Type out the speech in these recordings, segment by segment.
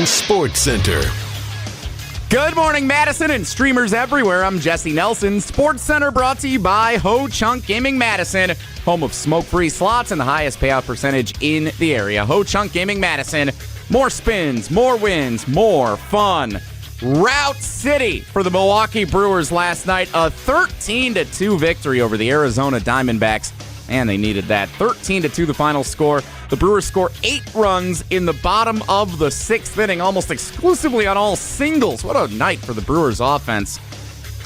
Madison Sports Center. Good morning, Madison and streamers everywhere. I'm Jesse Nelson. Sports Center brought to you by Ho Chunk Gaming Madison, home of smoke-free slots and the highest payout percentage in the area. Ho Chunk Gaming Madison. More spins, more wins, more fun. Route City for the Milwaukee Brewers last night. A 13-2 victory over the Arizona Diamondbacks. And they needed that. 13-2 the final score. The Brewers score 8 runs in the bottom of the 6th inning, almost exclusively on all singles. What a night for the Brewers offense.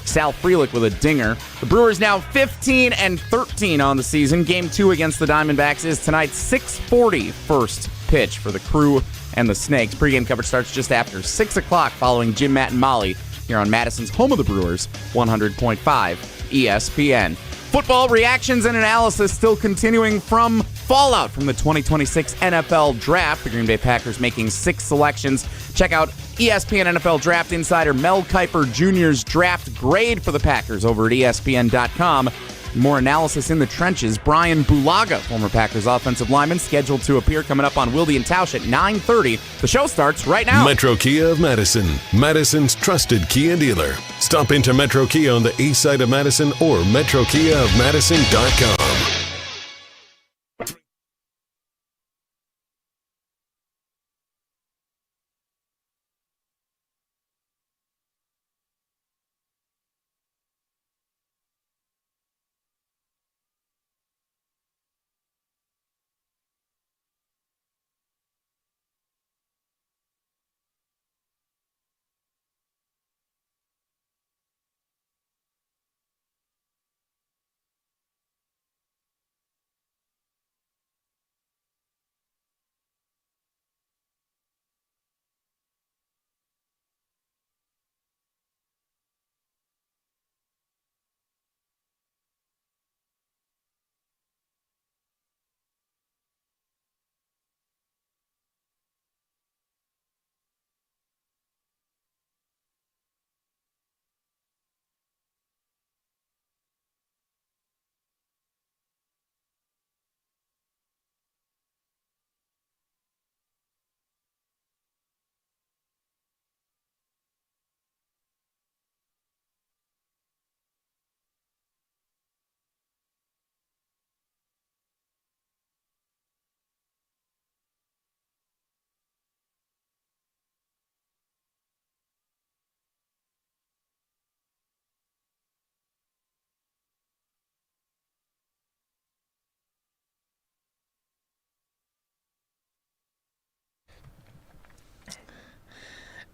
Sal Frelick with a dinger. The Brewers now 15-13 on the season. Game 2 against the Diamondbacks is tonight. 6:40 first pitch for the Crew and the Snakes. Pre-game coverage starts just after 6 o'clock following Jim, Matt, and Molly here on Madison's home of the Brewers, 100.5 ESPN. Football reactions and analysis still continuing from fallout from the 2026 NFL Draft. The Green Bay Packers making 6 selections. Check out ESPN NFL Draft Insider Mel Kiper Jr.'s draft grade for the Packers over at ESPN.com. More analysis in the trenches. Bryan Bulaga, former Packers offensive lineman, scheduled to appear coming up on Wilde and Tausch at 9:30. The show starts right now. Metro Kia of Madison, Madison's trusted Kia dealer. Stop into Metro Kia on the east side of Madison or metrokiaofmadison.com.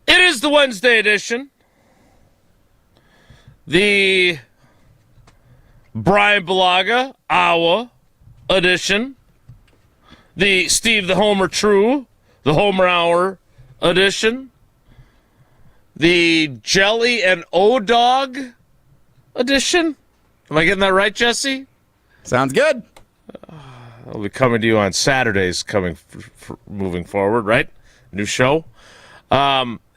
It is the Wednesday edition. The Bryan Bulaga Hour edition. The Steve the Homer True, the Homer Hour edition. The Jelly and O-Dog edition. Am I getting that right, Jesse? Sounds good. I'll be coming to you on Saturdays moving forward, right? New show.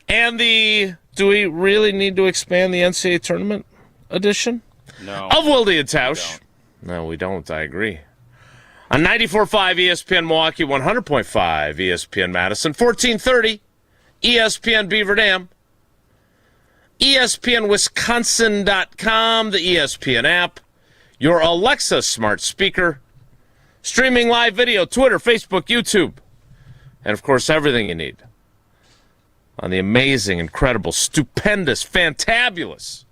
And do we really need to expand the NCAA Tournament edition? No. Of Wilde and Tausch. No, we don't. I agree. On 94.5 ESPN Milwaukee, 100.5 ESPN Madison, 1430 ESPN Beaver Dam, ESPNWisconsin.com, the ESPN app, your Alexa smart speaker, streaming live video, Twitter, Facebook, YouTube, and, of course, everything you need on the amazing, incredible, stupendous, fantabulous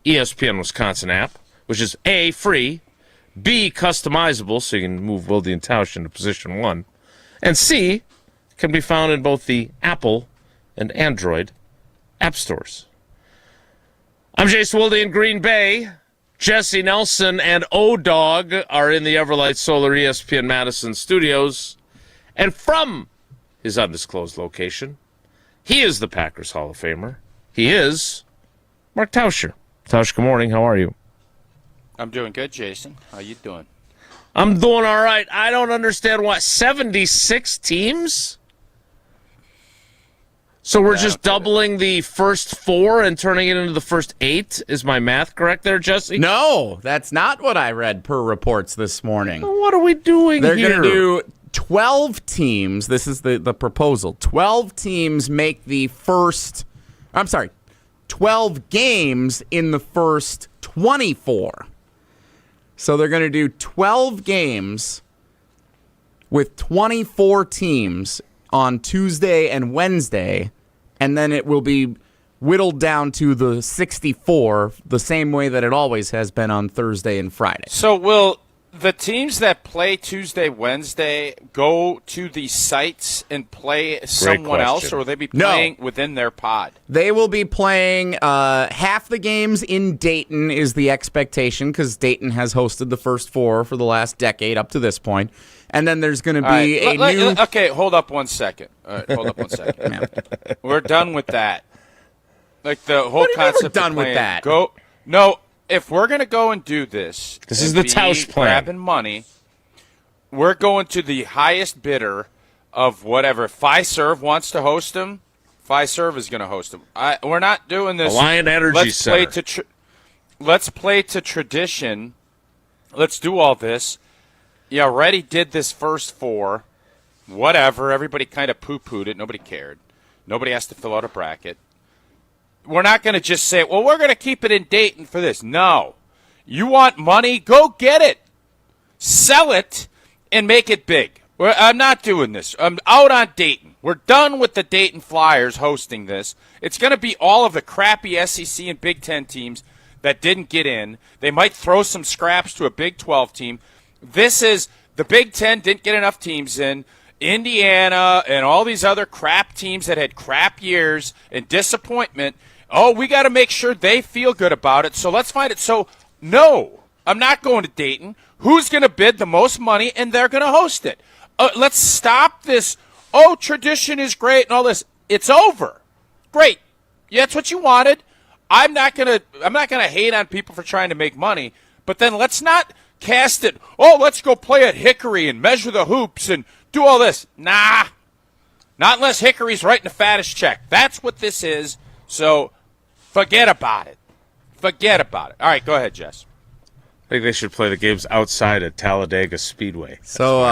ESPN Wisconsin app, which is A, free, B, customizable, so you can move Wilde and Tausch into position 1, and C, can be found in both the Apple and Android app stores. I'm Jason Wilde in Green Bay. Jesse Nelson and O-Dog are in the Everlight Solar ESPN Madison studios. And from his undisclosed location, he is the Packers Hall of Famer. He is Mark Tauscher. Tausch, good morning. How are you? I'm doing good, Jason. How you doing? I'm doing all right. I don't understand why. 76 teams? So we're just doubling the first 4 and turning it into the first 8? Is my math correct there, Jesse? No, that's not what I read per reports this morning. What are we doing They're here? going to do 12 teams, this is the proposal, 12 teams make the first, 12 games in the first 24. So they're going to do 12 games with 24 teams on Tuesday and Wednesday, and then it will be whittled down to the 64 the same way that it always has been on Thursday and Friday. So will the teams that play Tuesday, Wednesday go to the sites and play someone else, or will they be playing within their pod? They will be playing half the games in Dayton is the expectation, because Dayton has hosted the first four for the last decade up to this point. And then there's going to be new... Okay, hold up one second. All right, hold up one second. Yeah. We're done with that. Like the whole concept we're done of with that? No, if we're going to go and do this, this is the Tausch plan. Grabbing money, we're going to the highest bidder of whatever. If Fiserv wants to host them, Fiserv is going to host them. We're not doing this. Alliant Energy Center. Let's play to tradition. Let's do all this. You already did this first four. Whatever. Everybody kind of poo-pooed it. Nobody cared. Nobody has to fill out a bracket. We're not going to just say, well, we're going to keep it in Dayton for this. No. You want money? Go get it. Sell it and make it big. I'm not doing this. I'm out on Dayton. We're done with the Dayton Flyers hosting this. It's going to be all of the crappy SEC and Big Ten teams that didn't get in. They might throw some scraps to a Big 12 team. This is the Big Ten didn't get enough teams in. Indiana and all these other crap teams that had crap years and disappointment. Oh, we got to make sure they feel good about it. So let's find it. So, no, I'm not going to Dayton. Who's going to bid the most money, and they're going to host it. Let's stop this. Oh, tradition is great and all this. It's over. Great. Yeah, that's what you wanted. I'm not gonna hate on people for trying to make money, but then let's not cast it. Oh, let's go play at Hickory and measure the hoops and do all this. Nah, not unless Hickory's writing the fattest check. That's what this is. So forget about it. Forget about it. All right, go ahead, Jess. I think they should play the games outside at Talladega Speedway. So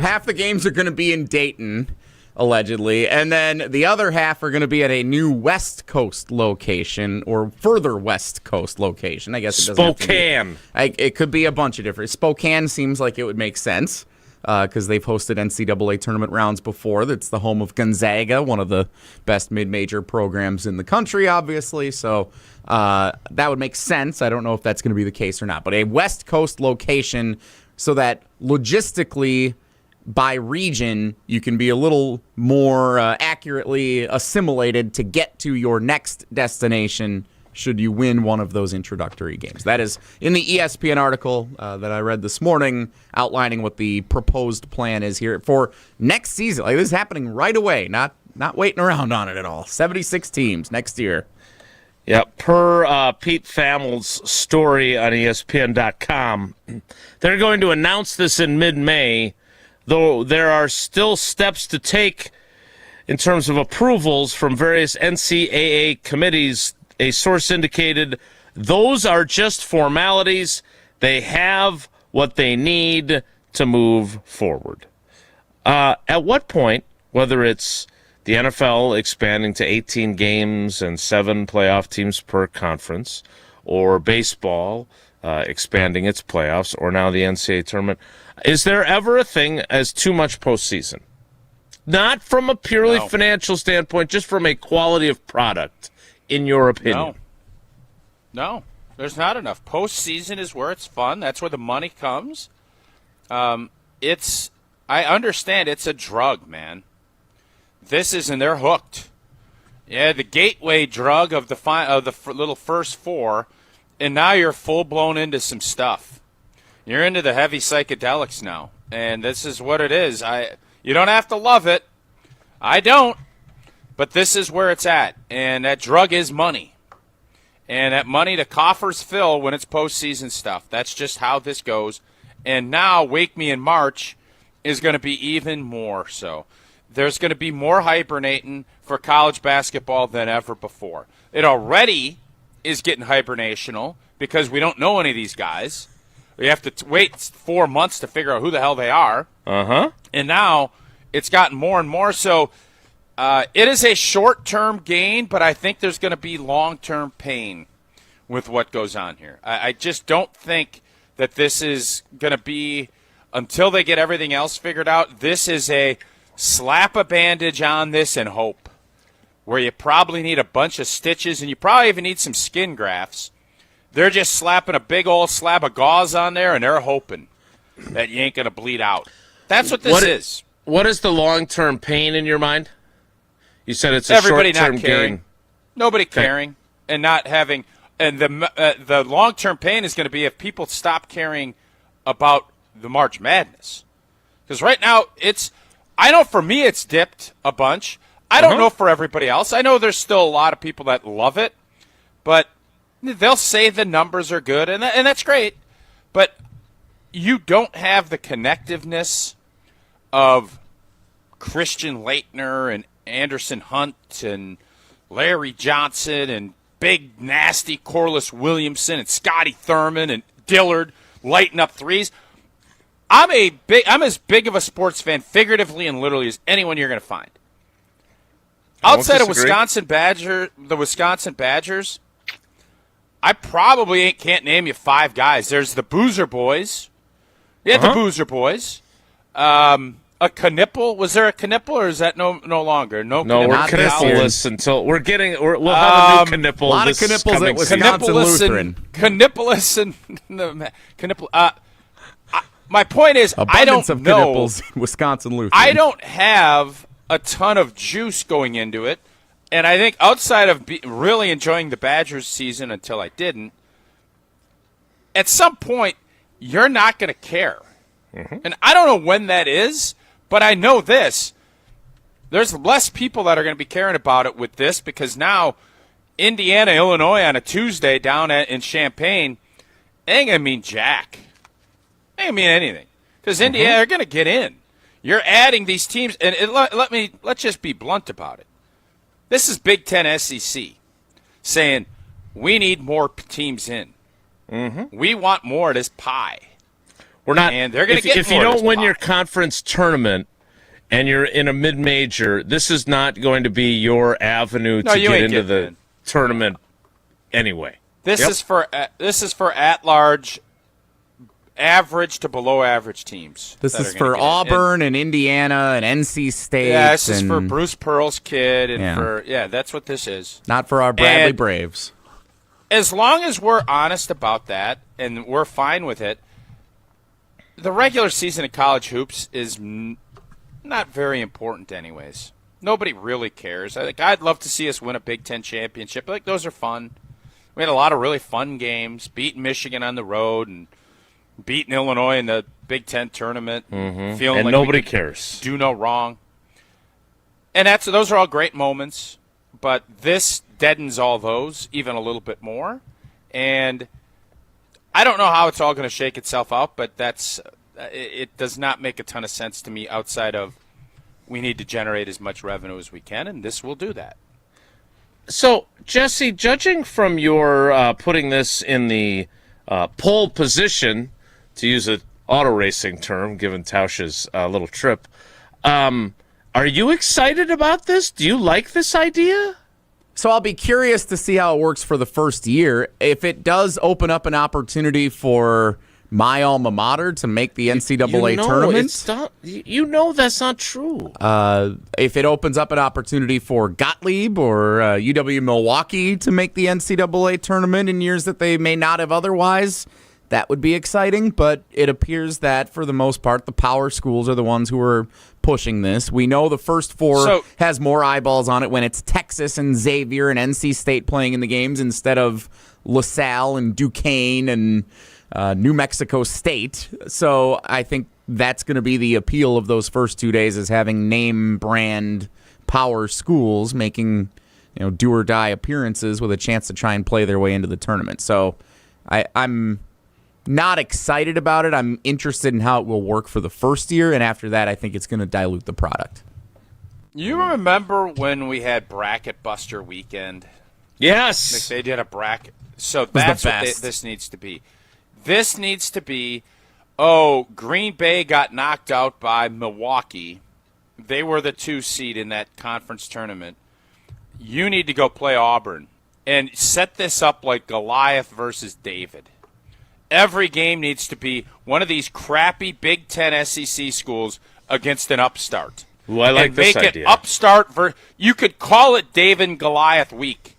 half the games are going to be in Dayton, allegedly, and then the other half are going to be at a new West Coast location, or further West Coast location. I guess it doesn't Spokane. Have to be, it could be a bunch of different. Spokane seems like it would make sense because they've hosted NCAA tournament rounds before. That's the home of Gonzaga, one of the best mid-major programs in the country, obviously. So that would make sense. I don't know if that's going to be the case or not. But a West Coast location so that logistically, by region, you can be a little more accurately assimilated to get to your next destination should you win one of those introductory games. That is in the ESPN article that I read this morning, outlining what the proposed plan is here for next season. Like, this is happening right away, not waiting around on it at all. 76 teams next year. Yeah, per Pete Thamel's story on ESPN.com, they're going to announce this in mid-May, though there are still steps to take in terms of approvals from various NCAA committees. A source indicated those are just formalities. They have what they need to move forward. At what point, whether it's the NFL expanding to 18 games and 7 playoff teams per conference, or baseball expanding its playoffs, or now the NCAA tournament, is there ever a thing as too much postseason? Not from a purely financial standpoint, just from a quality of product, in your opinion. No, there's not enough. Postseason is where it's fun. That's where the money comes. I understand it's a drug, man. This isn't. They're hooked. Yeah, the gateway drug of the little first four, and now you're full blown into some stuff. You're into the heavy psychedelics now, and this is what it is. You don't have to love it. I don't, but this is where it's at, and that drug is money, and that money the coffers fill when it's postseason stuff. That's just how this goes. And now Wake Me in March is going to be even more so. There's going to be more hibernating for college basketball than ever before. It already is getting hibernational because we don't know any of these guys. You have to wait 4 months to figure out who the hell they are. Uh-huh. And now it's gotten more and more. So it is a short-term gain, but I think there's going to be long-term pain with what goes on here. I just don't think that this is going to be, until they get everything else figured out, this is a slap a bandage on this and hope, where you probably need a bunch of stitches and you probably even need some skin grafts. They're just slapping a big old slab of gauze on there, and they're hoping that you ain't going to bleed out. That's what this is. What is the long-term pain in your mind? You said it's a Everybody short-term not caring. gain. Nobody caring and not having – and the long-term pain is going to be if people stop caring about the March Madness. Because right now I know for me it's dipped a bunch. I don't know for everybody else. I know there's still a lot of people that love it, but they'll say the numbers are good, and that's great. But you don't have the connectiveness of Christian Laettner and Anderson Hunt and Larry Johnson and big, nasty Corliss Williamson and Scotty Thurman and Dillard lighting up threes. I'm as big of a sports fan, figuratively and literally, as anyone you're going to find. Outside of the Wisconsin Badgers, I probably can't name you 5 guys. There's the Boozer Boys. Yeah, the Boozer Boys. A Knipple. Was there a Knipple, or is that no longer? No, we're Knippleless until we'll have a new Knipple. A lot of Knipples at Wisconsin Lutheran. Knippleless and Knipple. My point is, I don't of know. Knipples in Wisconsin Lutheran. I don't have a ton of juice going into it, and I think outside of really enjoying the Badgers season until I didn't, at some point you're not going to care. And I don't know when that is, but I know this. There's less people that are going to be caring about it with this, because now Indiana, Illinois on a Tuesday down in Champaign ain't going to mean jack. Ain't going to mean anything, because Indiana are going to get in. You're adding these teams, and let's just be blunt about it. This is Big Ten SEC saying we need more teams in. We want more of this pie. We're not. And they're going to get if you don't win your conference tournament and you're in a mid-major, this is not going to be your avenue to get into the tournament anyway. This is for at-large, average to below-average teams. This is for Auburn and Indiana and NC State. Yeah, this is for Bruce Pearl's kid, and that's what this is. Not for our Bradley Braves. As long as we're honest about that and we're fine with it, the regular season of college hoops is not very important anyways. Nobody really cares. I'd love to see us win a Big Ten championship. Those are fun. We had a lot of really fun games, beating Michigan on the road and beating Illinois in the Big Ten tournament. Feeling and like nobody cares. Do no wrong. And those are all great moments, but this deadens all those even a little bit more. And I don't know how it's all going to shake itself out, but it does not make a ton of sense to me outside of we need to generate as much revenue as we can, and this will do that. So, Jesse, judging from your putting this in the pole position, to use an auto racing term, given Tauscher's little trip, are you excited about this? Do you like this idea? So I'll be curious to see how it works for the first year. If it does open up an opportunity for my alma mater to make the NCAA tournament. That's not true. If it opens up an opportunity for Gottlieb or UW-Milwaukee to make the NCAA tournament in years that they may not have otherwise, that would be exciting. But it appears that, for the most part, the power schools are the ones who are pushing this. We know the first four has more eyeballs on it when it's Texas and Xavier and NC State playing in the games instead of LaSalle and Duquesne and New Mexico State. So I think that's going to be the appeal of those first 2 days, is having name brand power schools making do or die appearances with a chance to try and play their way into the tournament. So I'm not excited about it. I'm interested in how it will work for the first year, and after that I think it's going to dilute the product. You remember when we had Bracket Buster Weekend? Yes. They did a bracket. So that's what this needs to be. This needs to be, oh, Green Bay got knocked out by Milwaukee. They were the 2 seed in that conference tournament. You need to go play Auburn and set this up like Goliath versus David. Every game needs to be one of these crappy Big Ten SEC schools against an upstart. Ooh, I like and this make idea. It upstart. You could call it David and Goliath week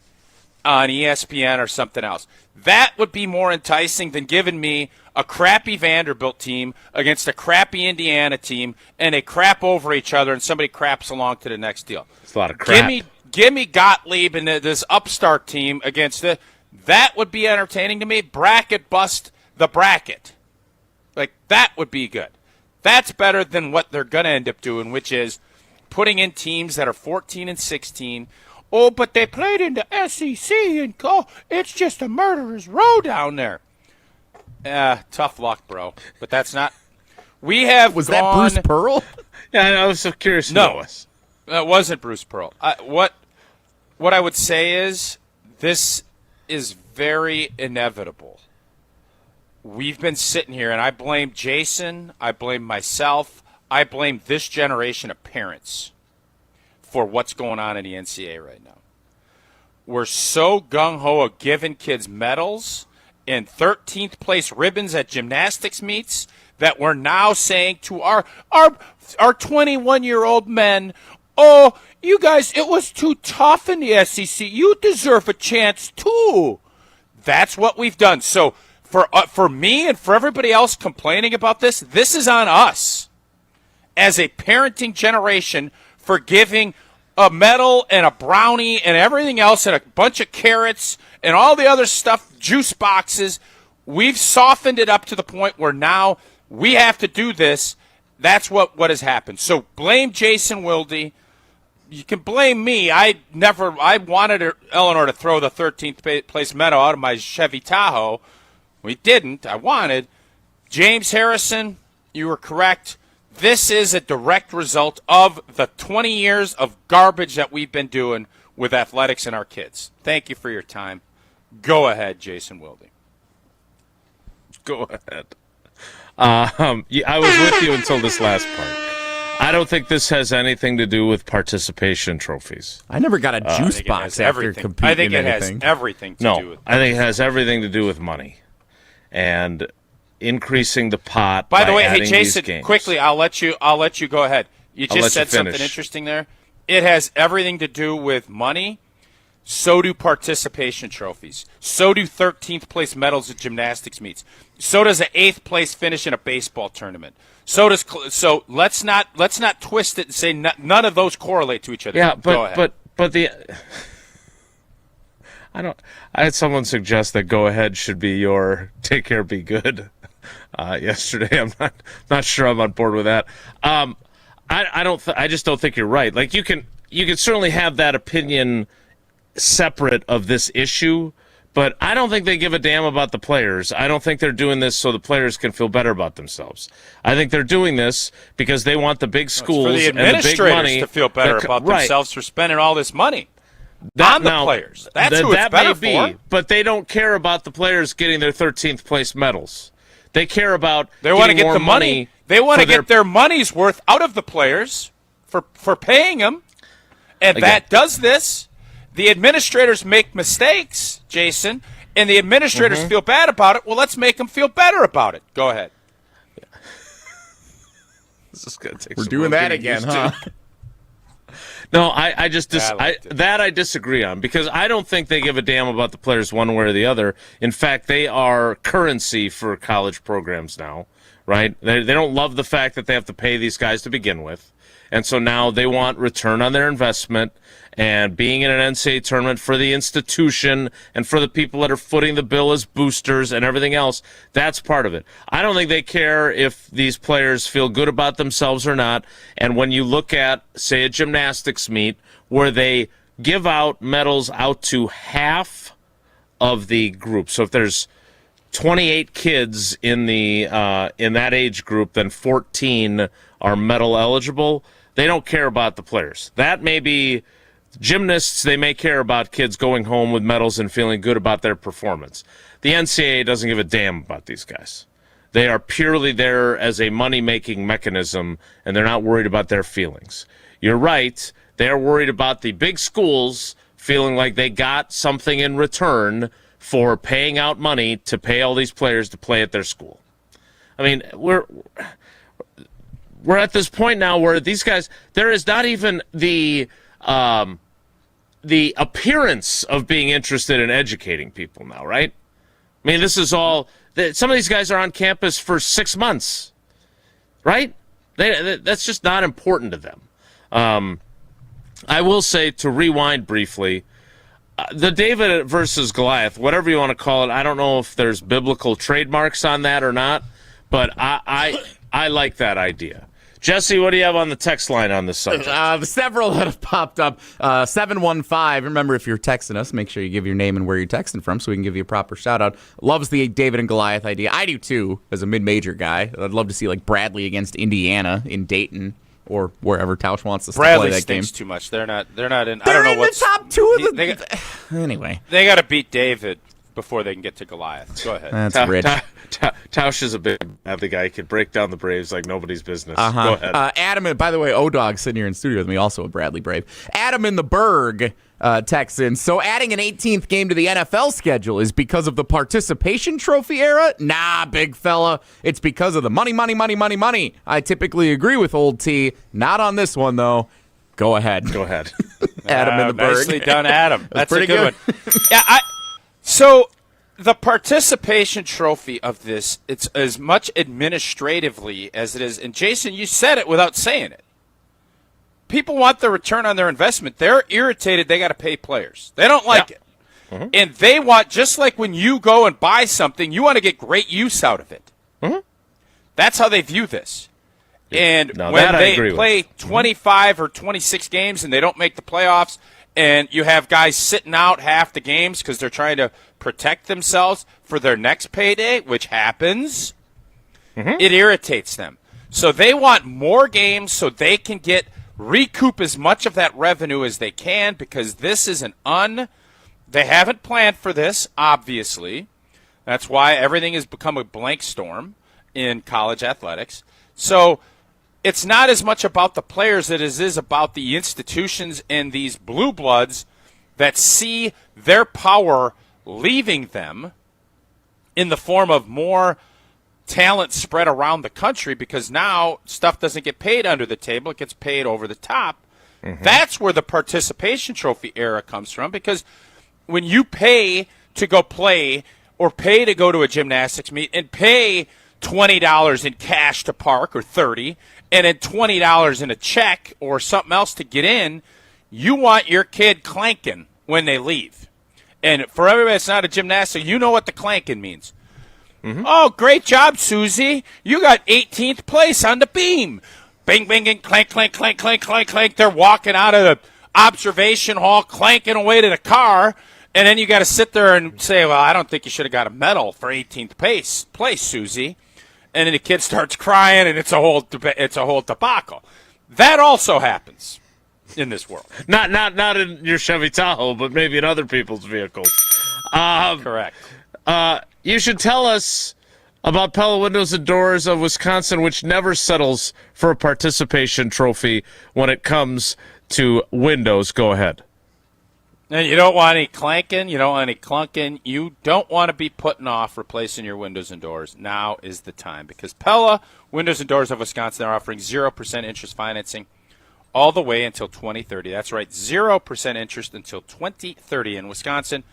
on ESPN or something else. That would be more enticing than giving me a crappy Vanderbilt team against a crappy Indiana team, and they crap over each other, and somebody craps along to the next deal. It's a lot of crap. Give me Gottlieb and this upstart team against it. That would be entertaining to me. Bracket bust the bracket. Like, that would be good. That's better than what they're going to end up doing, which is putting in teams that are 14 and 16. Oh, but they played in the SEC, and it's just a murderer's row down there. Tough luck, bro. But that's not. We have Was that Bruce Pearl? Yeah, I was so curious. No, that wasn't Bruce Pearl. What I would say is this is very inevitable. We've been sitting here, and I blame Jason, I blame myself, I blame this generation of parents for what's going on in the NCAA right now. We're so gung-ho of giving kids medals and 13th place ribbons at gymnastics meets that we're now saying to our 21-year-old men, oh, you guys, it was too tough in the SEC. You deserve a chance, too. That's what we've done. So for me and for everybody else complaining about this is on us as a parenting generation for giving a medal and a brownie and everything else and a bunch of carrots and all the other stuff, juice boxes. We've softened it up to the point where now we have to do this. That's what has happened. So blame Jason Wilde. You can blame me. I wanted Eleanor to throw the 13th place medal out of my Chevy Tahoe. We didn't. I wanted. James Harrison, you were correct. This is a direct result of the 20 years of garbage that we've been doing with athletics and our kids. Thank you for your time. Go ahead, Jason Wilde. Go ahead. I was with you until this last part. I don't think this has anything to do with participation trophies. I never got a juice box after competing. I think it has everything to do with I think it has everything to do with money and increasing the pot. By the way, hey these Jason, games. quickly, I'll let you go ahead. You just said something finish. interesting there. It has everything to do with money. So do participation trophies. So do 13th place medals at gymnastics meets. So does an 8th place finish in a baseball tournament. So let's not twist it and say none of those correlate to each other. Yeah, Go ahead. but the I had someone suggest that go ahead should be your take care, be good. Yesterday, I'm not sure I'm on board with that. I just don't think you're right. Like you can certainly have that opinion separate of this issue, but I don't think they give a damn about the players. I don't think they're doing this so the players can feel better about themselves. I think they're doing this because they want the big schools for the and the big administrators money to feel better about right. themselves for spending all this money on the players. That's who it's better for. But they don't care about the players getting their 13th place medals. They care about they want to get more the money. They want to get their money's worth out of the players for paying them, and that does this. The administrators make mistakes, Jason, and the administrators feel bad about it. Well, let's make them feel better about it. Go ahead. This is gonna take We're some doing that getting again, used huh? to. No, I disagree on because I don't think they give a damn about the players one way or the other. In fact, they are currency for college programs now, right? They don't love the fact that they have to pay these guys to begin with. And so now they want return on their investment and being in an NCAA tournament for the institution and for the people that are footing the bill as boosters and everything else. That's part of it. I don't think they care if these players feel good about themselves or not. And when you look at, say, a gymnastics meet where they give out medals out to half of the group. So if there's 28 kids in that age group, then 14 are medal eligible. They don't care about the players. That may be Gymnasts, they may care about kids going home with medals and feeling good about their performance. The NCAA doesn't give a damn about these guys. They are purely there as a money-making mechanism, and they're not worried about their feelings. You're right. They're worried about the big schools feeling like they got something in return for paying out money to pay all these players to play at their school. I mean, we're at this point now where these guys, there is not even the appearance of being interested in educating people now, right? I mean, this is all, some of these guys are on campus for 6 months, right? That's just not important to them. I will say, to rewind briefly, the David versus Goliath, whatever you want to call it, I don't know if there's biblical trademarks on that or not, but I like that idea. Jesse, what do you have on the text line on this subject? Several that have popped up. 715, remember, if you're texting us, make sure you give your name and where you're texting from so we can give you a proper shout-out. Loves the David and Goliath idea. I do, too, as a mid-major guy. I'd love to see, like, Bradley against Indiana in Dayton or wherever Tausch wants us to play that game. Bradley too much. They're not in. I don't They're know in what's the top two of the... Anyway. They got to beat David before they can get to Goliath. Go ahead. That's rich. Tausch is a big the guy. He could break down the Braves like nobody's business. Go ahead. Adam, and by the way, O-Dog sitting here in studio with me, also a Bradley Brave. Adam in the Berg texts in, so adding an 18th game to the NFL schedule is because of the participation trophy era? Nah, big fella. It's because of the money, money, money, money, money. I typically agree with old T. Not on this one, though. Go ahead. Adam in the Berg. Nicely done, Adam. That's pretty a good one. Yeah, so the participation trophy of this, it's as much administratively as it is. And Jason, you said it without saying it. People want the return on their investment. They're irritated they got to pay players. They don't like it. Mm-hmm. And they want, just like when you go and buy something, you want to get great use out of it. Mm-hmm. That's how they view this. And when they play 25 or 26 games and they don't make the playoffs, and you have guys sitting out half the games because they're trying to protect themselves for their next payday, which happens, it irritates them. So they want more games so they can recoup as much of that revenue as they can, because this is they haven't planned for this, obviously. That's why everything has become a blank storm in college athletics. So it's not as much about the players as it is about the institutions and these blue bloods that see their power leaving them in the form of more talent spread around the country, because now stuff doesn't get paid under the table, it gets paid over the top. That's where the participation trophy era comes from, because when you pay to go play or pay to go to a gymnastics meet and pay $20 in cash to park, or $30, and then $20 in a check or something else to get in, you want your kid clanking when they leave. And for everybody that's not a gymnastic, you know what the clanking means. Oh, great job, Susie. You got 18th place on the beam. Bing, bing, and clank, clank, clank, clank, clank, clank. They're walking out of the observation hall, clanking away to the car. And then you got to sit there and say, well, I don't think you should have got a medal for 18th place, Susie. And then the kid starts crying, and it's a whole debacle. That also happens in this world. Not in your Chevy Tahoe, but maybe in other people's vehicles. Correct. You should tell us about Pella Windows and Doors of Wisconsin, which never settles for a participation trophy when it comes to windows. Go ahead. And you don't want any clanking. You don't want any clunking. You don't want to be putting off replacing your windows and doors. Now is the time, because Pella Windows and Doors of Wisconsin are offering 0% interest financing all the way until 2030. That's right, 0% interest until 2030 in Wisconsin.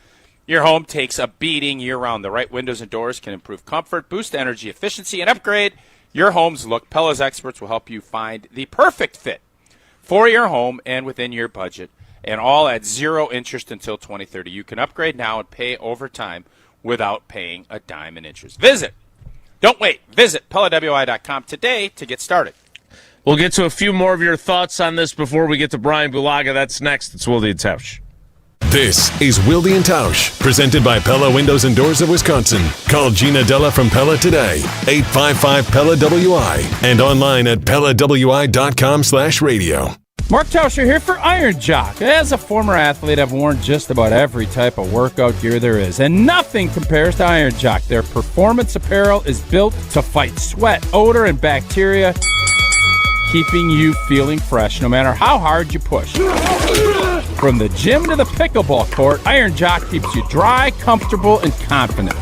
Your home takes a beating year-round. The right windows and doors can improve comfort, boost energy efficiency, and upgrade your home's look. Pella's experts will help you find the perfect fit for your home and within your budget, and all at 0 interest until 2030. You can upgrade now and pay over time without paying a dime in interest. Don't wait. Visit PellaWI.com today to get started. We'll get to a few more of your thoughts on this before we get to Bryan Bulaga. That's next. It's Wilde and Tausch. This is Wilde and Tausch, presented by Pella Windows and Doors of Wisconsin. Call Gina Della from Pella today, 855-PELLA-WI, and online at PellaWI.com/radio. Mark Tauscher here for Iron Jock. As a former athlete, I've worn just about every type of workout gear there is, and nothing compares to Iron Jock. Their performance apparel is built to fight sweat, odor, and bacteria, keeping you feeling fresh no matter how hard you push. From the gym to the pickleball court, Iron Jock keeps you dry, comfortable, and confident.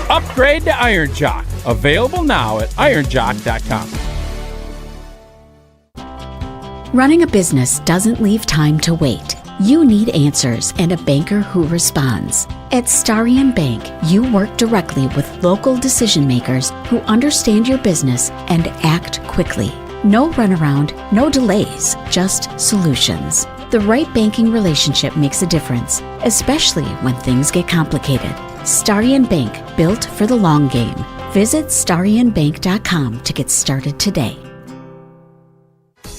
Upgrade to Iron Jock. Available now at ironjock.com. Running a business doesn't leave time to wait. You need answers and a banker who responds. At Starion Bank, you work directly with local decision makers who understand your business and act quickly. No runaround, no delays, just solutions. The right banking relationship makes a difference, especially when things get complicated. Starion Bank, built for the long game. Visit starionbank.com to get started today.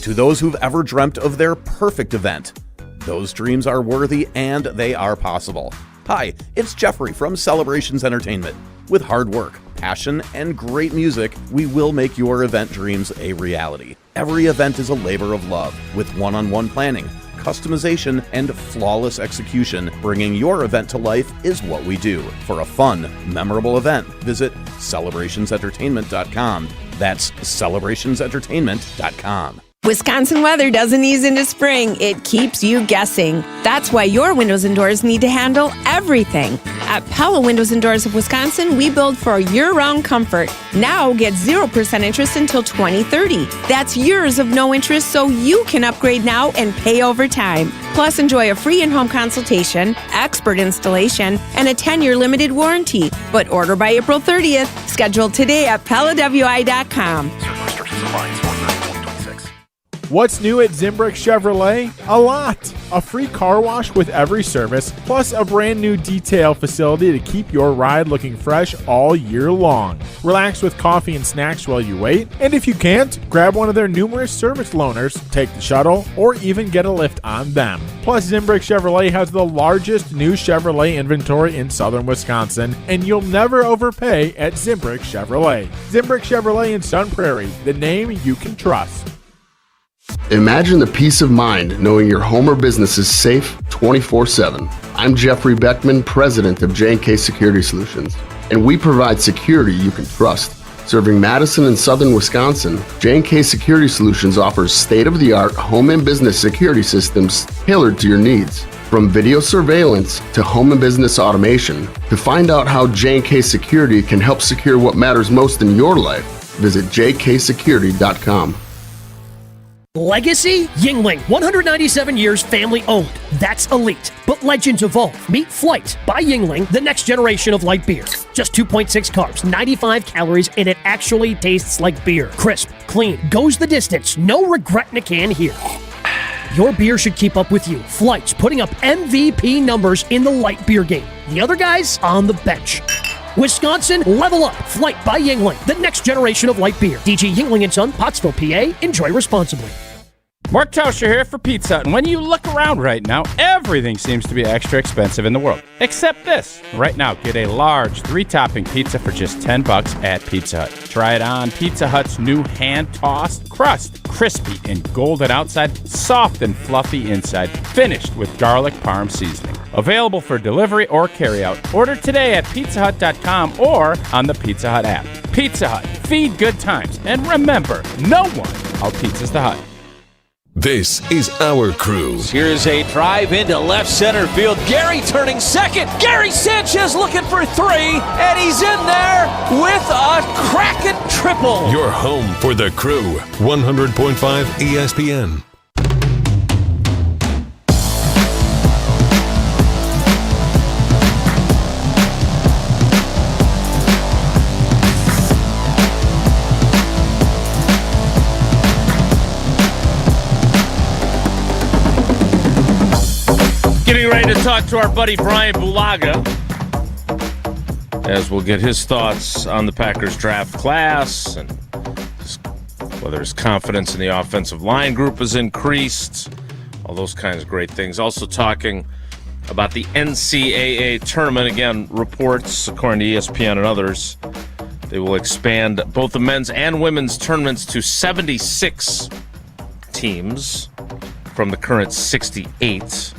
To those who've ever dreamt of their perfect event, those dreams are worthy and they are possible. Hi, it's Jeffrey from Celebrations Entertainment. With hard work, passion, and great music, we will make your event dreams a reality. Every event is a labor of love, with one-on-one planning, customization, and flawless execution. Bringing your event to life is what we do. For a fun, memorable event, visit celebrationsentertainment.com. That's celebrationsentertainment.com. Wisconsin weather doesn't ease into spring. It keeps you guessing. That's why your windows and doors need to handle everything. At Pella Windows and Doors of Wisconsin, we build for year-round comfort. Now get 0% interest until 2030. That's years of no interest, so you can upgrade now and pay over time. Plus, enjoy a free in-home consultation, expert installation, and a 10-year limited warranty. But order by April 30th. Schedule today at PellaWI.com. What's new at Zimbrick Chevrolet? A lot. A free car wash with every service, plus a brand new detail facility to keep your ride looking fresh all year long. Relax with coffee and snacks while you wait, and if you can't, grab one of their numerous service loaners, take the shuttle, or even get a lift on them. Plus, Zimbrick Chevrolet has the largest new Chevrolet inventory in southern Wisconsin, and you'll never overpay at Zimbrick Chevrolet. Zimbrick Chevrolet in Sun Prairie, the name you can trust. Imagine the peace of mind knowing your home or business is safe 24/7. I'm Jeffrey Beckman, president of J&K Security Solutions, and we provide security you can trust. Serving Madison and southern Wisconsin, J&K Security Solutions offers state-of-the-art home and business security systems tailored to your needs. From video surveillance to home and business automation, to find out how J&K Security can help secure what matters most in your life, visit jksecurity.com. Legacy? Yingling, 197 years family owned. That's elite. But legends evolve. Meet Flight by Yingling, the next generation of light beer. Just 2.6 carbs, 95 calories, and it actually tastes like beer. Crisp, clean, goes the distance. No regret in a can here. Your beer should keep up with you. Flight's putting up MVP numbers in the light beer game. The other guys on the bench. Wisconsin, level up. Flight by Yingling, the next generation of light beer. DG Yingling & Son, Pottsville, PA. Enjoy responsibly. Mark Tauscher here for Pizza Hut, and when you look around right now, everything seems to be extra expensive in the world, except this. Right now, get a large 3-topping pizza for just $10 at Pizza Hut. Try it on Pizza Hut's new hand-tossed crust, crispy and golden outside, soft and fluffy inside, finished with garlic parm seasoning. Available for delivery or carryout. Order today at pizzahut.com or on the Pizza Hut app. Pizza Hut, feed good times, and remember, no one out-pizzas the Hut. This is our crew. Here's a drive into left center field. Gary turning second. Gary Sanchez looking for 3, and he's in there with a cracking triple. Your home for the crew. 100.5 ESPN. Getting ready to talk to our buddy Bryan Bulaga as we'll get his thoughts on the Packers draft class and whether his confidence in the offensive line group has increased, all those kinds of great things. Also talking about the NCAA Tournament. Again, reports, according to ESPN and others, they will expand both the men's and women's tournaments to 76 teams from the current 68.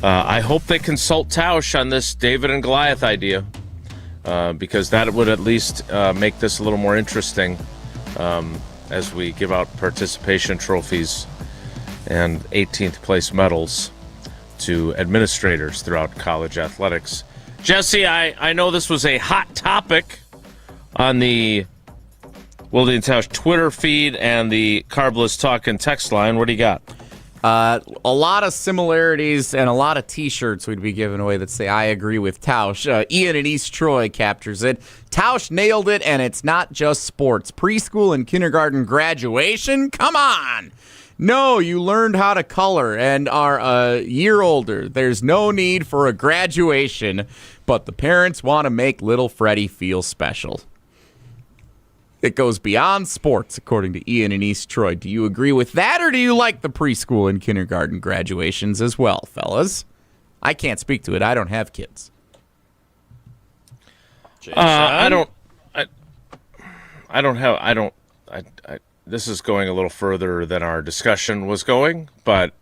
I hope they consult Tausch on this David and Goliath idea, because that would at least make this a little more interesting as we give out participation trophies and 18th place medals to administrators throughout college athletics. Jesse, I know this was a hot topic on the Wilde and Tausch Twitter feed and the Carbless Talkin' text line. What do you got? A lot of similarities and a lot of T-shirts we'd be giving away that say, I agree with Tausch. Ian in East Troy captures it. Tausch nailed it, and it's not just sports. Preschool and kindergarten graduation? Come on! No, you learned how to color and are a year older. There's no need for a graduation, but the parents want to make little Freddie feel special. It goes beyond sports, according to Ian in East Troy. Do you agree with that, or do you like the preschool and kindergarten graduations as well, fellas? I can't speak to it. I don't have kids. This is going a little further than our discussion was going, but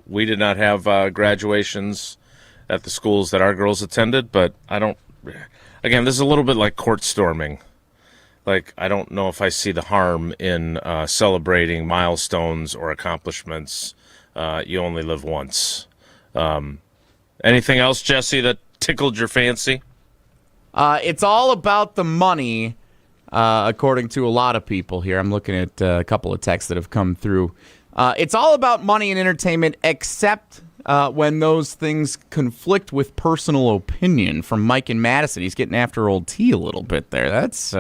we did not have graduations at the schools that our girls attended, but again, this is a little bit like court storming. Like, I don't know if I see the harm in celebrating milestones or accomplishments. You only live once. Anything else, Jesse, that tickled your fancy? It's all about the money, according to a lot of people here. I'm looking at a couple of texts that have come through. It's all about money and entertainment, except when those things conflict with personal opinion, from Mike in Madison. He's getting after old T a little bit there. That's...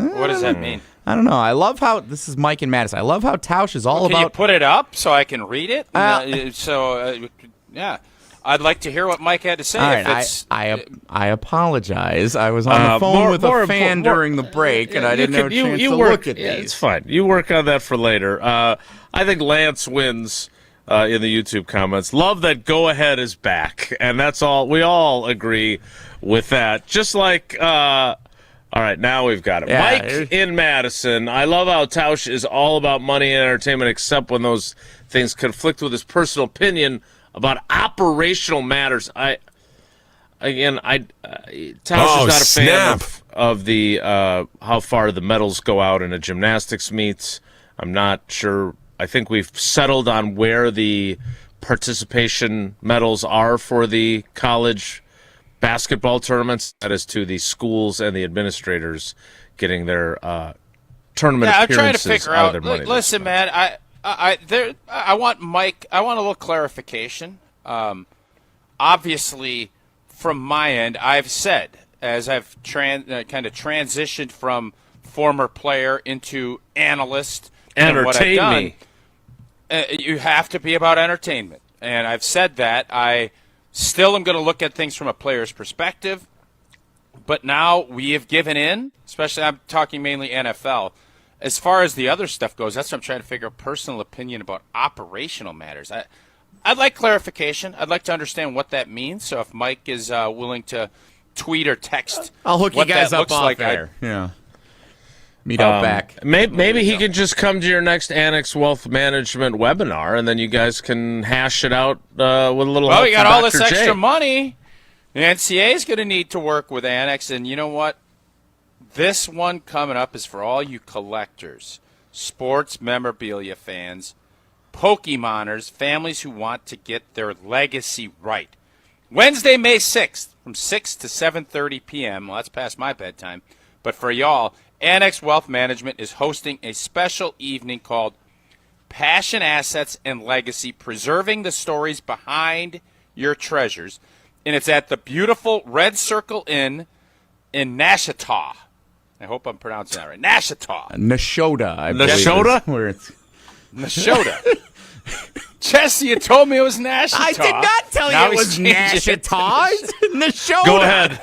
What does that mean? I don't know. I love how this is Mike and Madison. I love how Tausch is all Can about. you put it up so I can read it? Yeah, I'd like to hear what Mike had to say. All right, I apologize. I was on the phone with a fan during the break, and I didn't have a chance to look at these. It's fine. You work on that for later. I think Lance wins in the YouTube comments. Love that Go Ahead is back, and that's all. We all agree with that. Just like. All right, now we've got it. Yeah. Mike in Madison. I love how Tausch is all about money and entertainment, except when those things conflict with his personal opinion about operational matters. Tausch is not a fan of the how far the medals go out in a gymnastics meet. I'm not sure. I think we've settled on where the participation medals are for the college basketball tournaments. That is to the schools and the administrators getting their tournament appearances. I'm trying to figure out. Their money. Listen, man, I want Mike. I want a little clarification. Obviously, from my end, I've said, as I've kind of transitioned from former player into analyst, and what I've done, you have to be about entertainment, and I've said that. I still am going to look at things from a player's perspective, but now we have given in, especially I'm talking mainly NFL. As far as the other stuff goes, that's what I'm trying to figure out, personal opinion about operational matters. I'd like clarification. I'd like to understand what that means. So if Mike is willing to tweet or text, I'll hook you guys up off there. Yeah. Meet out back. Maybe he can just come to your next Annex Wealth Management webinar, and then you guys can hash it out with a little help. Well, we got from all Dr. this extra J. money. The NCAA is going to need to work with Annex, and you know what? This one coming up is for all you collectors, sports memorabilia fans, Pokemoners, families who want to get their legacy right. Wednesday, May 6th, from 6 to 7:30 p.m. Well, that's past my bedtime. But for y'all, Annex Wealth Management is hosting a special evening called Passion, Assets, and Legacy, Preserving the Stories Behind Your Treasures. And it's at the beautiful Red Circle Inn in Nashotah. I hope I'm pronouncing that right. Nashotah. Nashotah, I believe. Nashotah? Nashotah. Jesse, you told me it was Nashotah. I did not tell you it was Nashotah. Nashotah. Go ahead.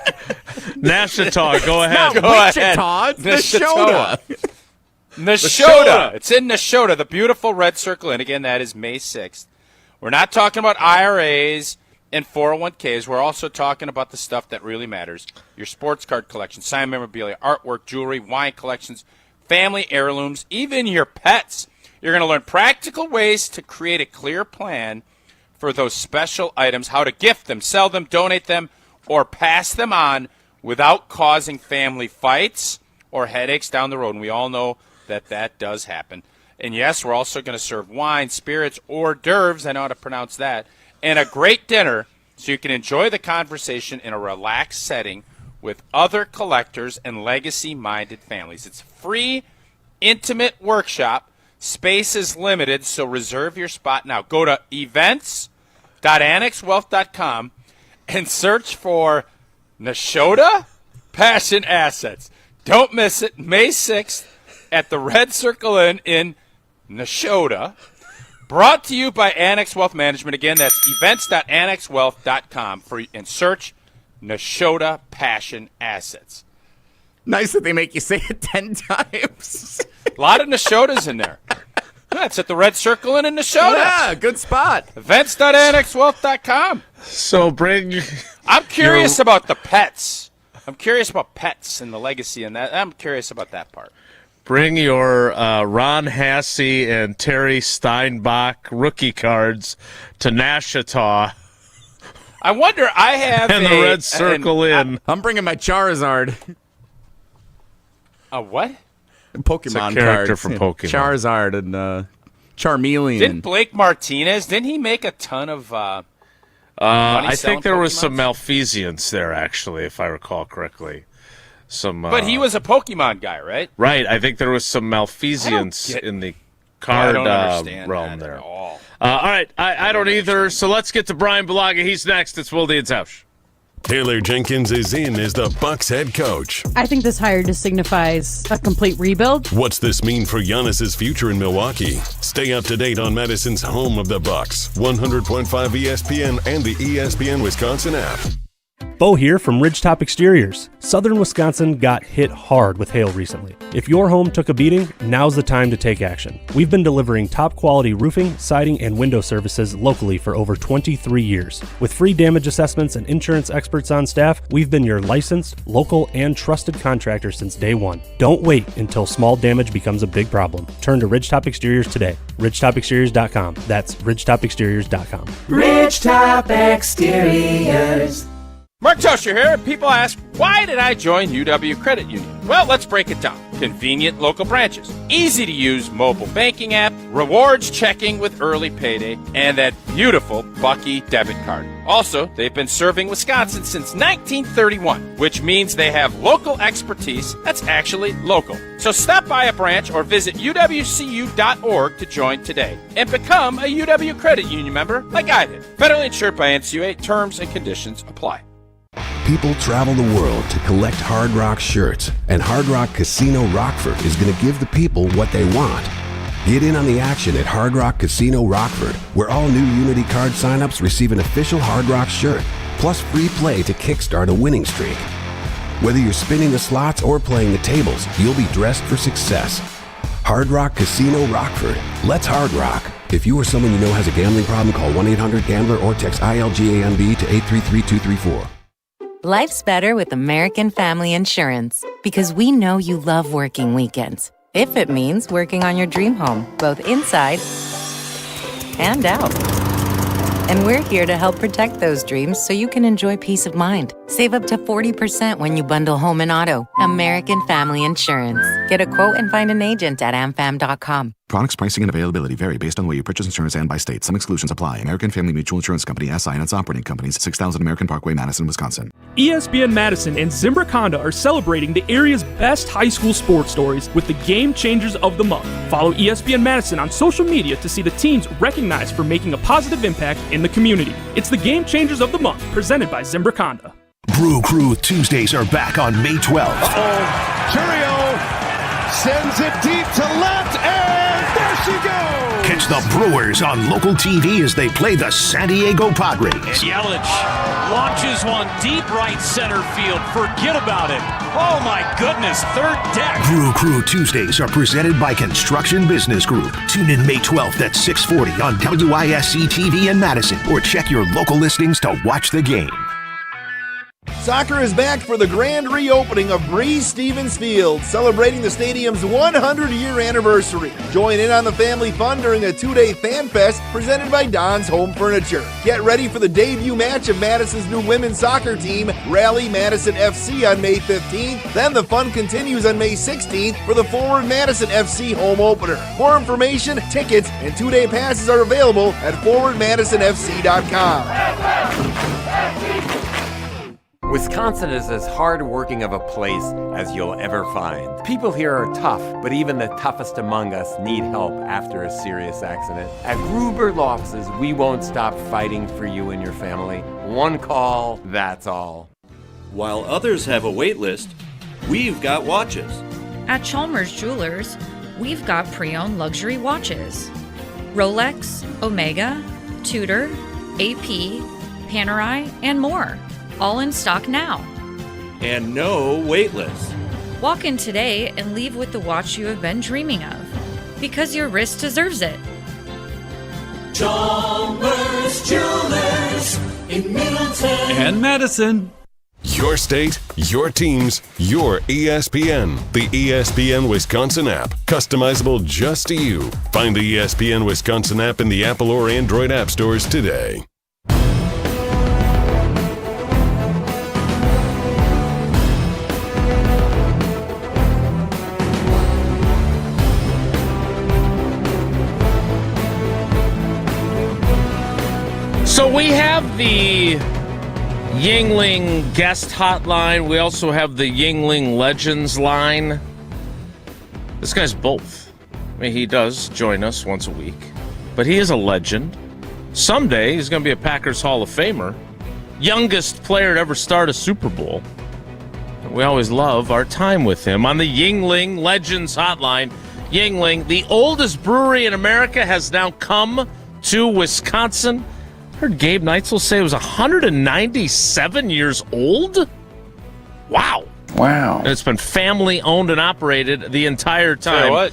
Nashotah, go ahead. It's not Wichita, it's Nashotah. Nashotah. It's in Nashotah, the beautiful Red Circle Inn. Again, that is May 6th. We're not talking about IRAs and 401ks. We're also talking about the stuff that really matters. Your sports card collection, signed memorabilia, artwork, jewelry, wine collections, family heirlooms, even your pets. You're going to learn practical ways to create a clear plan for those special items, how to gift them, sell them, donate them, or pass them on without causing family fights or headaches down the road. And we all know that does happen. And yes, we're also going to serve wine, spirits, hors d'oeuvres, I know how to pronounce that, and a great dinner so you can enjoy the conversation in a relaxed setting with other collectors and legacy-minded families. It's a free, intimate workshop. Space is limited, so reserve your spot now. Go to events.annexwealth.com and search for Nashotah Passion Assets. Don't miss it, May 6th at the Red Circle Inn in Nashotah. Brought to you by Annex Wealth Management. Again, that's events.annexwealth.com and search Nashotah Passion Assets. Nice that they make you say it 10 times. A lot of Nashotahs in there. That's at the Red Circle Inn in Nashotah. Yeah, good spot. Events.annexwealth.com. So I'm curious about the pets. I'm curious about pets and the legacy and that. I'm curious about that part. Bring your Ron Hasse and Terry Steinbach rookie cards to Nashotah. I wonder, I have and the Red Circle Inn. I'm bringing my Charizard. A what? Pokemon it's a character cards. from Pokemon. Charizard and Charmeleon. Didn't Blake Martinez, didn't he make a ton of I think there was Pokemons? some malfeasance there, actually, if I recall correctly. But he was a Pokemon guy, right? Right. I think there was some malfeasance in the card realm there. At all. All right. I don't either. So let's get to Bryan Bulaga. He's next. It's Wilde and Tausch. Taylor Jenkins is in as the Bucks head coach. I think this hire just signifies a complete rebuild. What's this mean for Giannis's future in Milwaukee? Stay up to date on Madison's home of the Bucks, 100.5 ESPN and the ESPN Wisconsin app. Bo here from Ridgetop Exteriors. Southern Wisconsin got hit hard with hail recently. If your home took a beating, now's the time to take action. We've been delivering top quality roofing, siding, and window services locally for over 23 years. With free damage assessments and insurance experts on staff, we've been your licensed, local, and trusted contractor since day one. Don't wait until small damage becomes a big problem. Turn to Ridgetop Exteriors today. RidgetopExteriors.com. That's RidgetopExteriors.com. Ridgetop Exteriors. Mark Tauscher here. People ask, why did I join UW Credit Union? Well, let's break it down. Convenient local branches, easy to use mobile banking app, rewards checking with early payday, and that beautiful Bucky debit card. Also, they've been serving Wisconsin since 1931, which means they have local expertise that's actually local. So stop by a branch or visit uwcu.org to join today and become a UW Credit Union member like I did. Federally insured by NCAA. Terms and conditions apply. People travel the world to collect Hard Rock shirts, and Hard Rock Casino Rockford is going to give the people what they want. Get in on the action at Hard Rock Casino Rockford, where all new Unity card signups receive an official Hard Rock shirt, plus free play to kickstart a winning streak. Whether you're spinning the slots or playing the tables, you'll be dressed for success. Hard Rock Casino Rockford. Let's Hard Rock. If you or someone you know has a gambling problem, call 1-800-GAMBLER or text ILGAMB to 833-234. Life's better with American Family Insurance because we know you love working weekends. If it means working on your dream home, both inside and out. And we're here to help protect those dreams so you can enjoy peace of mind. Save up to 40% when you bundle home and auto. American Family Insurance. Get a quote and find an agent at amfam.com. Products, pricing, and availability vary based on the way you purchase insurance and by state. Some exclusions apply. American Family Mutual Insurance Company, SI, and its operating companies, 6000 American Parkway, Madison, Wisconsin. ESPN Madison and Zimbrick Honda are celebrating the area's best high school sports stories with the Game Changers of the Month. Follow ESPN Madison on social media to see the teams recognized for making a positive impact in the community. It's the Game Changers of the Month, presented by Zimbrick Honda. Brew Crew Tuesdays are back on May 12th. Churio sends it deep to left, and there she goes! Catch the Brewers on local TV as they play the San Diego Padres. And Yelich launches one deep right center field. Forget about it. Oh my goodness, third deck. Brew Crew Tuesdays are presented by Construction Business Group. Tune in May 12th at 6:40 on WISC TV in Madison, or check your local listings to watch the game. Soccer is back for the grand reopening of Breeze Stevens Field, celebrating the stadium's 100-year anniversary. Join in on the family fun during a 2-day fan fest presented by Don's Home Furniture. Get ready for the debut match of Madison's new women's soccer team, Rally Madison FC, on May 15th. Then the fun continues on May 16th for the Forward Madison FC home opener. More information, tickets, and 2-day passes are available at forwardmadisonfc.com. Wisconsin is as hard-working of a place as you'll ever find. People here are tough, but even the toughest among us need help after a serious accident. At Gruber Lofts, we won't stop fighting for you and your family. One call, that's all. While others have a wait list, we've got watches. At Chalmers Jewelers, we've got pre-owned luxury watches. Rolex, Omega, Tudor, AP, Panerai, and more. All in stock now. And no wait list. Walk in today and leave with the watch you have been dreaming of. Because your wrist deserves it. Chalmers Jewelers in Middleton and Madison. Your state, your teams, your ESPN. The ESPN Wisconsin app. Customizable just to you. Find the ESPN Wisconsin app in the Apple or Android app stores today. So we have the Yuengling guest hotline. We also have the Yuengling Legends line. This guy's both. I mean, he does join us once a week, but he is a legend. Someday he's going to be a Packers Hall of Famer. Youngest player to ever start a Super Bowl. We always love our time with him on the Yuengling Legends hotline. Yuengling, the oldest brewery in America, has now come to Wisconsin. Heard Gabe Neitzel say it was 197 years old? Wow. And it's been family owned and operated the entire time. Tell you what,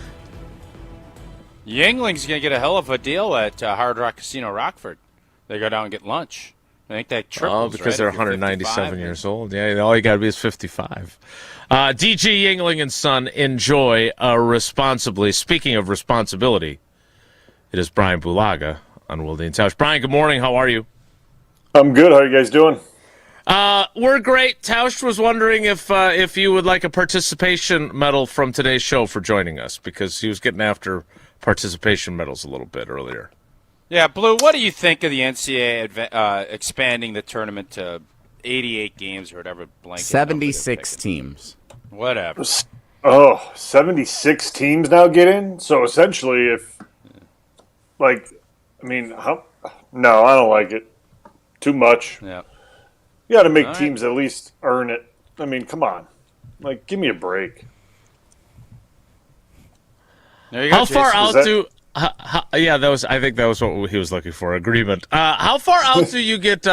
Yuengling's going to get a hell of a deal at Hard Rock Casino Rockford. They go down and get lunch. I think that triples, because they're 197 years old. Yeah, all you got to be is 55. DG Yuengling and Son, enjoy responsibly. Speaking of responsibility, it is Bryan Bulaga on Wilde and Tausch. Bryan, good morning. How are you? I'm good. How are you guys doing? We're great. Tausch was wondering if you would like a participation medal from today's show for joining us, because he was getting after participation medals a little bit earlier. Yeah, Blue, what do you think of the NCAA expanding the tournament to 88 games or whatever blanket? 76 teams. Whatever. 76 teams now get in? So essentially no, I don't like it. Too much. Yeah. You got to make teams at least earn it. I mean, come on. Give me a break. There you go, How far out do... I think that was what he was looking for, agreement. How far out do you get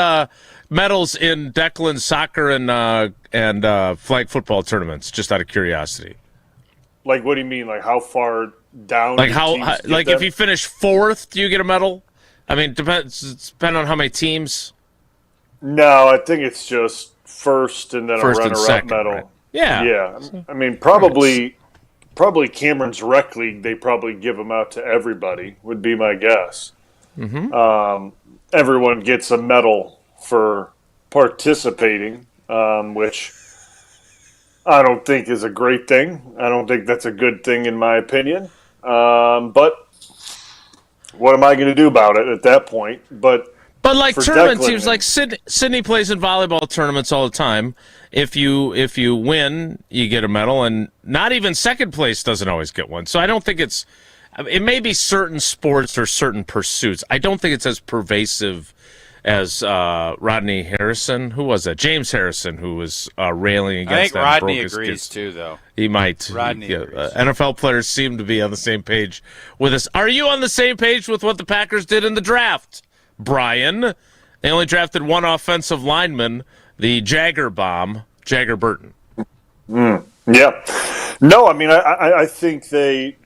medals in Declan soccer and flag football tournaments, just out of curiosity? What do you mean? How far down? If you finish fourth, do you get a medal? I mean, depends on how many teams. No, I think it's just first and then first a runner-up medal. Right? Yeah. Yeah. I mean, probably Cameron's Rec League, they probably give them out to everybody, would be my guess. Mm-hmm. Everyone gets a medal for participating, which I don't think is a great thing. I don't think that's a good thing in my opinion. But what am I going to do about it at that point? But tournament teams, like Sydney plays in volleyball tournaments all the time. If you win, you get a medal, and not even second place doesn't always get one. So I don't think it may be certain sports or certain pursuits. I don't think it's as pervasive as Rodney Harrison. Who was that? James Harrison, who was railing against. I think that Rodney agrees too, though. He might. Rodney agrees. NFL players seem to be on the same page with us. Are you on the same page with what the Packers did in the draft, Bryan? They only drafted one offensive lineman, the Jagger Bomb, Jagger Burton. Yeah. No, I mean, I think they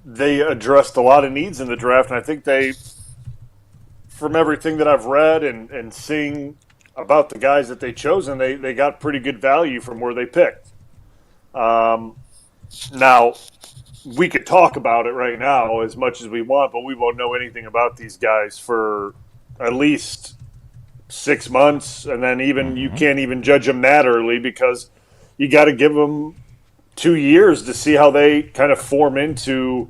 addressed a lot of needs in the draft, and I think they, from everything that I've read and seeing about the guys that they chose, and they got pretty good value from where they picked. Now, we could talk about it right now as much as we want, but we won't know anything about these guys for at least 6 months, and then even you can't even judge them that early because you got to give them 2 years to see how they kind of form into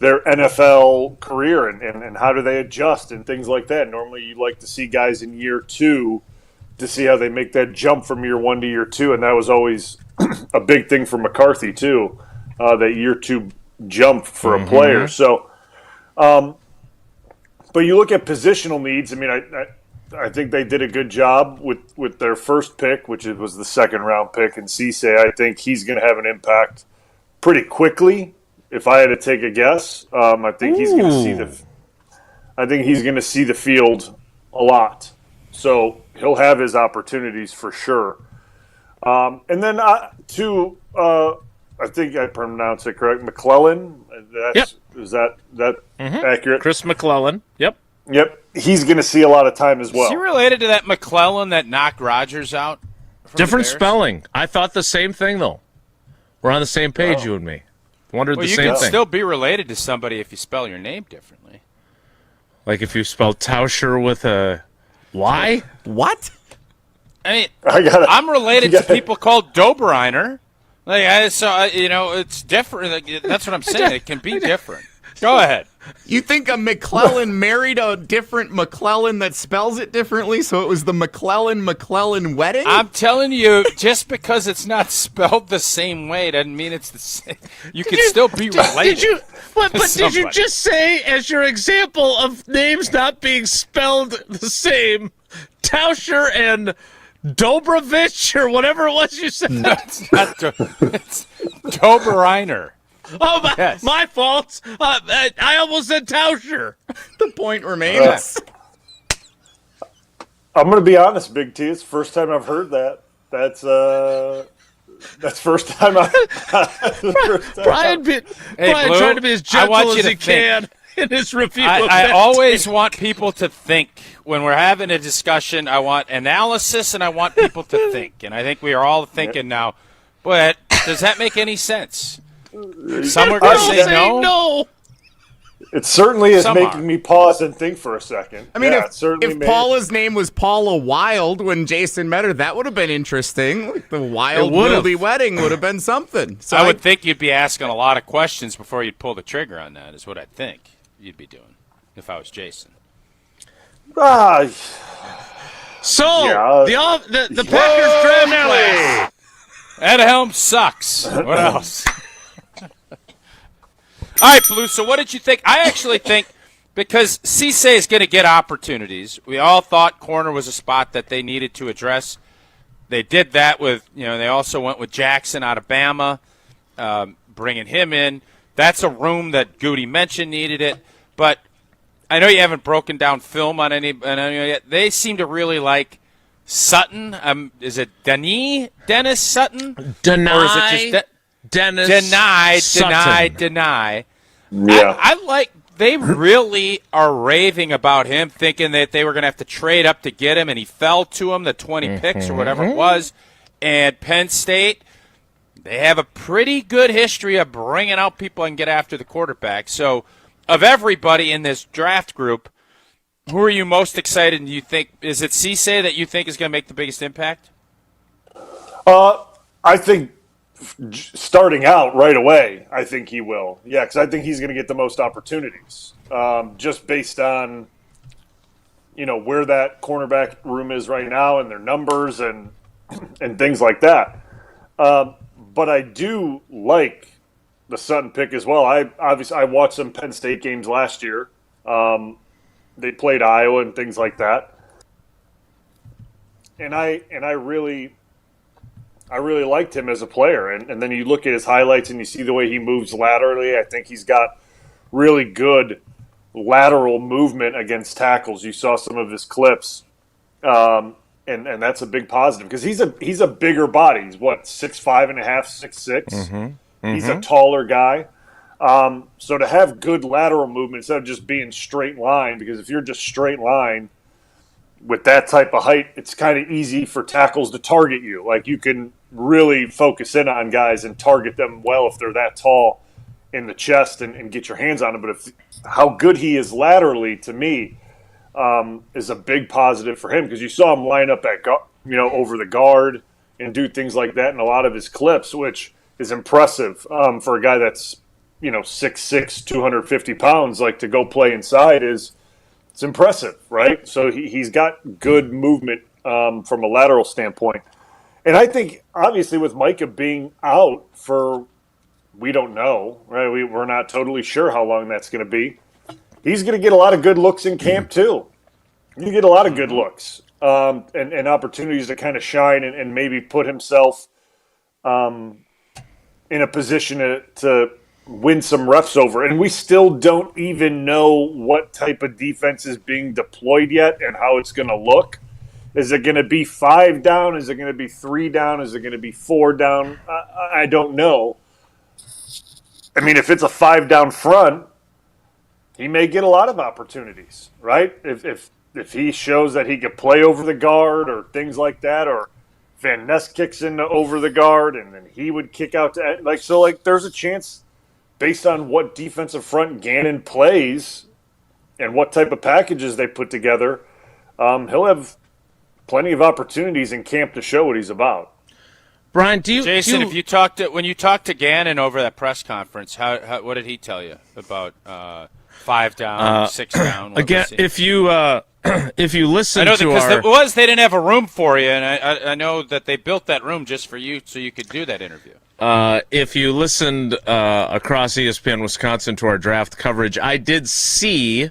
their NFL career and how do they adjust and things like that. Normally you like to see guys in year 2 to see how they make that jump from year 1 to year 2, and that was always a big thing for McCarthy too, that year 2 jump for a player. So, but you look at positional needs. I mean, I think they did a good job with their first pick, which was the second-round pick, and Cisse. I think he's going to have an impact pretty quickly. If I had to take a guess, I think he's going to see the field a lot. So he'll have his opportunities for sure. And then I think I pronounced it correct. McClellan. Is that accurate? Chris McClellan. Yep. He's going to see a lot of time as well. Is he related to that McClellan that knocked Rodgers out? Different spelling. I thought the same thing though. We're on the same page, you and me. Wondered the same thing. You can still be related to somebody if you spell your name differently. Like if you spell Tauscher with a Y? What? I mean, I'm related to people called Doberiner. Like, it's different. Like, that's what I'm saying. It can be different. Go ahead. You think a McClellan married a different McClellan that spells it differently, so it was the McClellan wedding? I'm telling you, just because it's not spelled the same way doesn't mean it's the same. You can still be related. Did you just say, as your example of names not being spelled the same, Tauscher and Dobrovich or whatever it was you said? No, it's not. It's Doberiner. Oh, my fault. I almost said Tauscher. The point remains. I'm going to be honest, Big T. It's the first time I've heard that. That's first time Brian Blue, trying to be as gentle as he can in his review. I always want people to think. When we're having a discussion, I want analysis and I want people to think. And I think we are all thinking now, but does that make any sense? Some are going to say no. It certainly is making me pause and think for a second. I mean, if Paula's name was Paula Wilde when Jason met her, that would have been interesting. Like the Wilde wedding would have been something. So I would think you'd be asking a lot of questions before you'd pull the trigger on that, is what I think you'd be doing if I was Jason. The Packers draft class. Ed Helm sucks. What else? All right, Blue, so what did you think? I actually think because Cisse is going to get opportunities. We all thought corner was a spot that they needed to address. They did that with, they also went with Jackson out of Bama, bringing him in. That's a room that Goody mentioned needed it. But I know you haven't broken down film on any yet. They seem to really like Sutton. Is it Dennis Sutton? Or is it just Dennis Deny. Yeah. I like they really are raving about him, thinking that they were going to have to trade up to get him, and he fell to them, the 20 picks or whatever it was. And Penn State, they have a pretty good history of bringing out people and get after the quarterback. So of everybody in this draft group, who are you most excited and you think, is it Cisse that you think is going to make the biggest impact? I think starting out right away, I think he will. Yeah, because I think he's going to get the most opportunities, just based on where that cornerback room is right now and their numbers and things like that. But I do like the Sutton pick as well. I watched some Penn State games last year. They played Iowa and things like that, and I really liked him as a player. And then you look at his highlights and you see the way he moves laterally. I think he's got really good lateral movement against tackles. You saw some of his clips, and that's a big positive because he's a bigger body. He's 6'5.5", 6'6". He's a taller guy. So to have good lateral movement instead of just being straight line, because if you're just straight line, with that type of height, it's kind of easy for tackles to target you. Like, you can really focus in on guys and target them well if they're that tall in the chest and get your hands on them. But how good he is laterally, to me, is a big positive for him, because you saw him line up at over the guard and do things like that in a lot of his clips, which is impressive for a guy that's 6'6", 250 pounds. Like, to go play inside it's impressive, right? So he's got good movement from a lateral standpoint. And I think, obviously, with Micah being out for, we don't know, right? We're not totally sure how long that's going to be. He's going to get a lot of good looks in camp, too. You get a lot of good looks and opportunities to kind of shine and maybe put himself in a position to win some reps over. And we still don't even know what type of defense is being deployed yet and how it's going to look. Is it going to be 5 down? Is it going to be 3 down? Is it going to be 4 down? I don't know. I mean, if it's a 5 down front, he may get a lot of opportunities, right? If he shows that he can play over the guard or things like that, or Van Ness kicks in over the guard and then he would kick out to there's a chance, based on what defensive front Gannon plays and what type of packages they put together, he'll plenty of opportunities in camp to show what he's about. Brian, Jason, when you talked to Gannon over that press conference, what did he tell you about 5 down, 6 down? Again, if you listen to they didn't have a room for you, and I know that they built that room just for you so you could do that interview. If you listened across ESPN Wisconsin to our draft coverage, I did see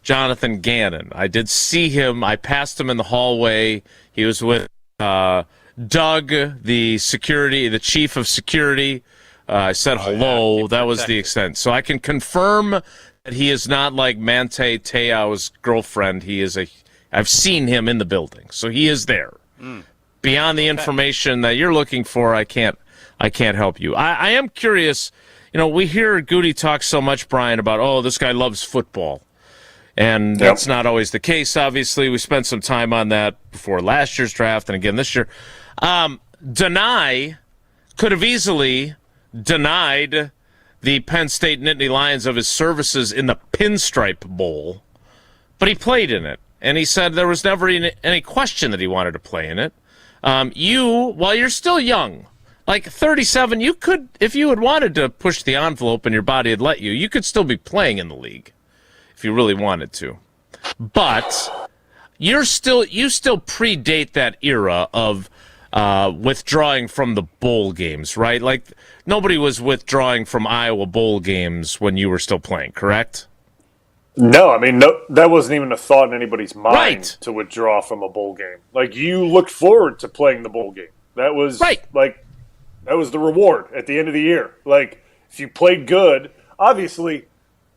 Jonathan Gannon. I did see him. I passed him in the hallway. He was with Doug, the chief of security. I said hello. That was the extent. So I can confirm that he is not like Manti Te'o's girlfriend. I've seen him in the building, so he is there. Beyond the information that you're looking for, I can't help you. I am curious. We hear Goody talk so much, Brian, about, this guy loves football. And that's not always the case, obviously. We spent some time on that before last year's draft and again this year. Deny could have easily denied the Penn State Nittany Lions of his services in the Pinstripe Bowl, but he played in it. And he said there was never any question that he wanted to play in it. While you're still young, like 37, you could, if you had wanted to push the envelope and your body had let you, you could still be playing in the league if you really wanted to. But you still predate that era of withdrawing from the bowl games, right? Like, nobody was withdrawing from Iowa bowl games when you were still playing, correct? No, I mean, that wasn't even a thought in anybody's mind to withdraw from a bowl game. Like, you looked forward to playing the bowl game. That was that was the reward at the end of the year. Like, if you played good, obviously,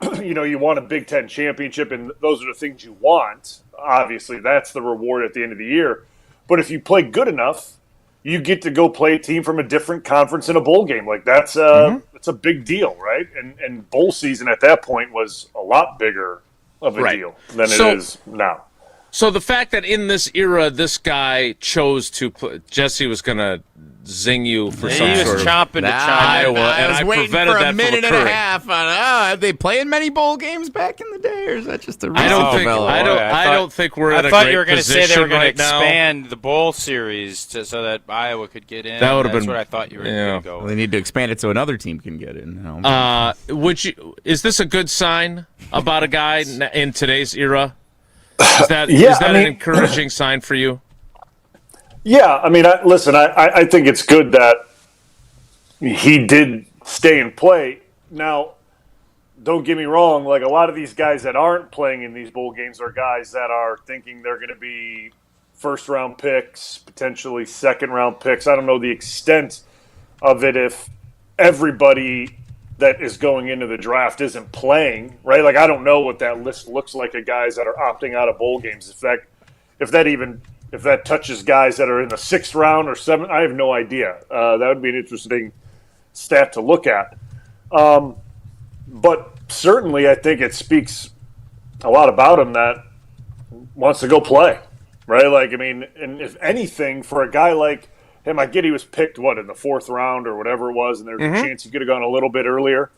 you want a Big Ten championship, and those are the things you want. Obviously, that's the reward at the end of the year. But if you play good enough, you get to go play a team from a different conference in a bowl game. Like, that's a big deal, right? And bowl season at that point was a lot bigger of a deal than it is now. So the fact that in this era, this guy chose to play, Jesse was going to zing you for some sort of Iowa, and I waiting prevented for a that minute from and a half on, are they playing many bowl games back in the day, or is that just a I don't think we're in a great position right now. I thought you were going to say they were going to expand the bowl series so that Iowa could get in. That would have been. That's what I thought you were going to go. Well, they need to expand it so another team can get in. Is this a good sign about a guy in today's era? Is that an encouraging sign for you? Yeah, I mean, I think it's good that he did stay and play. Now, don't get me wrong, like, a lot of these guys that aren't playing in these bowl games are guys that are thinking they're going to be first-round picks, potentially second-round picks. I don't know the extent of it if everybody that is going into the draft isn't playing, right? Like, I don't know what that list looks like of guys that are opting out of bowl games. If that touches guys that are in the 6th round or 7th, I have no idea. That would be an interesting stat to look at. But certainly I think it speaks a lot about him that wants to go play, right? Like, I mean, and if anything, for a guy like him, I get he was picked, in the 4th round or whatever it was, and there's a chance he could have gone a little bit earlier.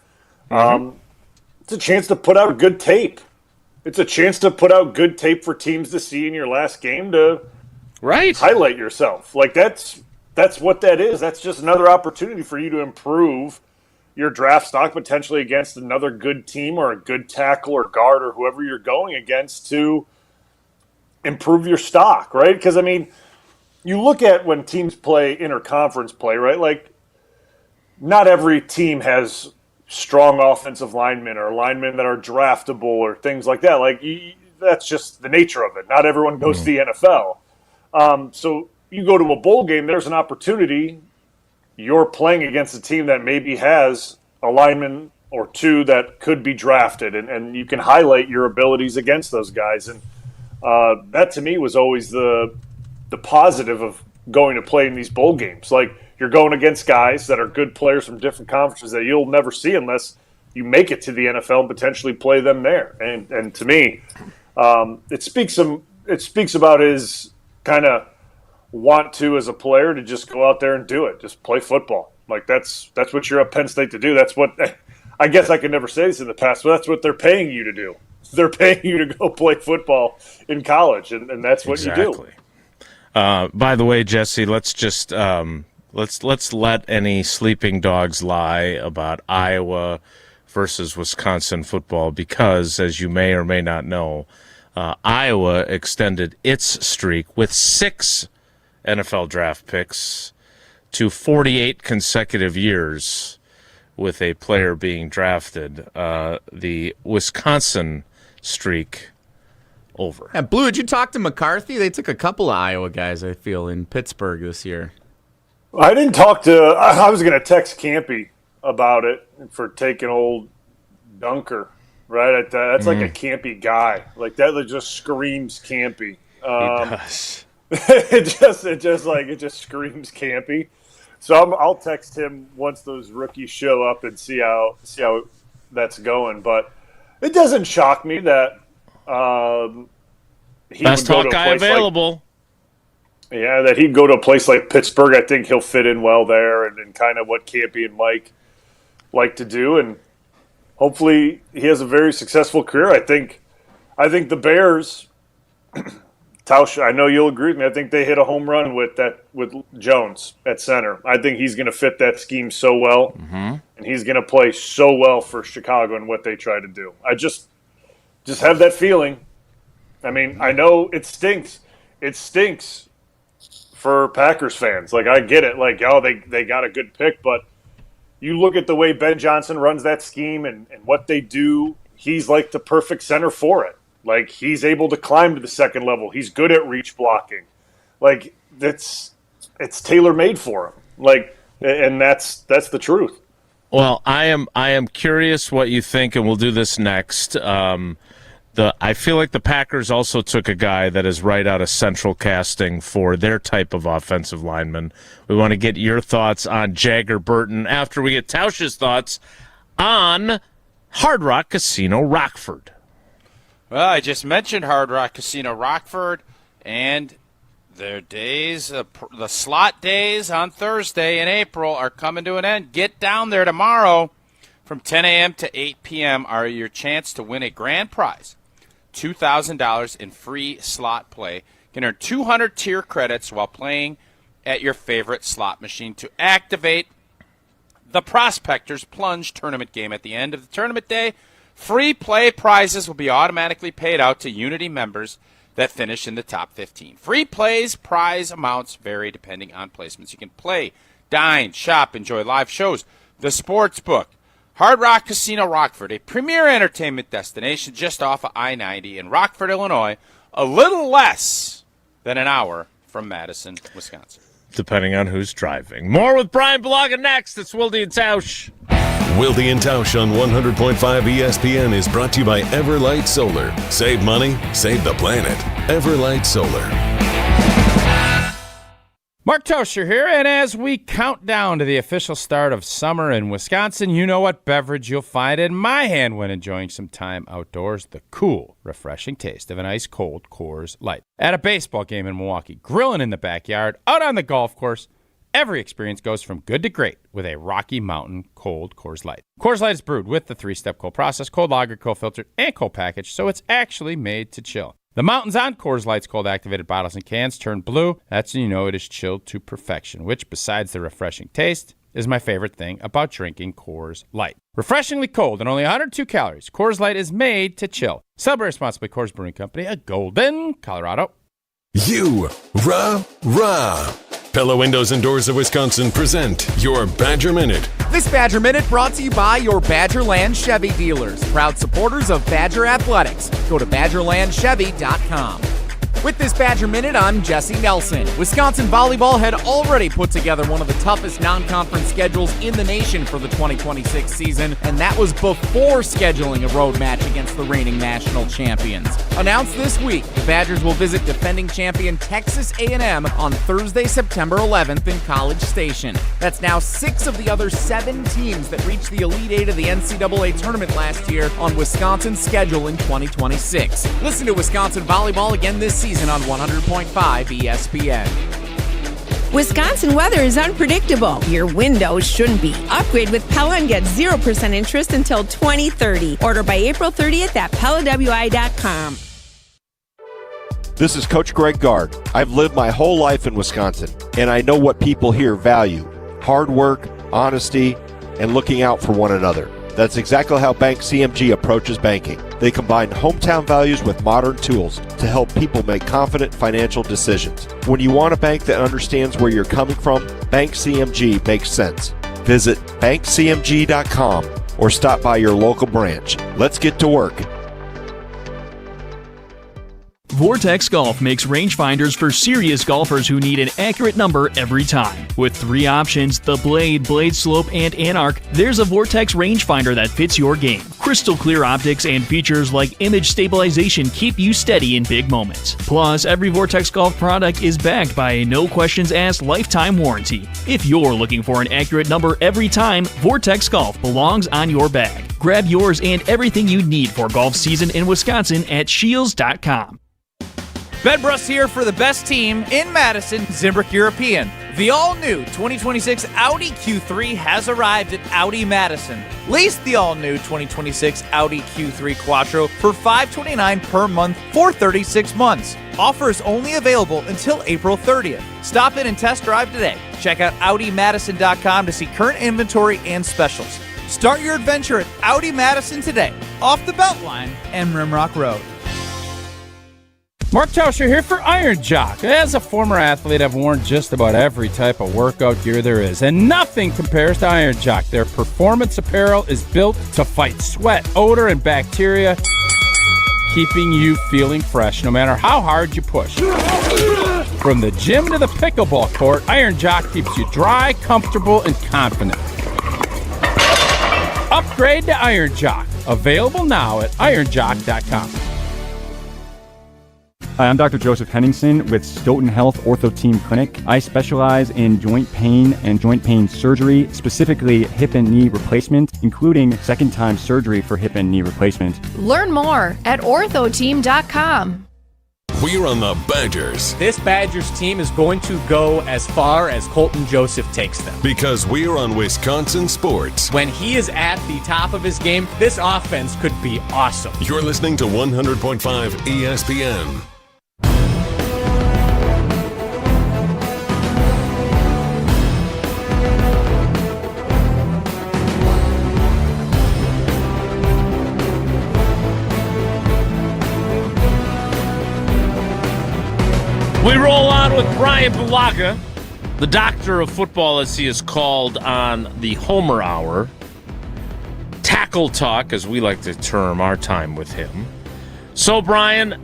It's a chance to put out good tape. It's a chance to put out good tape for teams to see in your last game to highlight yourself. Like, that's what that is. That's just another opportunity for you to improve your draft stock potentially against another good team or a good tackle or guard or whoever you're going against to improve your stock, right? Because, I mean, you look at when teams play interconference play, right? Like, not every team has strong offensive linemen or linemen that are draftable or things like that. Like, that's just the nature of it. Not everyone goes to the NFL. So you go to a bowl game, there's an opportunity. You're playing against a team that maybe has a lineman or two that could be drafted, and you can highlight your abilities against those guys. And that, to me, was always the positive of going to play in these bowl games. Like, you're going against guys that are good players from different conferences that you'll never see unless you make it to the NFL and potentially play them there. And to me, it speaks about his kind of want to, as a player, to just go out there and do it, just play football. Like, that's what you're at Penn State to do. That's what, I guess I could never say this in the past, but that's what they're paying you to do. They're paying you to go play football in college, and that's what you do. By the way, Jesse, let's just let's let any sleeping dogs lie about Iowa versus Wisconsin football, because, as you may or may not know, Iowa extended its streak with 6 NFL draft picks to 48 consecutive years with a player being drafted. The Wisconsin streak over. Yeah, Blue, did you talk to McCarthy? They took a couple of Iowa guys, I feel, in Pittsburgh this year. I didn't talk to – I was going to text Campy about it for taking old Dunker, right? That's like a Campy guy. Like, that just screams Campy. He does. It just screams Campy. So I'll text him once those rookies show up and see how that's going. But it doesn't shock me that he best would go Hawkeye to a place available. that he'd go to a place like Pittsburgh. I think he'll fit in well there, and kind of what Campy and Mike like to do. And hopefully he has a very successful career. I think the Bears. Tauscher, I know you'll agree with me. I think they hit a home run with Jones at center. I think he's going to fit that scheme so well, and he's going to play so well for Chicago and what they try to do. I just have that feeling. I mean, I know it stinks. It stinks for Packers fans. Like, I get it. Like, they got a good pick, but you look at the way Ben Johnson runs that scheme and what they do, he's like the perfect center for it. Like, he's able to climb to the second level. He's good at reach blocking. Like, it's tailor-made for him. Like, and that's the truth. Well, I am curious what you think, and we'll do this next. I feel like the Packers also took a guy that is right out of central casting for their type of offensive lineman. We want to get your thoughts on Jagger Burton after we get Tausch's thoughts on Hard Rock Casino Rockford. Well, I just mentioned Hard Rock Casino Rockford, and their days, the slot days on Thursday in April are coming to an end. Get down there tomorrow from 10 a.m. to 8 p.m. are your chance to win a grand prize, $2,000 in free slot play. You can earn 200 tier credits while playing at your favorite slot machine to activate the Prospectors Plunge tournament game at the end of the tournament day. Free play prizes will be automatically paid out to Unity members that finish in the top 15. Free plays prize amounts vary depending on placements. You can play, dine, shop, enjoy live shows, the sports book. Hard Rock Casino Rockford, a premier entertainment destination just off of I-90 in Rockford, Illinois, a little less than an hour from Madison, Wisconsin. Depending on who's driving. More with Bryan Bulaga next. It's Wilde and Tausch. Wilde and Tausch on 100.5 ESPN is brought to you by Everlight Solar. Save money, save the planet. Everlight Solar. Mark Tauscher here, and as we count down to the official start of summer in Wisconsin, you know what beverage you'll find in my hand when enjoying some time outdoors: the cool, refreshing taste of an ice-cold Coors Light. At a baseball game in Milwaukee, grilling in the backyard, out on the golf course, every experience goes from good to great with a Rocky Mountain cold Coors Light. Coors Light is brewed with the 3-step cold process, cold lagered, cold filtered, and cold packaged, so it's actually made to chill. The mountains on Coors Light's cold-activated bottles and cans turn blue. That's when you know it is chilled to perfection, which, besides the refreshing taste, is my favorite thing about drinking Coors Light. Refreshingly cold and only 102 calories, Coors Light is made to chill. Celebrate responsibly. Coors Brewing Company, of Golden, Colorado. Rah. Pella Windows and Doors of Wisconsin present your Badger Minute. This Badger Minute brought to you by your Badgerland Chevy dealers, proud supporters of Badger Athletics. Go to BadgerlandChevy.com. With this Badger Minute, I'm Jesse Nelson. Wisconsin volleyball had already put together one of the toughest non-conference schedules in the nation for the 2026 season, and that was before scheduling a road match against the reigning national champions. Announced this week, the Badgers will visit defending champion Texas A&M on Thursday, September 11th in College Station. That's now 6 of the other 7 teams that reached the Elite Eight of the NCAA Tournament last year on Wisconsin's schedule in 2026. Listen to Wisconsin volleyball again this season on 100.5 ESPN. Wisconsin weather is unpredictable. Your windows shouldn't be. Upgrade with Pella and get 0% interest until 2030. Order by April 30th at PellaWI.com. This is Coach Greg Gard. I've lived my whole life in Wisconsin, and I know what people here value: hard work, honesty, and looking out for one another. That's exactly how Bank CMG approaches banking. They combine hometown values with modern tools to help people make confident financial decisions. When you want a bank that understands where you're coming from, Bank CMG makes sense. Visit bankcmg.com or stop by your local branch. Let's get to work. Vortex Golf makes rangefinders for serious golfers who need an accurate number every time. With 3 options, the Blade, Blade Slope, and Anarch, there's a Vortex rangefinder that fits your game. Crystal clear optics and features like image stabilization keep you steady in big moments. Plus, every Vortex Golf product is backed by a no-questions-asked lifetime warranty. If you're looking for an accurate number every time, Vortex Golf belongs on your bag. Grab yours and everything you need for golf season in Wisconsin at Shields.com. Ben Bruss here for the best team in Madison, Zimbrick European. The all-new 2026 Audi Q3 has arrived at Audi Madison. Lease the all-new 2026 Audi Q3 Quattro for $529 per month for 36 months. Offer is only available until April 30th. Stop in and test drive today. Check out AudiMadison.com to see current inventory and specials. Start your adventure at Audi Madison today, off the Beltline and Rimrock Road. Mark Tauscher here for Iron Jock. As a former athlete, I've worn just about every type of workout gear there is, and nothing compares to Iron Jock. Their performance apparel is built to fight sweat, odor, and bacteria, keeping you feeling fresh no matter how hard you push. From the gym to the pickleball court, Iron Jock keeps you dry, comfortable, and confident. Upgrade to Iron Jock. Available now at ironjock.com. Hi, I'm Dr. Joseph Henningsen with Stoughton Health Ortho Team Clinic. I specialize in joint pain and joint pain surgery, specifically hip and knee replacement, including second-time surgery for hip and knee replacement. Learn more at orthoteam.com. We're on the Badgers. This Badgers team is going to go as far as Colton Joseph takes them. Because we're on Wisconsin sports. When he is at the top of his game, this offense could be awesome. You're listening to 100.5 ESPN. We roll on with Bryan Bulaga, the doctor of football, as he is called on the Homer Hour. Tackle talk, as we like to term our time with him. So, Bryan,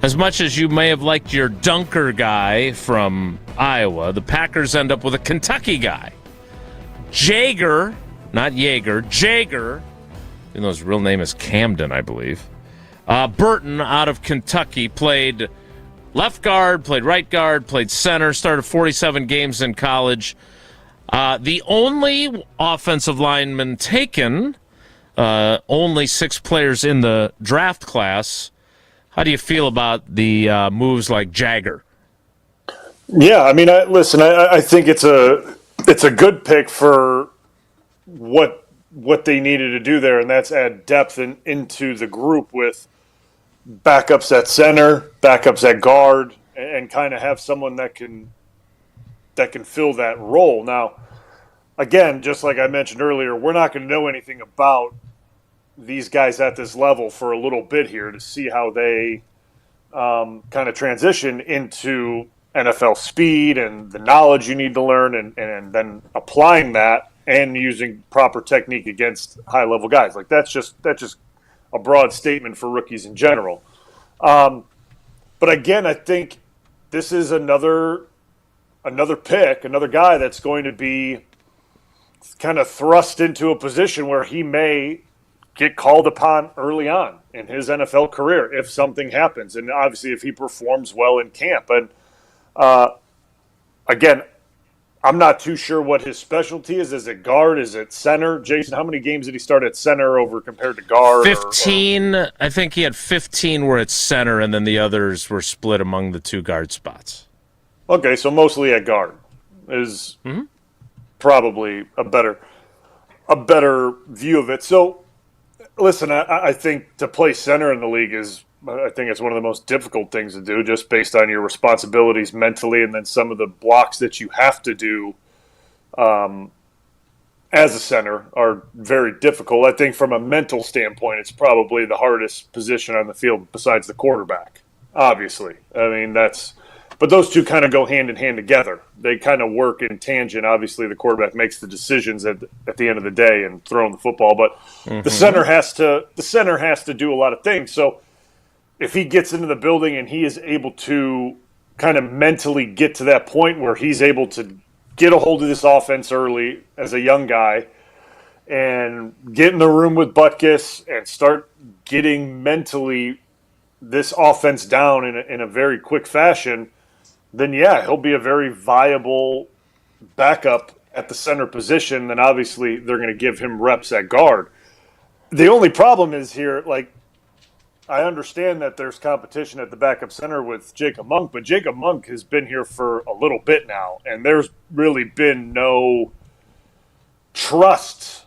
as much as you may have liked your dunker guy from Iowa, the Packers end up with a Kentucky guy. Jager, not Yeager, Jager, even though his real name is Camden, I believe. Burton out of Kentucky played left guard, played right guard, played center, started 47 games in college. The only offensive lineman taken, only 6 players in the draft class. How do you feel about the moves like Jagger? Yeah, I mean, I think it's a good pick for what they needed to do there, and that's add depth into the group with backups at center, backups at guard, and kind of have someone that can fill that role. Now, again, just like I mentioned earlier, we're not going to know anything about these guys at this level for a little bit here to see how they kind of transition into NFL speed and the knowledge you need to learn, and then applying that and using proper technique against high-level guys. Like that's just a broad statement for rookies in general. But again, I think this is another pick, another guy that's going to be kind of thrust into a position where he may get called upon early on in his NFL career if something happens, and obviously if he performs well in camp. And again, I'm not too sure what his specialty is. Is it guard? Is it center? Jason, how many games did he start at center over compared to guard? 15. I think he had 15 were at center, and then the others were split among the 2 guard spots. Okay, so mostly at guard is probably a better view of it. So, listen, I think to play center in the league I think it's one of the most difficult things to do, just based on your responsibilities mentally, and then some of the blocks that you have to do as a center are very difficult. I think from a mental standpoint, it's probably the hardest position on the field besides the quarterback, obviously. I mean, but those two kind of go hand in hand together. They kind of work in tangent. Obviously, the quarterback makes the decisions at the end of the day and throwing the football, but the center has to do a lot of things. So if he gets into the building and he is able to kind of mentally get to that point where he's able to get a hold of this offense early as a young guy and get in the room with Butkus and start getting mentally this offense down in a very quick fashion, then yeah, he'll be a very viable backup at the center position. And obviously they're going to give him reps at guard. The only problem is here, like, I understand that there's competition at the backup center with Jacob Monk, but Jacob Monk has been here for a little bit now, and there's really been no trust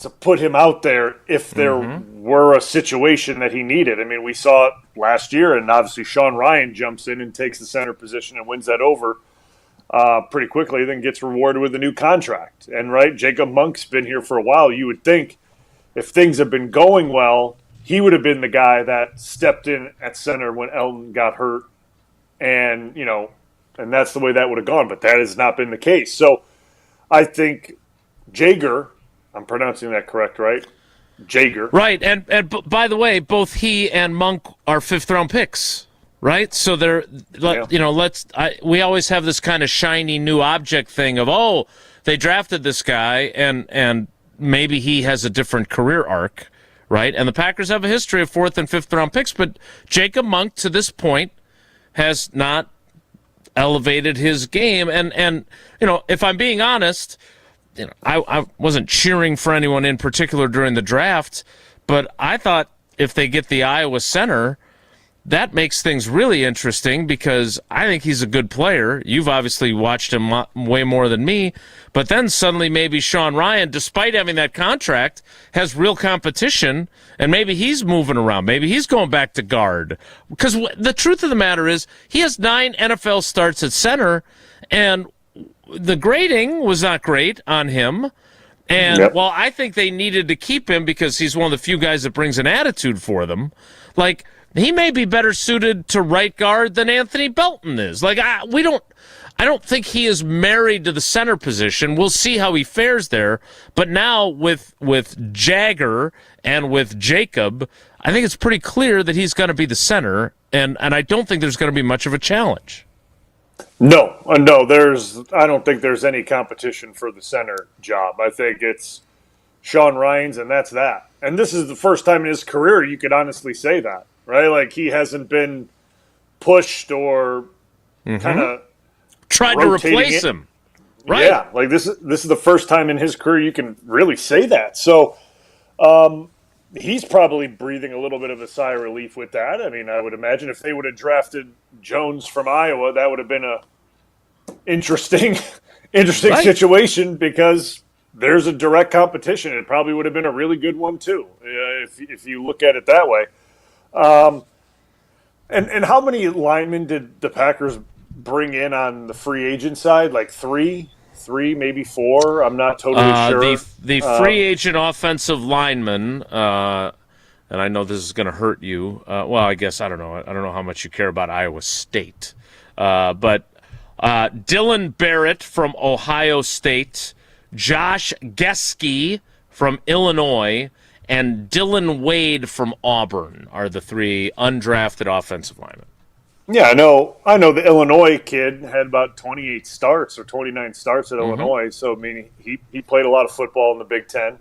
to put him out there if there were a situation that he needed. I mean, we saw it last year, and obviously Sean Ryan jumps in and takes the center position and wins that over pretty quickly, then gets rewarded with a new contract. And, right, Jacob Monk's been here for a while. You would think if things have been going well, he would have been the guy that stepped in at center when Elton got hurt, and and that's the way that would have gone. But that has not been the case. So I think Jager, I'm pronouncing that correct, right? Jager, right? And by the way, both he and Monk are 5th-round picks, right? So they're we always have this kind of shiny new object thing of they drafted this guy and maybe he has a different career arc. Right, and the Packers have a history of 4th and 5th-round picks, but Jacob Monk, to this point, has not elevated his game. And if I'm being honest, I wasn't cheering for anyone in particular during the draft, but I thought if they get the Iowa center, that makes things really interesting because I think he's a good player. You've obviously watched him way more than me, but then suddenly maybe Sean Ryan, despite having that contract, has real competition, and maybe he's moving around. Maybe he's going back to guard. Because the truth of the matter is he has 9 NFL starts at center, and the grading was not great on him. And while I think they needed to keep him because he's one of the few guys that brings an attitude for them, like, he may be better suited to right guard than Anthony Belton is. Like, I don't think he is married to the center position. We'll see how he fares there. But now with Jagger and with Jacob, I think it's pretty clear that he's going to be the center, and I don't think there's going to be much of a challenge. No. I don't think there's any competition for the center job. I think it's Sean Ryan's, and that's that. And this is the first time in his career you could honestly say that. Right, like he hasn't been pushed or kind of tried to replace him. Right. Yeah, like this is the first time in his career you can really say that. So he's probably breathing a little bit of a sigh of relief with that. I mean, I would imagine if they would have drafted Jones from Iowa, that would have been a interesting situation because there's a direct competition. It probably would have been a really good one too, if you look at it that way. And how many linemen did the Packers bring in on the free agent side? Like three, maybe four. I'm not totally sure. The free agent offensive lineman, and I know this is going to hurt you. Well, I guess I don't know. I don't know how much you care about Iowa State, but Dylan Barrett from Ohio State, Josh Geske from Illinois, and Dylan Wade from Auburn are the three undrafted offensive linemen. Yeah, I know the Illinois kid had about 28 starts or 29 starts at Illinois, so I mean he played a lot of football in the Big Ten.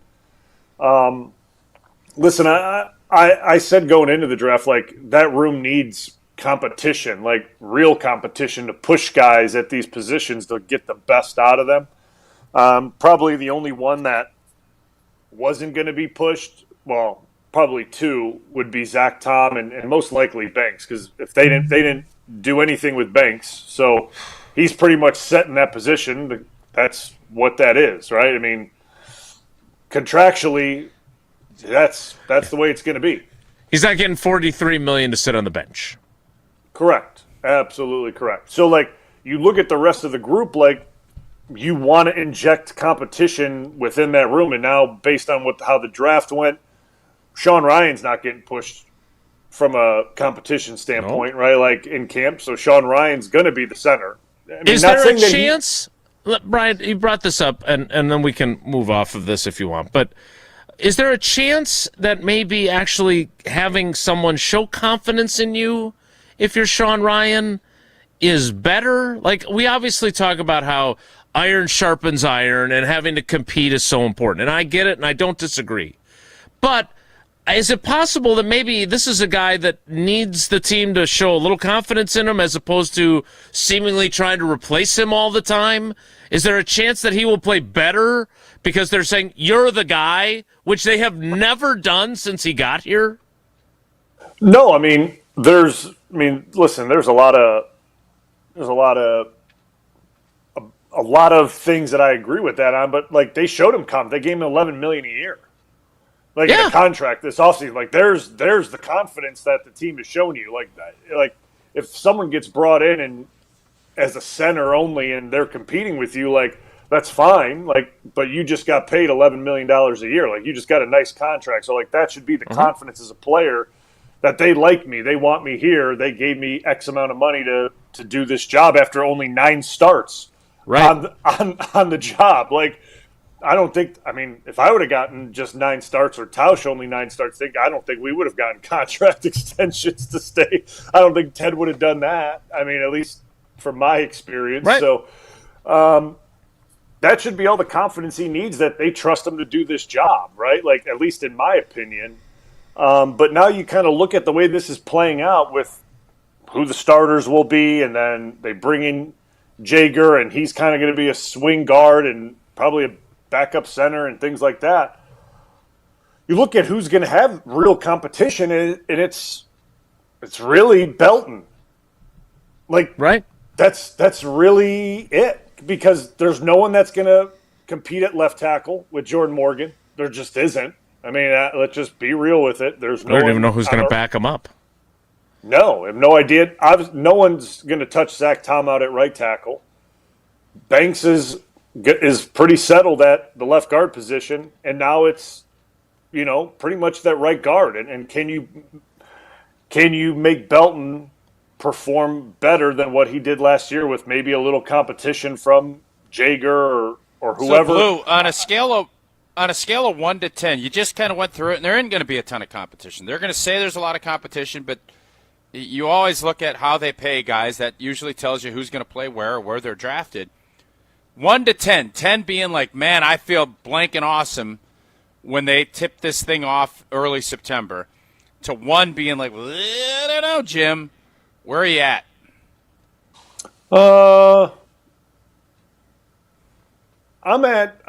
Listen, I said going into the draft, like, that room needs competition, like real competition to push guys at these positions to get the best out of them. Probably the only one that wasn't going to be pushed, well, probably two, would be Zach Tom and most likely Banks, because if they didn't do anything with Banks, so he's pretty much set in that position. That's what that is, right? I mean, contractually, that's the way it's going to be. He's not getting $43 million to sit on the bench. Correct. Absolutely correct. So, like, you look at the rest of the group, like, you want to inject competition within that room, and now based on how the draft went, Sean Ryan's not getting pushed from a competition standpoint, right? Like in camp, so Sean Ryan's going to be the center. I mean, is there a chance, Brian, you brought this up, and then we can move off of this if you want, but is there a chance that maybe actually having someone show confidence in you, if you're Sean Ryan, is better? Like, we obviously talk about how iron sharpens iron and having to compete is so important, and I get it, and I don't disagree. But is it possible that maybe this is a guy that needs the team to show a little confidence in him as opposed to seemingly trying to replace him all the time? Is there a chance that he will play better because they're saying, you're the guy, which they have never done since he got here? No, I mean, listen, there's a lot of things that I agree with that on, but like, they showed him they gave him $11 million a year. Like, in the contract this offseason, like, there's the confidence that the team has shown you. Like if someone gets brought in and as a center only and they're competing with you, like, that's fine. Like, but you just got paid $11 million a year. Like, you just got a nice contract. So, like, that should be the confidence as a player that they like me. They want me here. They gave me X amount of money to do this job after only 9 starts on the job. Like, I don't think – I mean, if I would have gotten just 9 starts or Tausch only 9 starts, I don't think we would have gotten contract extensions to stay. I don't think Ted would have done that. I mean, at least from my experience. Right. So that should be all the confidence he needs, that they trust him to do this job, right? Like, at least in my opinion. But now you kind of look at the way this is playing out with who the starters will be, and then they bring in Jaeger, and he's kind of going to be a swing guard and probably a backup center and things like that. You look at who's going to have real competition, and it's really Belton. Like, right? That's really it, because there's no one that's going to compete at left tackle with Jordan Morgan. There just isn't. I mean, let's just be real with it. There's no. I don't even know who's going to back him up. No, I have no idea. No one's going to touch Zach Tom out at right tackle. Banks is pretty settled at the left guard position, and now it's, pretty much that right guard. And can you make Belton perform better than what he did last year with maybe a little competition from Jaeger or whoever? So, Blue, on a scale of 1 to 10, you just kind of went through it, and there isn't going to be a ton of competition. They're going to say there's a lot of competition, but you always look at how they pay guys. That usually tells you who's going to play where or where they're drafted. 1 to 10, 10 being like, man, I feel blanking awesome when they tip this thing off early September, to 1 being like, well, I don't know, Jim. Where are you at? I'm at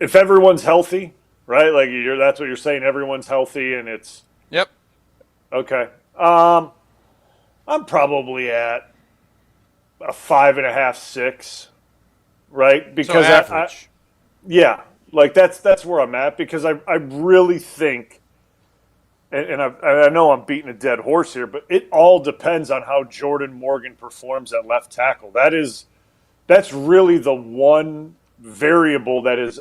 if everyone's healthy, right? Like that's what you're saying. Everyone's healthy, and it's Yep. Okay. I'm probably at a 5.5, 6, right? Because so average. Yeah, like that's where I'm at because I really think, and I know I'm beating a dead horse here, but it all depends on how Jordan Morgan performs at left tackle. That's really the one variable that is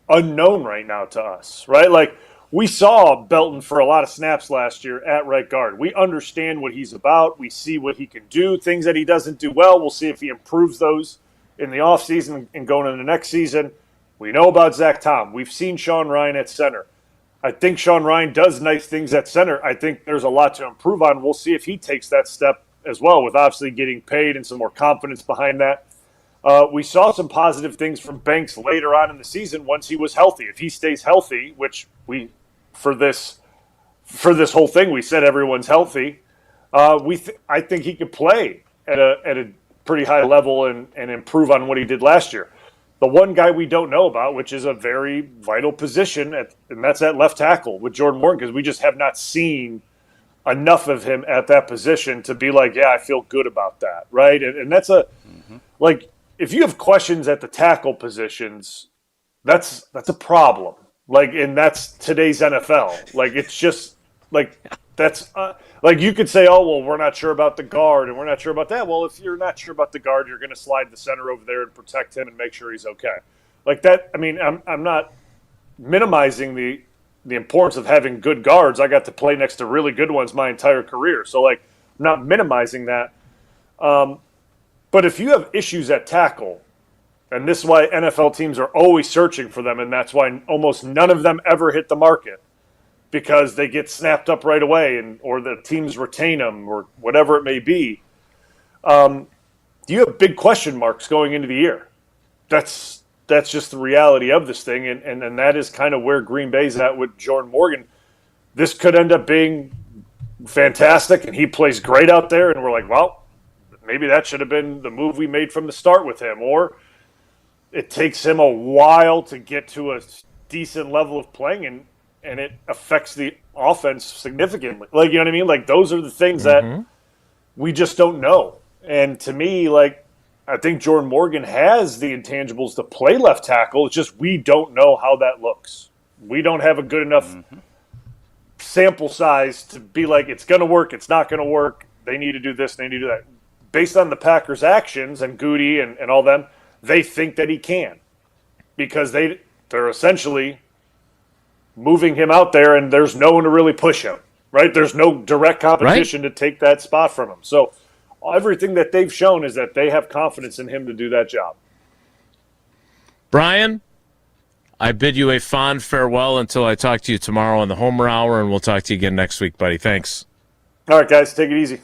unknown right now to us, right? Like we saw Belton for a lot of snaps last year at right guard. We understand what he's about. We see what he can do. Things that he doesn't do well, we'll see if he improves those in the offseason and going into the next season. We know about Zach Tom. We've seen Sean Ryan at center. I think Sean Ryan does nice things at center. I think there's a lot to improve on. We'll see if he takes that step as well with obviously getting paid and some more confidence behind that. We saw some positive things from Banks later on in the season once he was healthy. If he stays healthy, which for this whole thing we said everyone's healthy, I think he could play at a pretty high level and improve on what he did last year. The one guy we don't know about, which is a very vital position, and that's at left tackle with Jordan Morgan, because we just have not seen enough of him at that position to be like, yeah, I feel good about that, right? And that's like, if you have questions at the tackle positions, that's a problem. Like, and that's today's NFL. Like, it's just like that's like you could say, oh, well, we're not sure about the guard and we're not sure about that. Well, if you're not sure about the guard, you're going to slide the center over there and protect him and make sure he's okay. Like that. I mean, I'm not minimizing the importance of having good guards. I got to play next to really good ones my entire career, so like I'm not minimizing that. But if you have issues at tackle, and this is why NFL teams are always searching for them, and that's why almost none of them ever hit the market, because they get snapped up right away, or the teams retain them, or whatever it may be. You have big question marks going into the year. That's just the reality of this thing, and that is kind of where Green Bay's at with Jordan Morgan. This could end up being fantastic, and he plays great out there, and we're like, well, maybe that should have been the move we made from the start with him, or it takes him a while to get to a decent level of playing, and it affects the offense significantly. Like, you know what I mean? Like, those are the things that we just don't know. And to me, like, I think Jordan Morgan has the intangibles to play left tackle. It's just we don't know how that looks. We don't have a good enough sample size to be like, it's going to work, it's not going to work, they need to do this, they need to do that. Based on the Packers' actions and Goody and all them, they think that he can, because they're essentially moving him out there, and there's no one to really push him, right? There's no direct competition to take that spot from him. So everything that they've shown is that they have confidence in him to do that job. Bryan, I bid you a fond farewell until I talk to you tomorrow on the Homer Hour, and we'll talk to you again next week, buddy. Thanks. All right, guys, take it easy.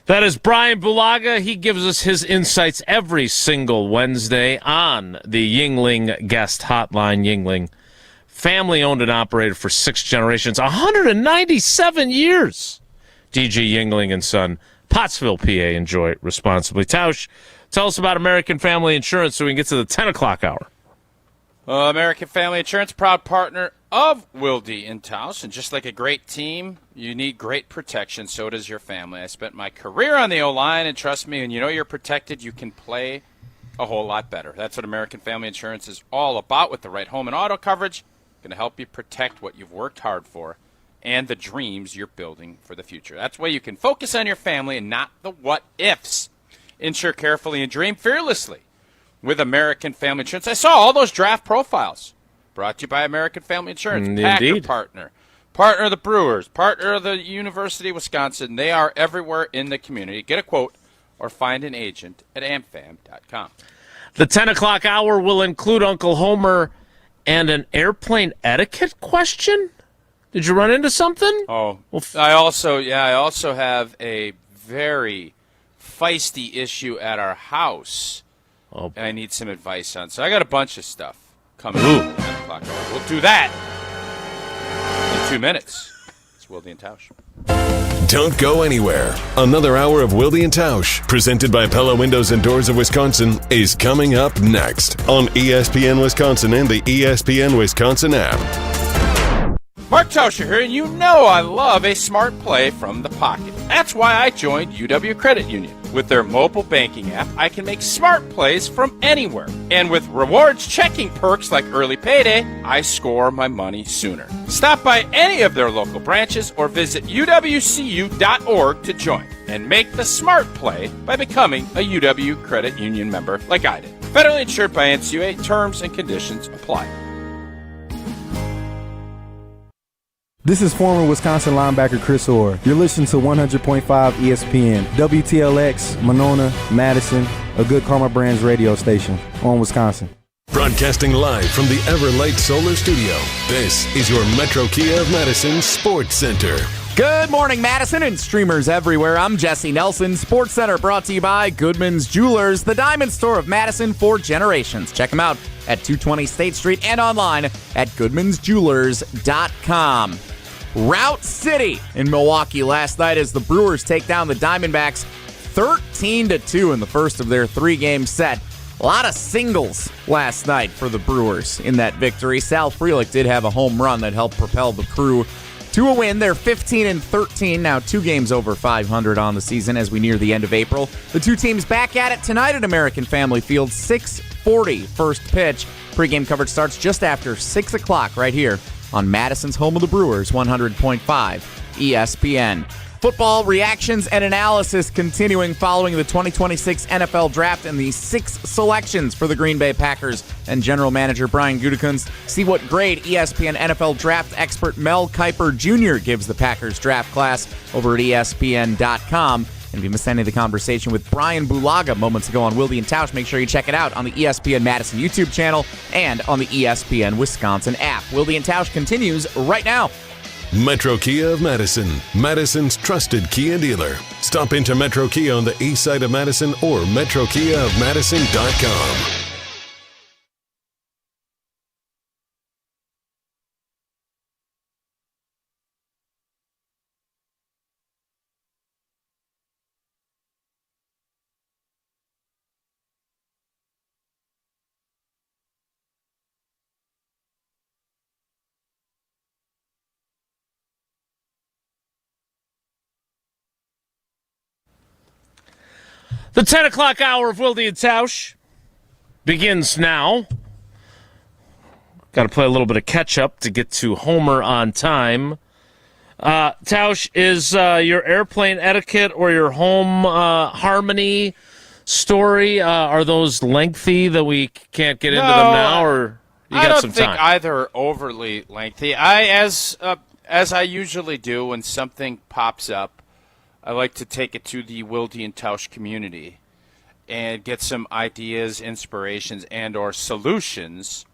That is Bryan Bulaga. He gives us his insights every single Wednesday on the Yuengling guest hotline. Yuengling, family-owned and operated for 6 generations, 197 years. DG Yuengling and Son, Pottsville, PA. Enjoy it responsibly. Tausch, tell us about American Family Insurance so we can get to the 10 o'clock hour. American Family Insurance, proud partner of Wilde and Tausch. And just like a great team, you need great protection. So does your family. I spent my career on the O-line, and trust me, when you know you're protected, you can play a whole lot better. That's what American Family Insurance is all about, with the right home and auto coverage. Going to help you protect what you've worked hard for and the dreams you're building for the future. That's why you can focus on your family and not the what-ifs. Insure carefully and dream fearlessly with American Family Insurance. I saw all those draft profiles. Brought to you by American Family Insurance. Packer partner. Partner of the Brewers. Partner of the University of Wisconsin. They are everywhere in the community. Get a quote or find an agent at amfam.com. The 10 o'clock hour will include Uncle Homer and an airplane etiquette question. Did you run into something? Oh, I also have a very feisty issue at our house. Oh, and I need some advice on. So I got a bunch of stuff coming up at 10 o'clock. We'll do that in 2 minutes. It's Wilde and Tausch. Don't go anywhere. Another hour of Wilde and Tausch, presented by Pella Windows and Doors of Wisconsin, is coming up next on ESPN Wisconsin and the ESPN Wisconsin app. Mark Tauscher here, and you know I love a smart play from the pocket. That's why I joined UW Credit Union. With their mobile banking app, I can make smart plays from anywhere. And with rewards checking perks like early payday, I score my money sooner. Stop by any of their local branches or visit uwcu.org to join and make the smart play by becoming a UW Credit Union member like I did. Federally insured by NCAA. Terms and conditions apply. This is former Wisconsin linebacker Chris Orr. You're listening to 100.5 ESPN, WTLX, Monona, Madison, a Good Karma Brands radio station on Wisconsin. Broadcasting live from the Everlight Solar Studio, this is your Metro Kia of Madison Sports Center. Good morning, Madison and streamers everywhere. I'm Jesse Nelson. Sports Center brought to you by Goodman's Jewelers, the diamond store of Madison for generations. Check them out at 220 State Street and online at goodmansjewelers.com. Route City in Milwaukee last night as the Brewers take down the Diamondbacks 13-2 in the first of their three-game set. A lot of singles last night for the Brewers in that victory. Sal Frelick did have a home run that helped propel the Crew to a win. They're 15-13, now 2 games over 500 on the season as we near the end of April. The two teams back at it tonight at American Family Field, 6:40 first pitch. Pre-game coverage starts just after 6 o'clock right here on Madison's home of the Brewers, 100.5 ESPN. Football reactions and analysis continuing following the 2026 NFL Draft and the 6 selections for the Green Bay Packers. And General Manager Brian Gutekunst, see what grade ESPN NFL Draft expert Mel Kiper Jr. gives the Packers draft class over at ESPN.com. And if you missed any of the conversation with Bryan Bulaga moments ago on Wilde and Tausch, make sure you check it out on the ESPN Madison YouTube channel and on the ESPN Wisconsin app. Wilde and Tausch continues right now. Metro Kia of Madison, Madison's trusted Kia dealer. Stop into Metro Kia on the east side of Madison or metrokiaofmadison.com. The 10 o'clock hour of Wilde and Tausch begins now. Got to play a little bit of catch-up to get to Homer on time. Tausch, is your airplane etiquette or your home harmony story, are those lengthy that we can't get into them now, or you got some time? I don't think either are overly lengthy. As I usually do when something pops up, I like to take it to the Wilde and Tausch community and get some ideas, inspirations, and or solutions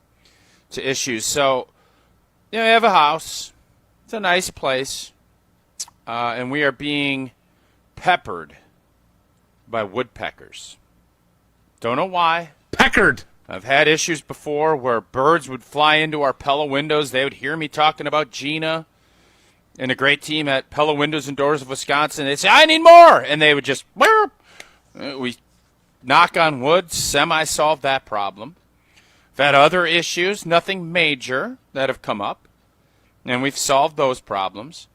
to issues. So, you know, we have a house. It's a nice place. And we are being peppered by woodpeckers. Don't know why. Peckered. I've had issues before where birds would fly into our Pella windows. They would hear me talking about Gina and a great team at Pella Windows and Doors of Wisconsin. They'd say, I need more. And they would just, burp. We knock on wood, semi-solve that problem. We've had other issues, nothing major, that have come up. And we've solved those problems.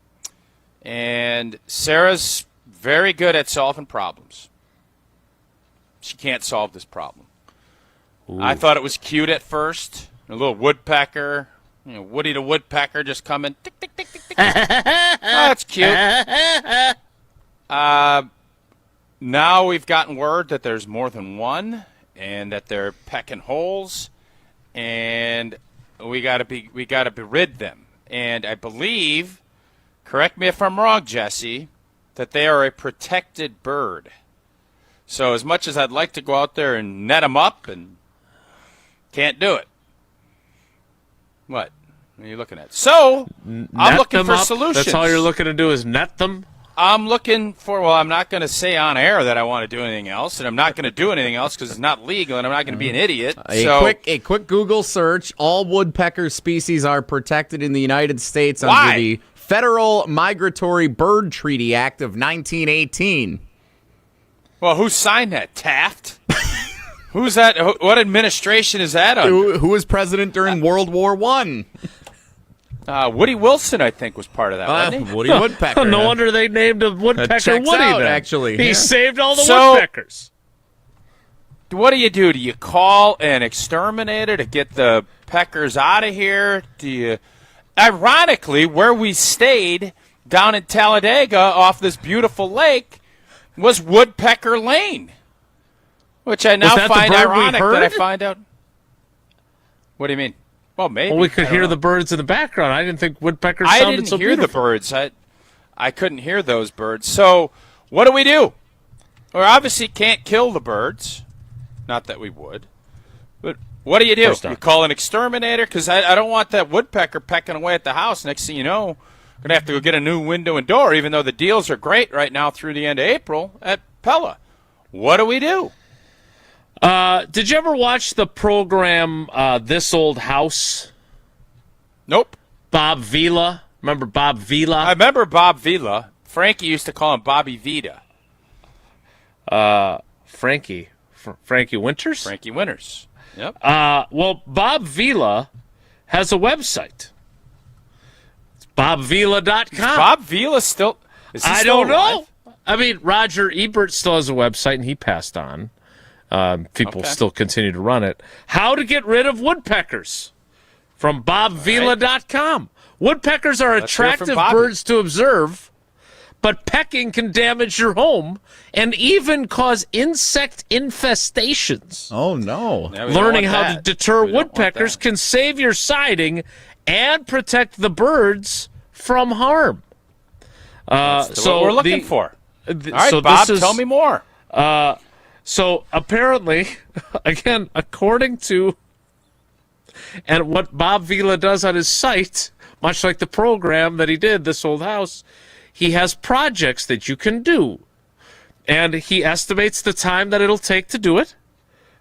And Sarah's very good at solving problems. She can't solve this problem. Ooh. I thought it was cute at first. A little woodpecker. You know, Woody the Woodpecker just coming. Tick, tick, tick, tick, tick. Oh, that's cute. Now we've gotten word that there's more than one, and that they're pecking holes, and we gotta rid them. And I believe, correct me if I'm wrong, Jesse, that they are a protected bird. So as much as I'd like to go out there and net them up, and can't do it. What are you looking at? So, I'm looking for solutions. That's all you're looking to do is net them? I'm looking for, well, I'm not going to say on air that I want to do anything else, and I'm not going to do anything else because it's not legal, and I'm not going to be an idiot. A quick Google search. All woodpecker species are protected in the United States under the Federal Migratory Bird Treaty Act of 1918. Well, who signed that? Taft? Who's that? What administration is that under? Who was president during World War I? Woody Wilson, I think, was part of that, wasn't he? Woody Woodpecker. No wonder they named a woodpecker Woody out, then. actually. He saved all the So- woodpeckers. What do? Do you call an exterminator to get the peckers out of here? Ironically, where we stayed down in Talladega off this beautiful lake was Woodpecker Lane, which I now find ironic that I find out. What do you mean? Well, maybe. Well, we could hear the birds in the background. I didn't think woodpeckers sounded so beautiful. I didn't hear the birds. I couldn't hear those birds. So what do? We obviously can't kill the birds. Not that we would. But what do? You call an exterminator? Because I don't want that woodpecker pecking away at the house. Next thing you know, I'm going to have to go get a new window and door, even though the deals are great right now through the end of April at Pella. What do we do? Did you ever watch the program This Old House? Nope. Bob Vila. Remember Bob Vila? I remember Bob Vila. Frankie used to call him Bobby Vita. Frankie Winters? Frankie Winters. Yep. Well, Bob Vila has a website. It's BobVila.com. Is Bob Vila still? Is he I still don't alive? know. I mean, Roger Ebert still has a website, and he passed on. People still continue to run it. How to get rid of woodpeckers from BobVila.com. Woodpeckers are attractive birds to observe, but pecking can damage your home and even cause insect infestations. Oh, no. Learning how to deter woodpeckers can save your siding and protect the birds from harm. That's what we're looking for. All right, so Bob, tell me more. So apparently, again, according to and what Bob Vila does on his site, much like the program that he did, This Old House, he has projects that you can do. And he estimates the time that it'll take to do it.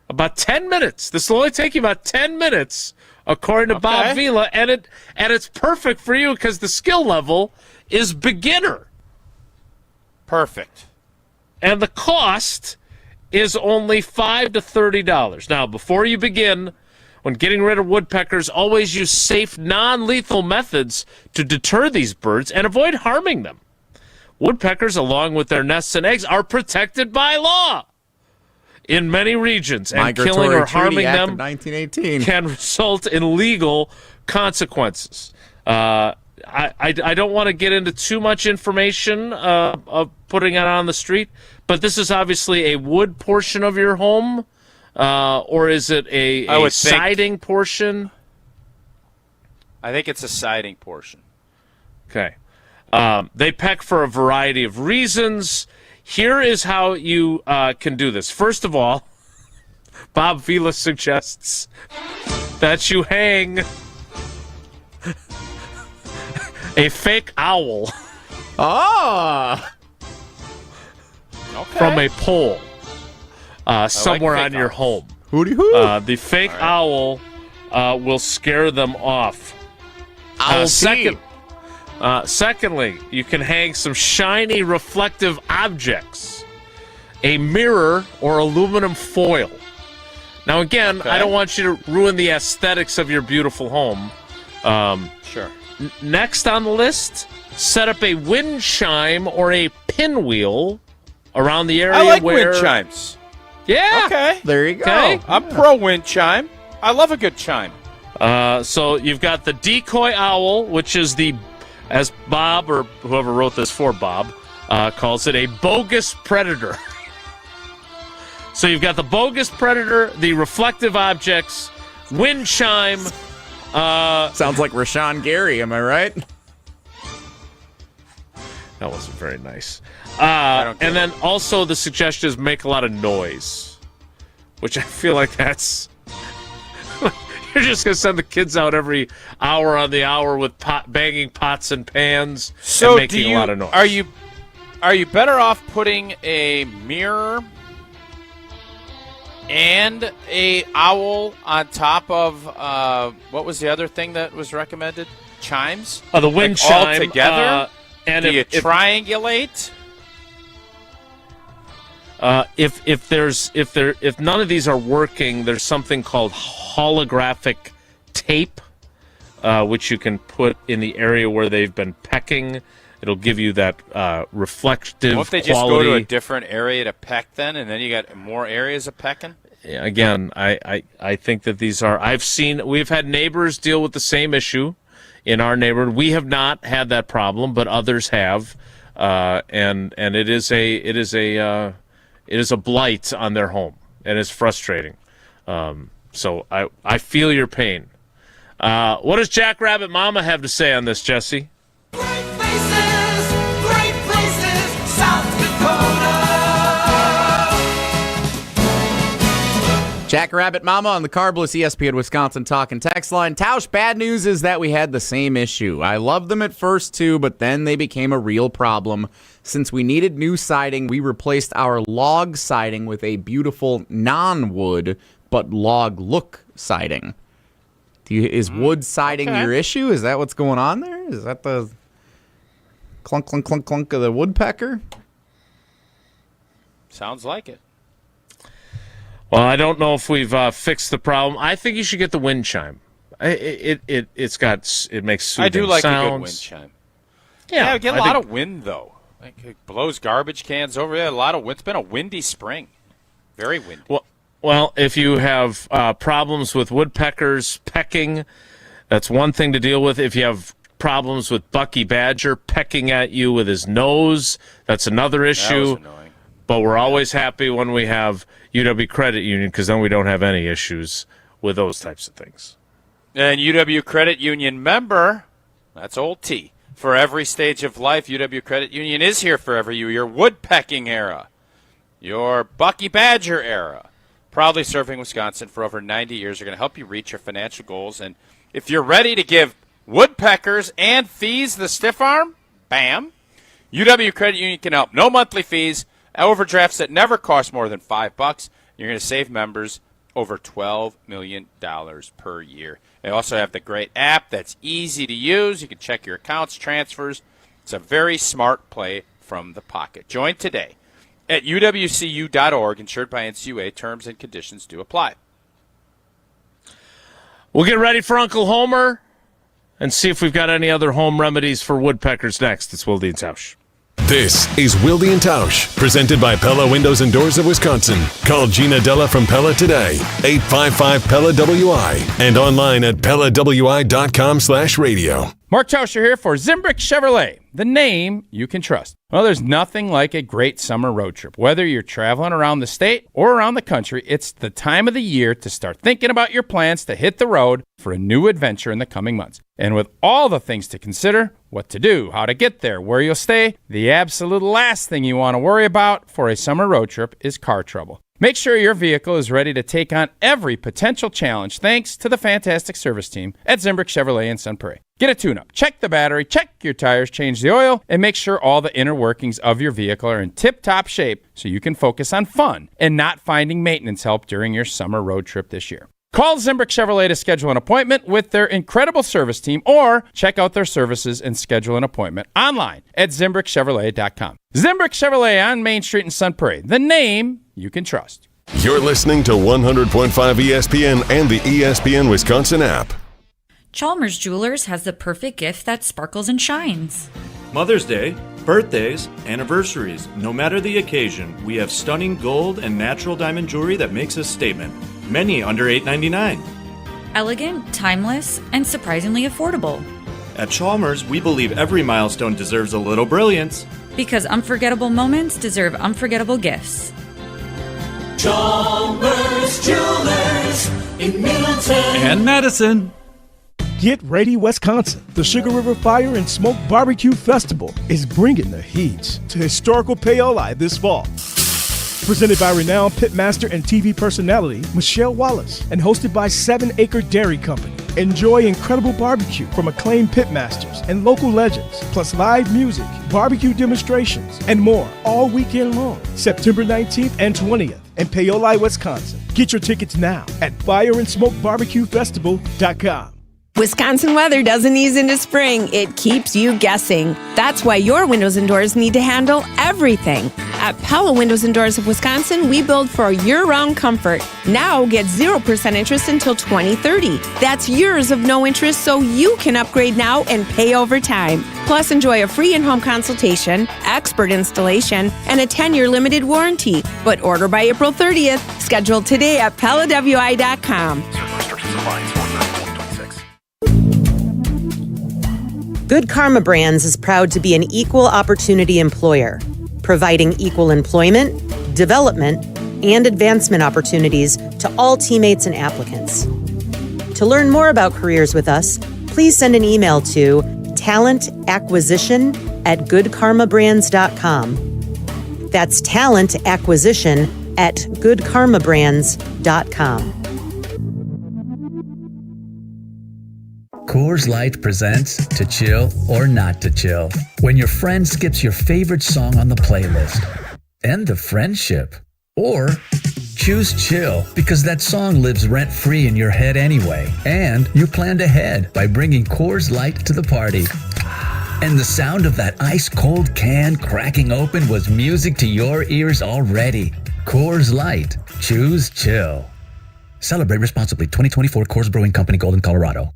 About 10 minutes. This will only take you about 10 minutes, according to Bob Vila. And it's perfect for you because the skill level is beginner. Perfect. And the cost is only $5 to $30. Now, before you begin, when getting rid of woodpeckers, always use safe, non-lethal methods to deter these birds and avoid harming them. Woodpeckers, along with their nests and eggs, are protected by law in many regions, and killing or harming them 1918. can result in legal consequences. I don't want to get into too much information of putting it on the street, but this is obviously a wood portion of your home, or is it a siding portion? I think it's a siding portion. Okay. They peck for a variety of reasons. Here is how you can do this. First of all, Bob Vila suggests that you hang a fake owl from a pole somewhere on your home. Hooty-hoo. The fake owl will scare them off. Secondly, you can hang some shiny reflective objects, a mirror or aluminum foil. Now, again, I don't want you to ruin the aesthetics of your beautiful home. Sure. Next on the list, set up a wind chime or a pinwheel around the area. I like where wind chimes. Yeah. Okay. There you go. Okay. I'm pro wind chime. I love a good chime. So you've got the decoy owl, which is as Bob, or whoever wrote this for Bob, calls it, a bogus predator. So you've got the bogus predator, the reflective objects, wind chime. Sounds like Rashawn Gary, am I right? That wasn't very nice. And then also the suggestion is make a lot of noise, which I feel like that's... You're just going to send the kids out every hour on the hour with banging pots and pans and making a lot of noise. Are you better off putting a mirror and a owl on top of what was the other thing that was recommended? chimes? The wind like chime all together. And do you triangulate? If none of these are working, there's something called holographic tape, which you can put in the area where they've been pecking. It'll give you that reflective quality. Won't they just go to a different area to peck then, and then you got more areas of pecking? Again, I think that these are. We've had neighbors deal with the same issue in our neighborhood. We have not had that problem, but others have, and it is a blight on their home, and it's frustrating. So I feel your pain. What does Jackrabbit Mama have to say on this, Jesse? Great places, South Dakota. Jackrabbit Mama on the Carbless ESPN Wisconsin Talk and Text line. Tausch, bad news is that we had the same issue. I loved them at first too, but then they became a real problem. Since we needed new siding, we replaced our log siding with a beautiful non-wood but log look siding. Is wood siding your issue? Is that what's going on there? Is that the clunk, clunk, clunk, clunk of the woodpecker? Sounds like it. Well, I don't know if we've fixed the problem. I think you should get the wind chime. It makes soothing I do like sounds. a good wind chime. Yeah, I get a lot of wind though. Like it blows garbage cans over there. A lot of wind. It's been a windy spring. Very windy. Well, if you have problems with woodpeckers pecking, that's one thing to deal with. If you have problems with Bucky Badger pecking at you with his nose, that's another issue. That was annoying. But we're always happy when we have UW Credit Union because then we don't have any issues with those types of things. And UW Credit Union member, that's old T. For every stage of life, UW Credit Union is here for your woodpecking era, your Bucky Badger era. Proudly serving Wisconsin for over 90 years. They're going to help you reach your financial goals. And if you're ready to give woodpeckers and fees the stiff arm, bam, UW Credit Union can help. No monthly fees, overdrafts that never cost more than $5. You're going to save members over $12 million per year. They also have the great app that's easy to use. You can check your accounts, transfers. It's a very smart play from the pocket. Join today at uwcu.org, insured by NCAA. Terms and conditions do apply. We'll get ready for Uncle Homer and see if we've got any other home remedies for woodpeckers next. It's Wilde and Tausch. This is Wilde and Tausch, presented by Pella Windows and Doors of Wisconsin. Call Gina Della from Pella today, 855-PELLA-WI, and online at PellaWI.com/radio. Mark Tauscher here for Zimbrick Chevrolet, the name you can trust. Well, there's nothing like a great summer road trip. Whether you're traveling around the state or around the country, it's the time of the year to start thinking about your plans to hit the road for a new adventure in the coming months. And with all the things to consider, what to do, how to get there, where you'll stay, the absolute last thing you want to worry about for a summer road trip is car trouble. Make sure your vehicle is ready to take on every potential challenge thanks to the fantastic service team at Zimbrick Chevrolet in Sun Prairie. Get a tune-up, check the battery, check your tires, change the oil, and make sure all the inner workings of your vehicle are in tip-top shape so you can focus on fun and not finding maintenance help during your summer road trip this year. Call Zimbrick Chevrolet to schedule an appointment with their incredible service team or check out their services and schedule an appointment online at ZimbrickChevrolet.com. Zimbrick Chevrolet on Main Street in Sun Prairie, the name you can trust. You're listening to 100.5 ESPN and the ESPN Wisconsin app. Chalmers Jewelers has the perfect gift that sparkles and shines. Mother's Day, birthdays, anniversaries, no matter the occasion, we have stunning gold and natural diamond jewelry that makes a statement. Many under $8.99. Elegant, timeless, and surprisingly affordable. At Chalmers, we believe every milestone deserves a little brilliance. Because unforgettable moments deserve unforgettable gifts. Chalmers Jewelers in Middleton and Madison. Get ready, Wisconsin. The Sugar River Fire and Smoke Barbecue Festival is bringing the heat to historical Pella this fall. Presented by renowned pitmaster and TV personality Michelle Wallace and hosted by 7 Acre Dairy Company. Enjoy incredible barbecue from acclaimed pitmasters and local legends, plus live music, barbecue demonstrations, and more all weekend long, September 19th and 20th in Paoli, Wisconsin. Get your tickets now at fireandsmokebarbecuefestival.com. Wisconsin weather doesn't ease into spring. It keeps you guessing. That's why your windows and doors need to handle everything. At Pella Windows and Doors of Wisconsin, we build for year-round comfort. Now get 0% interest until 2030. That's years of no interest, so you can upgrade now and pay over time. Plus, enjoy a free in-home consultation, expert installation, and a 10-year limited warranty. But order by April 30th. Schedule today at PellaWI.com. Good Karma Brands is proud to be an equal opportunity employer, providing equal employment, development, and advancement opportunities to all teammates and applicants. To learn more about careers with us, please send an email to talentacquisition@goodkarmabrands.com. That's talentacquisition@goodkarmabrands.com. Coors Light presents To Chill or Not to Chill. When your friend skips your favorite song on the playlist. End the friendship. Or choose chill because that song lives rent-free in your head anyway. And you planned ahead by bringing Coors Light to the party. And the sound of that ice-cold can cracking open was music to your ears already. Coors Light. Choose chill. Celebrate responsibly. 2024 Coors Brewing Company, Golden, Colorado.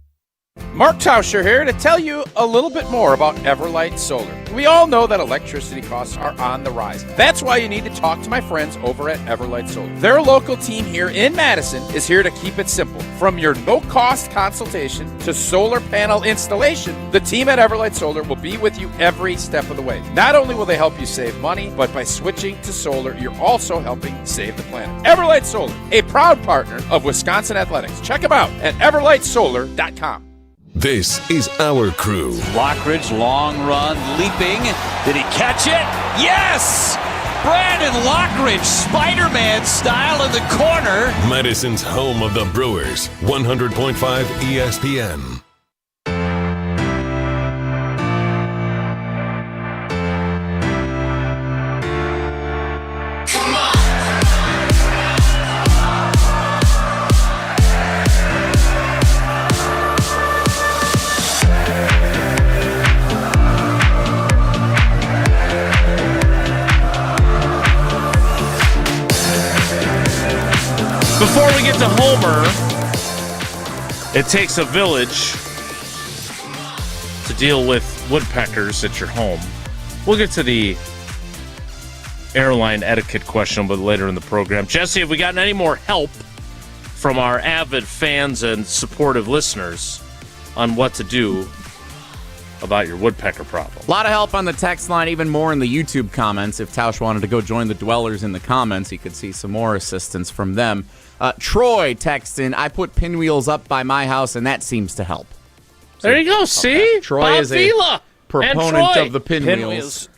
Mark Tauscher here to tell you a little bit more about Everlight Solar. We all know that electricity costs are on the rise. That's why you need to talk to my friends over at Everlight Solar. Their local team here in Madison is here to keep it simple. From your no-cost consultation to solar panel installation, the team at Everlight Solar will be with you every step of the way. Not only will they help you save money, but by switching to solar, you're also helping save the planet. Everlight Solar, a proud partner of Wisconsin Athletics. Check them out at everlightsolar.com. This is our crew. Lockridge, long run, leaping. Did he catch it? Yes! Brandon Lockridge, Spider-Man style in the corner. Madison's home of the Brewers, 100.5 ESPN. Before we get to Homer, it takes a village to deal with woodpeckers at your home. We'll get to the airline etiquette question a bit later in the program. Jesse, have we gotten any more help from our avid fans and supportive listeners on what to do about your woodpecker problem? A lot of help on the text line, even more in the YouTube comments. If Tausch wanted to go join the dwellers in the comments, he could see some more assistance from them. Troy texts in, I put pinwheels up by my house, and that seems to help. There you go. See? Troy Bob is a Vila proponent of the pinwheels.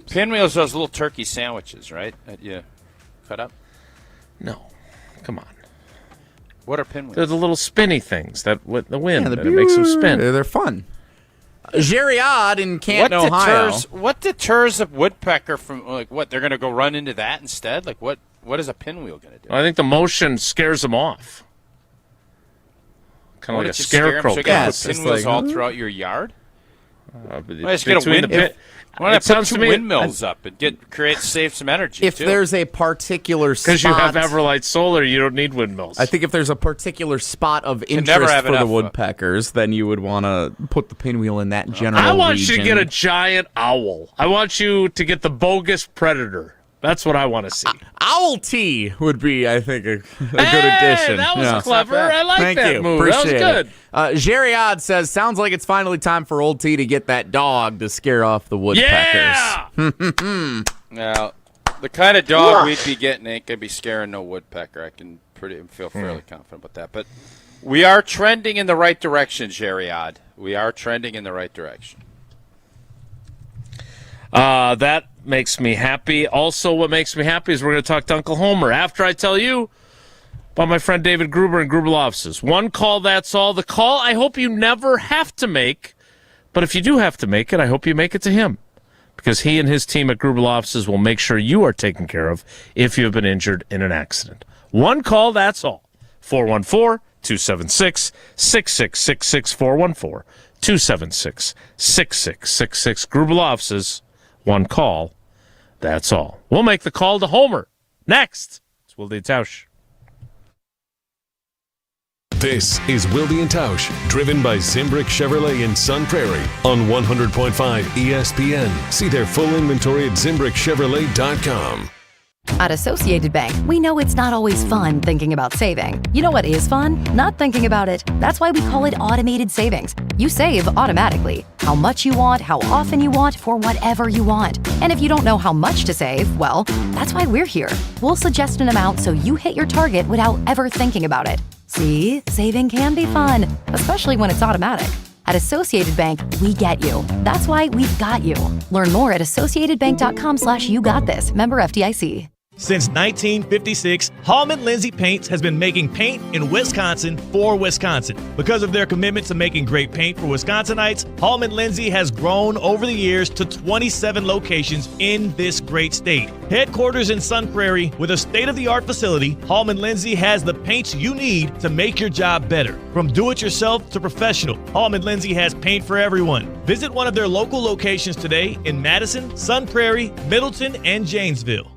Pinwheels, those little turkey sandwiches, right? That you cut up? No. Come on. What are pinwheels? They're the little spinny things that with the wind, Yeah, that it makes them spin. They're fun. Jerry Odd in Canton, Ohio. What deters a woodpecker from, like, what, they're going to go run into that instead? Like, what is a pinwheel going to do? I think the motion scares them off. Kind of like a scarecrow. So you got to put pinwheels all throughout your yard? Well, just get a wind. Why not put two windmills up and save some energy? If there's a particular spot, because you have Everlight Solar, you don't need windmills. I think if there's a particular spot of interest for the woodpeckers, then you would want to put the pinwheel in that general I want region. you to get a giant owl. I want you to get the bogus predator. That's what I want to see. Owl T would be, I think, a good addition. That was clever. I like Thank that you. move. Appreciate That was good. Jerry Odd says, sounds like it's finally time for Old T to get that dog to scare off the woodpeckers. Yeah! Now, the kind of dog we'd be getting ain't going to be scaring no woodpecker. I can feel fairly confident about that. But we are trending in the right direction, Jerry Odd. We are trending in the right direction. That makes me happy. Also, what makes me happy is we're going to talk to Uncle Homer after I tell you about my friend David Gruber and Gruber Law Offices. One call, that's all. The call I hope you never have to make, but if you do have to make it, I hope you make it to him, because he and his team at Gruber Law Offices will make sure you are taken care of if you have been injured in an accident. One call, that's all. 276-6666 414-276-6666. Grubel offices, one call, that's all. We'll make the call to Homer. Next, it's Wilde and Tausch. This is Wilde and Tausch, driven by Zimbrick Chevrolet in Sun Prairie on 100.5 ESPN. See their full inventory at ZimbrickChevrolet.com. At Associated Bank, we know it's not always fun thinking about saving. You know what is fun? Not thinking about it. That's why we call it automated savings. You save automatically. How much you want, how often you want, for whatever you want. And if you don't know how much to save, well, that's why we're here. We'll suggest an amount so you hit your target without ever thinking about it. See, saving can be fun, especially when it's automatic. At Associated Bank, we get you. That's why we've got you. Learn more at associatedbank.com/YouGotThis. Member FDIC. Since 1956, Hallman Lindsay Paints has been making paint in Wisconsin for Wisconsin. Because of their commitment to making great paint for Wisconsinites, Hallman Lindsay has grown over the years to 27 locations in this great state. Headquarters in Sun Prairie with a state-of-the-art facility, Hallman Lindsay has the paints you need to make your job better. From do-it-yourself to professional, Hallman Lindsay has paint for everyone. Visit one of their local locations today in Madison, Sun Prairie, Middleton, and Janesville.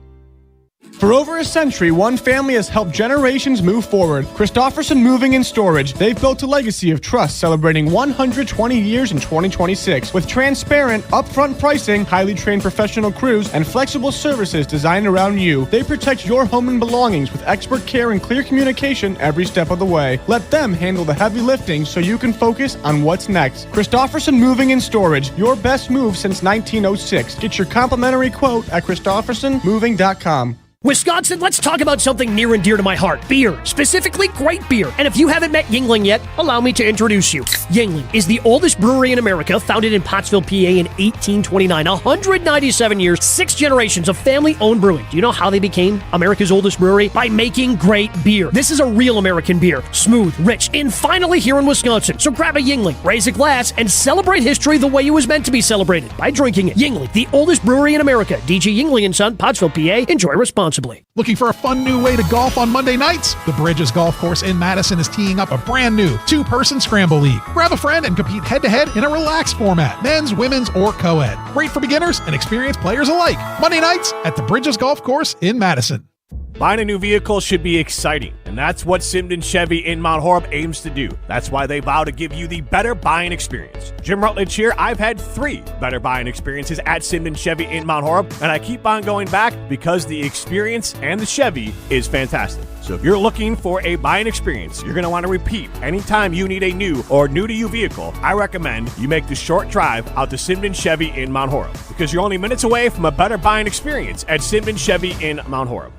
For over a century, one family has helped generations move forward. Christofferson Moving and Storage. They've built a legacy of trust celebrating 120 years in 2026 with transparent, upfront pricing, highly trained professional crews, and flexible services designed around you. They protect your home and belongings with expert care and clear communication every step of the way. Let them handle the heavy lifting so you can focus on what's next. Christofferson Moving and Storage. Your best move since 1906. Get your complimentary quote at ChristoffersonMoving.com. Wisconsin, let's talk about something near and dear to my heart. Beer. Specifically, great beer. And if you haven't met Yuengling yet, allow me to introduce you. Yuengling is the oldest brewery in America, founded in Pottsville, PA in 1829. 197 years, 6 generations of family-owned brewing. Do you know how they became America's oldest brewery? By making great beer. This is a real American beer. Smooth, rich, and finally here in Wisconsin. So grab a Yuengling, raise a glass, and celebrate history the way it was meant to be celebrated, by drinking it. Yuengling, the oldest brewery in America. DG Yuengling & Son, Pottsville, PA. Enjoy responsibly. Looking for a fun new way to golf on Monday nights? The Bridges Golf Course in Madison is teeing up a brand new 2-person scramble league. Grab a friend and compete head-to-head in a relaxed format, men's, women's, or co-ed. Great for beginners and experienced players alike. Monday nights at the Bridges Golf Course in Madison. Buying a new vehicle should be exciting, and that's what Simden Chevy in Mount Horeb aims to do. That's why they vow to give you the better buying experience. Jim Rutledge here. I've had 3 better buying experiences at Simden Chevy in Mount Horeb, and I keep on going back because the experience and the Chevy is fantastic. So if you're looking for a buying experience you're going to want to repeat anytime you need a new or new-to-you vehicle, I recommend you make the short drive out to Simden Chevy in Mount Horeb, because you're only minutes away from a better buying experience at Simden Chevy in Mount Horeb.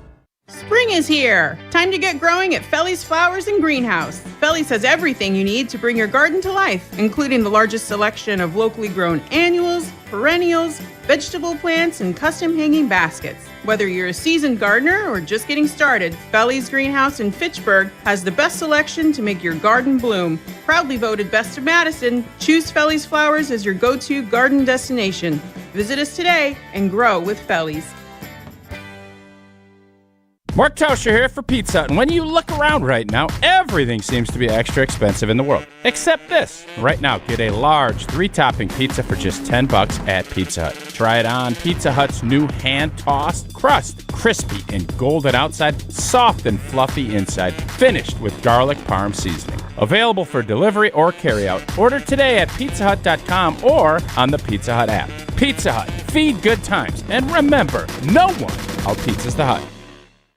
Spring is here! Time to get growing at Felly's Flowers and Greenhouse. Felly's has everything you need to bring your garden to life, including the largest selection of locally grown annuals, perennials, vegetable plants, and custom hanging baskets. Whether you're a seasoned gardener or just getting started, Felly's Greenhouse in Fitchburg has the best selection to make your garden bloom. Proudly voted Best of Madison, choose Felly's Flowers as your go-to garden destination. Visit us today and grow with Felly's. Mark Tauscher here for Pizza Hut. And when you look around right now, everything seems to be extra expensive in the world. Except this. Right now, get a large 3-topping pizza for just $10 at Pizza Hut. Try it on Pizza Hut's new hand-tossed crust. Crispy and golden outside, soft and fluffy inside, finished with garlic parm seasoning. Available for delivery or carryout. Order today at pizzahut.com or on the Pizza Hut app. Pizza Hut. Feed good times. And remember, no one out-pizzas the Hut.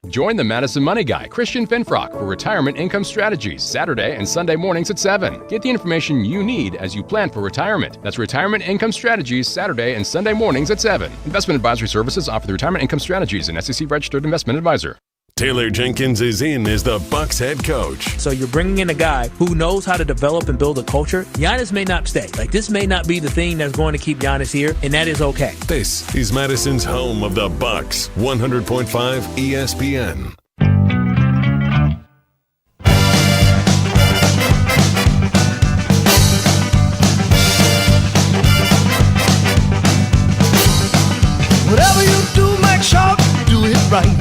Join the Madison Money Guy, Christian Finfrock, for Retirement Income Strategies, Saturday and Sunday mornings at 7. Get the information you need as you plan for retirement. That's Retirement Income Strategies, Saturday and Sunday mornings at 7. Investment advisory services offered through Retirement Income Strategies, an SEC-registered investment advisor. Taylor Jenkins is in as the Bucks head coach. So you're bringing in a guy who knows how to develop and build a culture. Giannis may not stay. This may not be the thing that's going to keep Giannis here, and that is okay. This is Madison's home of the Bucks, 100.5 ESPN. Whatever you do, make sure you do it right.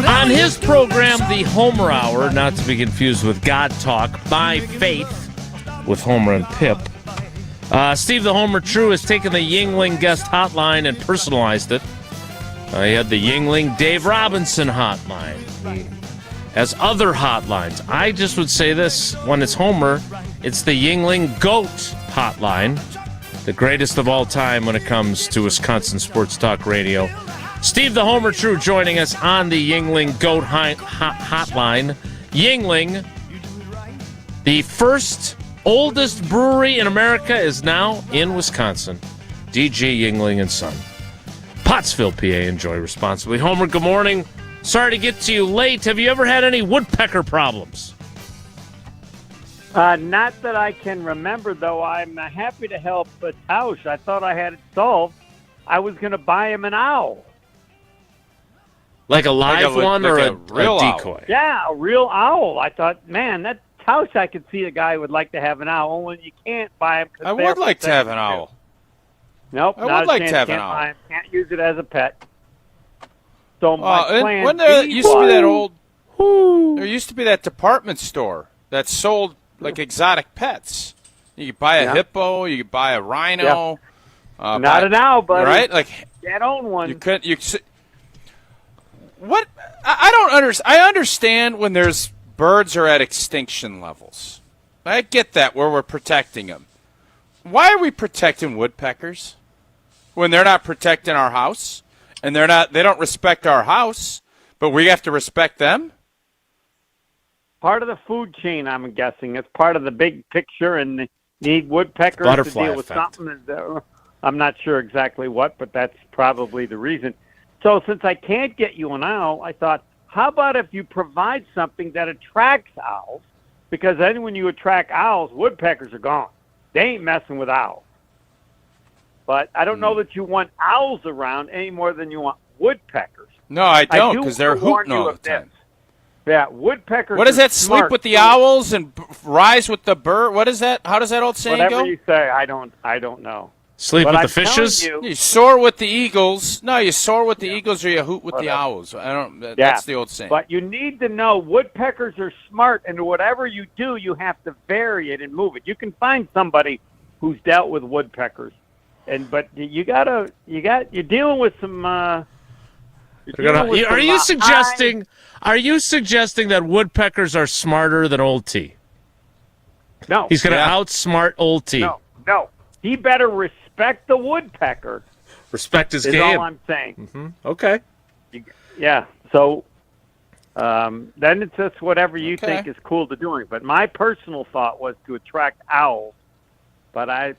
On On his program, the Homer Hour, not to be confused with God Talk, by Faith, with Homer and Pip, Steve the Homer True has taken the Yingling guest hotline and personalized it. He had the Yingling Dave Robinson hotline. He has other hotlines. I just would say this, when it's Homer, it's the Yingling Goat hotline, the greatest of all time when it comes to Wisconsin Sports Talk Radio. Steve the Homer True joining us on the Yingling Goat hotline. Yingling, the first oldest brewery in America, is now in Wisconsin. DJ Yingling and Son. Pottsville, PA. Enjoy responsibly. Homer, good morning. Sorry to get to you late. Have you ever had any woodpecker problems? Not that I can remember, though. I'm happy to help Tausch. I thought I had it solved. I was going to buy him an owl. Like a live one or a real decoy? Owl. Yeah, a real owl. I thought, man, that Tausch, I could see a guy would like to have an owl, only you can't buy him. I would like to have an owl. Nope, I would like to have an can't owl. buy him. Can't use it as a pet. So my plan when there B used to be that was- old, there used to be that department store that sold like exotic pets. You could buy a Yeah. hippo, you could buy a rhino. Not an owl, buddy. Right? Like can't own one. you could. What? I don't understand. I understand when there's birds are at extinction levels. I get that where we're protecting them. Why are we protecting woodpeckers when they're not protecting our house and they don't respect our house, but we have to respect them? Part of the food chain, I'm guessing. It's part of the big picture, and need woodpeckers Butterfly to deal with effect. something. I'm not sure exactly what, but that's probably the reason. So since I can't get you an owl, I thought, how about if you provide something that attracts owls? Because then when you attract owls, woodpeckers are gone. They ain't messing with owls. But I don't know that you want owls around any more than you want woodpeckers. No, I don't, do because they're warn hooting you all the of this. time. Yeah, woodpeckers. What is are that? Sleep smart. with the owls and rise with the bird. What is that? How does that old saying Whatever go? you say, I don't know. Sleep But with I'm the fishes? telling You soar with the eagles. No, you soar with the eagles or you hoot with the Whatever. owls. I don't. Yeah, That's the old saying. But you need to know woodpeckers are smart, and whatever you do, you have to vary it and move it. You can find somebody who's dealt with woodpeckers, but you're dealing with some. Are you suggesting that woodpeckers are smarter than Old T? No. He's going to outsmart Old T. No. He better respect the woodpecker. Respect his is game. all I'm saying. Mm-hmm. Okay. Yeah. So then it's just whatever you think is cool to doing. But my personal thought was to attract owls. But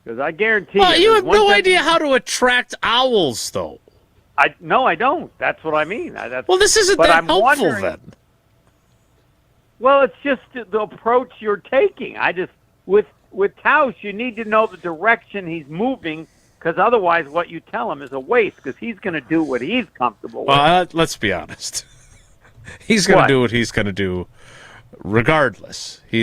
because I guarantee Well, you have there's no one thing- idea how to attract owls, though. No, I don't. That's what I mean. Well, this isn't but that I'm helpful, wondering- then. Well, it's just the approach you're taking. With Tausch, you need to know the direction he's moving, because otherwise what you tell him is a waste, because he's going to do what he's comfortable with. Well, let's be honest. He's going to What? do what he's going to do, regardless. He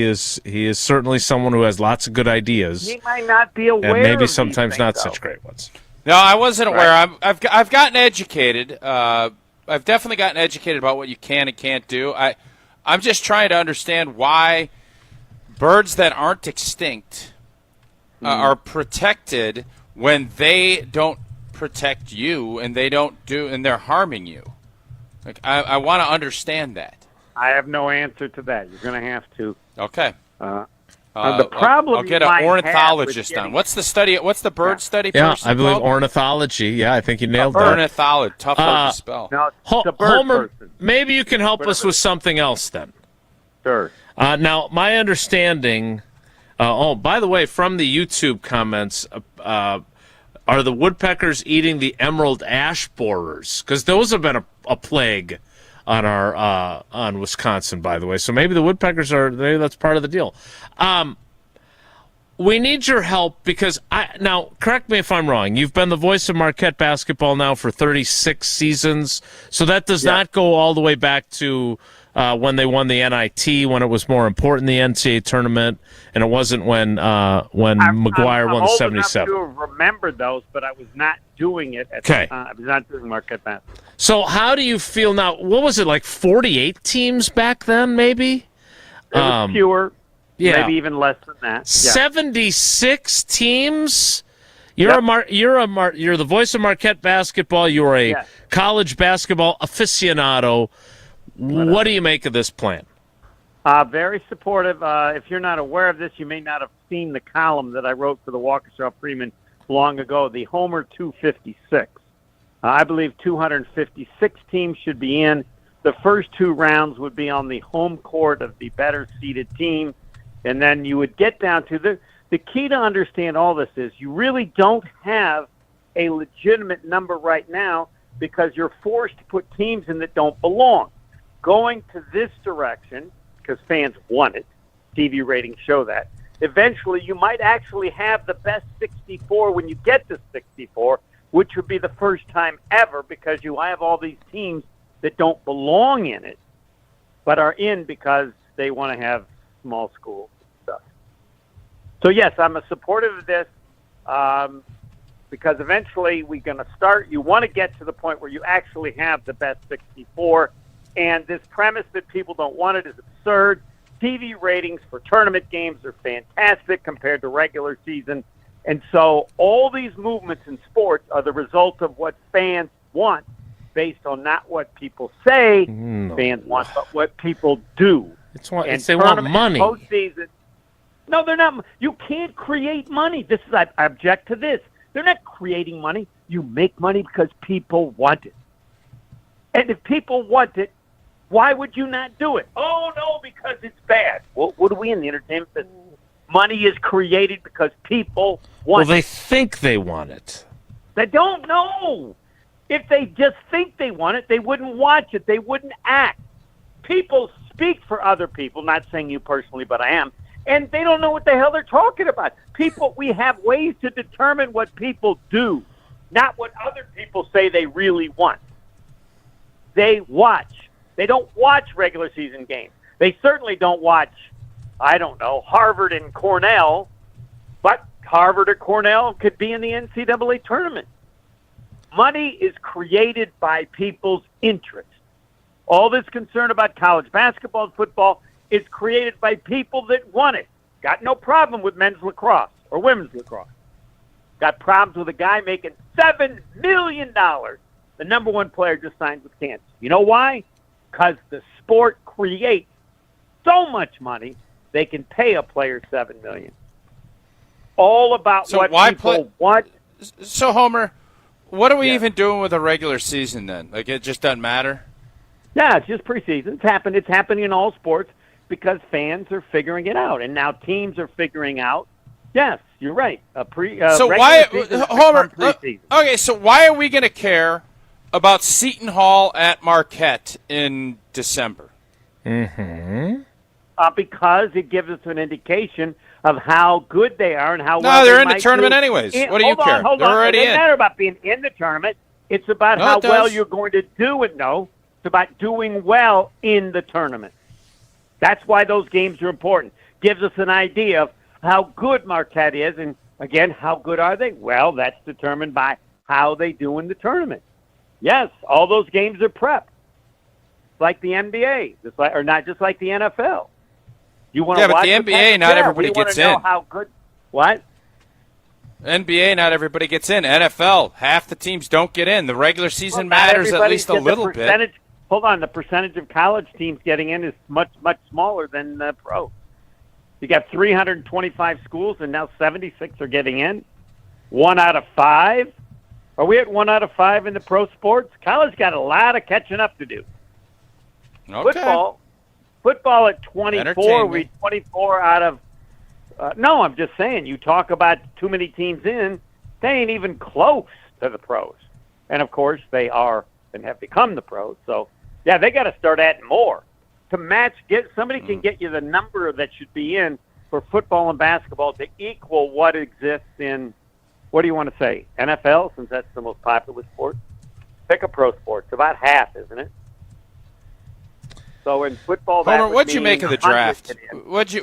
is certainly someone who has lots of good ideas, He might not be aware and maybe of these sometimes things, not though. such great ones. No, I wasn't aware. Right. I've gotten educated. I've definitely gotten educated about what you can and can't do. I'm just trying to understand why birds that aren't extinct are protected when they don't protect you and they're harming you. Like I want to understand that. I have no answer to that. You're going to have to. Okay. The problem I'll get you an might ornithologist have with on. What's the study? What's the bird study? Yeah, person I believe called? ornithology. Yeah, I think you nailed that. Ornithologist. Tough word to spell. No, it's a bird Homer, person. maybe you can help us with something else then. Sure. Now, my understanding. By the way, from the YouTube comments, are the woodpeckers eating the emerald ash borers? Because those have been a plague on on Wisconsin, by the way. So maybe the woodpeckers maybe that's part of the deal. We need your help because now correct me if I'm wrong. You've been the voice of Marquette basketball now for 36 seasons, so that does not go all the way back to when they won the NIT, when it was more important, the NCAA tournament, and it wasn't when McGuire won the 77. I'm old enough to have remembered those, but I was not doing it at Okay. the time. I was not doing Marquette basketball. So how do you feel now? What was it, like 48 teams back then, maybe? It was fewer, yeah. maybe even less than that. Yeah. 76 teams? You're the voice of Marquette basketball. You're a college basketball aficionado. What do you make of this plan? Very supportive. If you're not aware of this, you may not have seen the column that I wrote for the Waukesha-Freeman long ago, the Homer 256. I believe 256 teams should be in. The first two rounds would be on the home court of the better-seeded team, and then you would get down to the key to understand all this is you really don't have a legitimate number right now because you're forced to put teams in that don't belong. Going to this direction, because fans want it, TV ratings show that, eventually you might actually have the best 64 when you get to 64, which would be the first time ever because you have all these teams that don't belong in it, but are in because they want to have small schools and stuff. So, yes, I'm a supportive of this because eventually we're going to start. You want to get to the point where you actually have the best 64, and this premise that people don't want it is absurd. TV ratings for tournament games are fantastic compared to regular season. And so all these movements in sports are the result of what fans want based on not what people say fans want, but what people do. They want money. Postseason, no, they're not. You can't create money. I object to this. They're not creating money. You make money because people want it. And if people want it, why would you not do it? Oh, no, because it's bad. Well, what are we in the entertainment business? Money is created because people want it. Well, they think they want it. They don't know. If they just think they want it, they wouldn't watch it. They wouldn't act. People speak for other people, not saying you personally, but I am, and they don't know what the hell they're talking about. We have ways to determine what people do, not what other people say they really want. They watch. They don't watch regular season games. They certainly don't watch, I don't know, Harvard and Cornell, but Harvard or Cornell could be in the NCAA tournament. Money is created by people's interest. All this concern about college basketball and football is created by people that want it. Got no problem with men's lacrosse or women's lacrosse. Got problems with a guy making $7 million. The number one player just signed with Kansas. You know why? Because the sport creates so much money they can pay a player $7 million. All about what people want. So, Homer, what are we even doing with a regular season then? Like, it just doesn't matter? Yeah, it's just preseason. It's happening in all sports because fans are figuring it out, and now teams are figuring out. Yes, you're right. So why, Homer? Okay, so why are we going to care about Seton Hall at Marquette in December? Because it gives us an indication of how good they are and how well No, they're they in the might tournament do. anyways. What do you care? Hold They're on. already It doesn't in. matter about being in the tournament. It's about No, how it well does. you're going to do it. No, it's about doing well in the tournament. That's why those games are important. Gives us an idea of how good Marquette is, and again, how good are they? Well, that's determined by how they do in the tournament. Yes, all those games are prep, like the NBA, or not just like the NFL. You want to but watch the NBA, not everybody gets in. How good? What? NBA, not everybody gets in. NFL, half the teams don't get in. The regular season matters at least a little bit. Hold on, the percentage of college teams getting in is much, much smaller than pro. You got 325 schools, and now 76 are getting in. 1 out of 5. Are we at 1 out of 5 in the pro sports? College got a lot of catching up to do. Okay. Football at 24, we 24 out of no, I'm just saying, you talk about too many teams in, they ain't even close to the pros. And, of course, they are and have become the pros. So, yeah, they got to start adding more. To match, somebody can get you the number that should be in for football and basketball to equal what exists in, what do you want to say, NFL, since that's the most popular sport? Pick a pro sport. It's about half, isn't it? So in football, that Homer, what'd you make of the draft? What'd you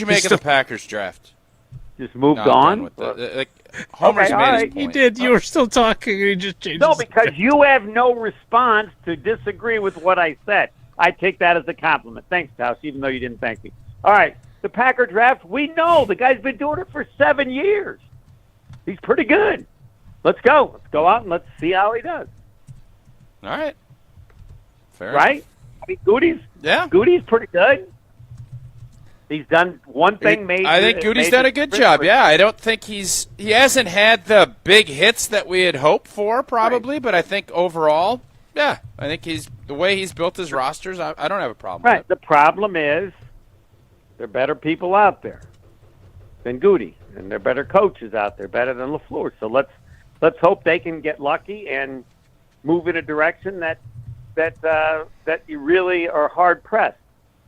make of the Packers draft? Just moved I'm on. done with the, Homer's Okay, made all his right. point. You did. You were still talking. You just changed. No, the because you have no response to disagree with what I said. I take that as a compliment. Thanks, Tausch, even though you didn't thank me. All right, the Packer draft, we know. The guy's been doing it for 7 years. He's pretty good. Let's go. Let's go out and let's see how he does. All right. Fair Right? enough. I mean, Goody's pretty good. He's done one thing. I think Goody's done a good job. Yeah, I don't think he hasn't had the big hits that we had hoped for, probably, but I think overall, yeah, I think the way he's built his rosters, I don't have a problem with it. The problem is there are better people out there than Goody, and there are better coaches out there, better than LaFleur. So let's hope they can get lucky and move in a direction that you really are hard pressed.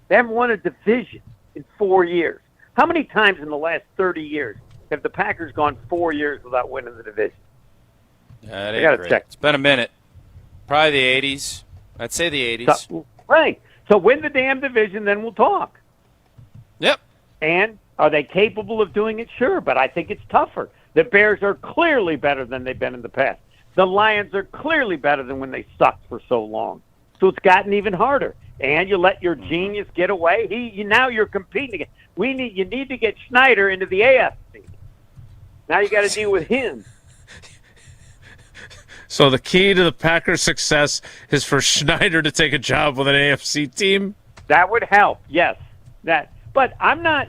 They haven't won a division in 4 years. How many times in the last 30 years have the Packers gone 4 years without winning the division? Yeah, I gotta check. It's been a minute. Probably the 80s. I'd say the 80s. Right. So win the damn division, then we'll talk. Yep. And are they capable of doing it? Sure, but I think it's tougher. The Bears are clearly better than they've been in the past. The Lions are clearly better than when they sucked for so long. So it's gotten even harder. And you let your genius get away. Now you're competing again. You need to get Schneider into the AFC. Now you got to deal with him. So the key to the Packers' success is for Schneider to take a job with an AFC team? That would help, yes. But I'm not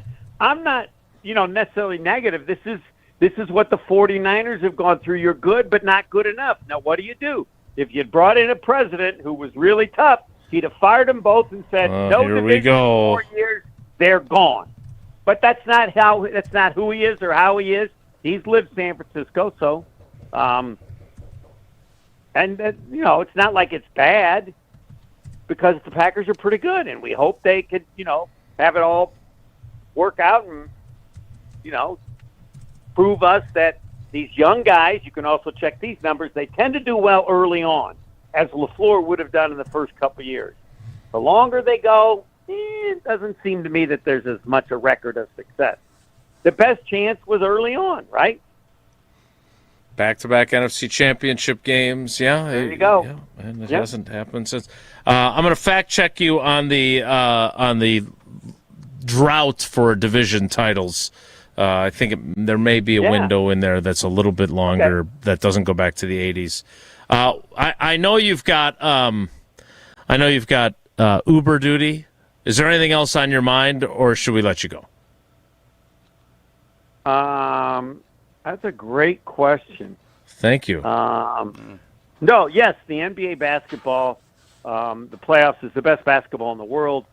necessarily negative. This is what the 49ers have gone through. You're good, but not good enough. Now, what do? If you'd brought in a president who was really tough, he'd have fired them both and said, "No division for 4 years, they're gone." But that's not who he is or how he is. He's lived San Francisco, so it's not like it's bad because the Packers are pretty good, and we hope they could have it all work out and prove us that these young guys. You can also check these numbers. They tend to do well early on, as LaFleur would have done in the first couple of years. The longer they go, it doesn't seem to me that there's as much a record of success. The best chance was early on, right? Back-to-back NFC Championship games. Yeah, there you go. Yeah, and it hasn't happened since. I'm going to fact-check you on the drought for division titles. I think there may be a window in there that's a little bit longer that doesn't go back to the 80s. I know you've got Uber duty. Is there anything else on your mind, or should we let you go? That's a great question. Thank you. No, yes, the NBA basketball, the playoffs is the best basketball in the world.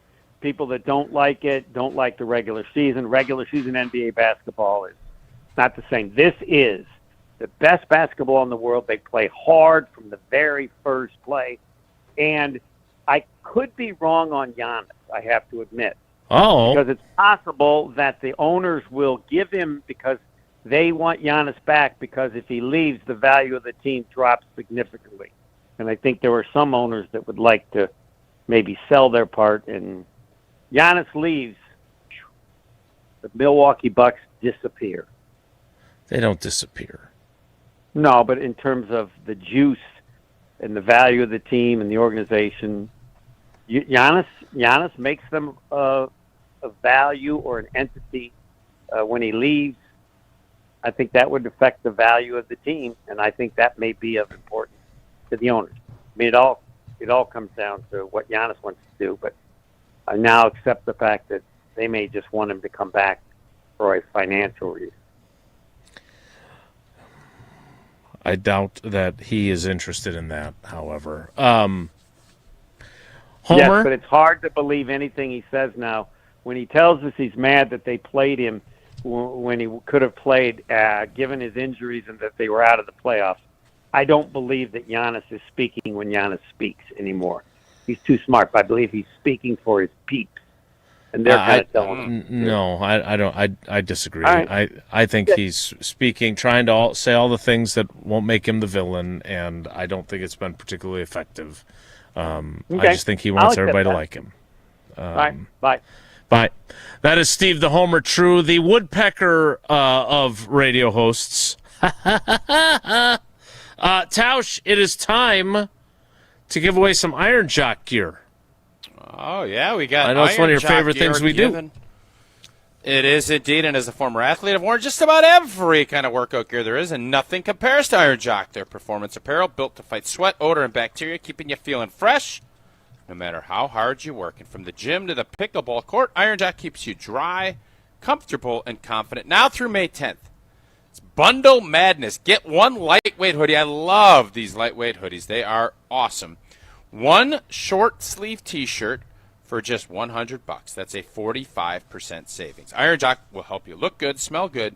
People that don't like it don't like the regular season. Regular season NBA basketball is not the same. This is the best basketball in the world. They play hard from the very first play. And I could be wrong on Giannis, I have to admit. Oh. Because it's possible that the owners will give him because they want Giannis back because if he leaves, the value of the team drops significantly. And I think there are some owners that would like to maybe sell their part. And Giannis leaves, the Milwaukee Bucks disappear. They don't disappear. No, but in terms of the juice and the value of the team and the organization, Giannis makes them a value or an entity when he leaves. I think that would affect the value of the team, and I think that may be of importance to the owners. I mean, it all comes down to what Giannis wants to do, but I now accept the fact that they may just want him to come back for a financial reason. I doubt that he is interested in that, however. Homer? Yes, but it's hard to believe anything he says now. When he tells us he's mad that they played him when he could have played, given his injuries and that they were out of the playoffs, I don't believe that Giannis is speaking when Giannis speaks anymore. He's too smart. I believe he's speaking for his peeps. and they're kind of telling. No, I don't. I disagree. Right. I think he's speaking, trying to say all the things that won't make him the villain, and I don't think it's been particularly effective. I just think he wants everybody to like him. All right. Bye. Bye. That is Steve the Homer True, the woodpecker of radio hosts. Tausch, it is time to give away some Iron Jock gear. Oh, yeah, we got I know it's one of your favorite things we do. It is indeed, and as a former athlete, I've worn just about every kind of workout gear there is, and nothing compares to Iron Jock. Their performance apparel built to fight sweat, odor, and bacteria, keeping you feeling fresh no matter how hard you work. And from the gym to the pickleball court, Iron Jock keeps you dry, comfortable, and confident. Now through May 10th. It's Bundle Madness. Get one lightweight hoodie. I love these lightweight hoodies. They are awesome. One short sleeve T-shirt for just $100. That's a 45% savings. Iron Jock will help you look good, smell good,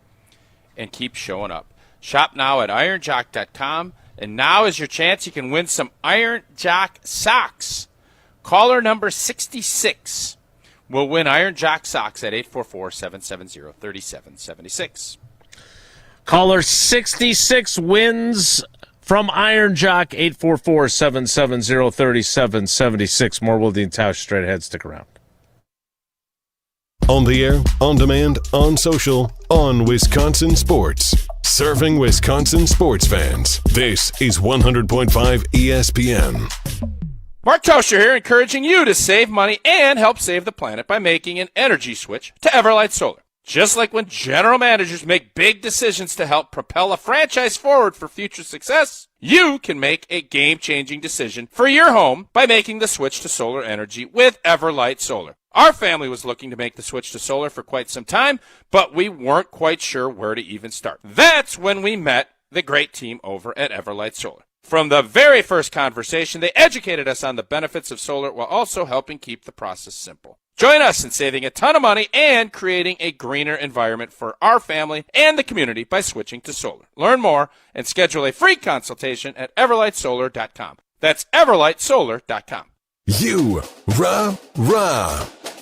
and keep showing up. Shop now at ironjock.com, and now is your chance. You can win some Iron Jock socks. Caller number 66 will win Iron Jock socks at 844-770-3776. Caller 66 wins from Iron Jock, 844-770-3776. More Wilde and Tausch straight ahead. Stick around. On the air, on demand, on social, on Wisconsin Sports. Serving Wisconsin sports fans. This is 100.5 ESPN. Mark Tauscher here, encouraging you to save money and help save the planet by making an energy switch to Everlight Solar. Just like when general managers make big decisions to help propel a franchise forward for future success, you can make a game-changing decision for your home by making the switch to solar energy with Everlight Solar. Our family was looking to make the switch to solar for quite some time, but we weren't quite sure where to even start. That's when we met the great team over at Everlight Solar. From the very first conversation, they educated us on the benefits of solar while also helping keep the process simple. Join us in saving a ton of money and creating a greener environment for our family and the community by switching to solar. Learn more and schedule a free consultation at everlightsolar.com. That's everlightsolar.com. You, rah.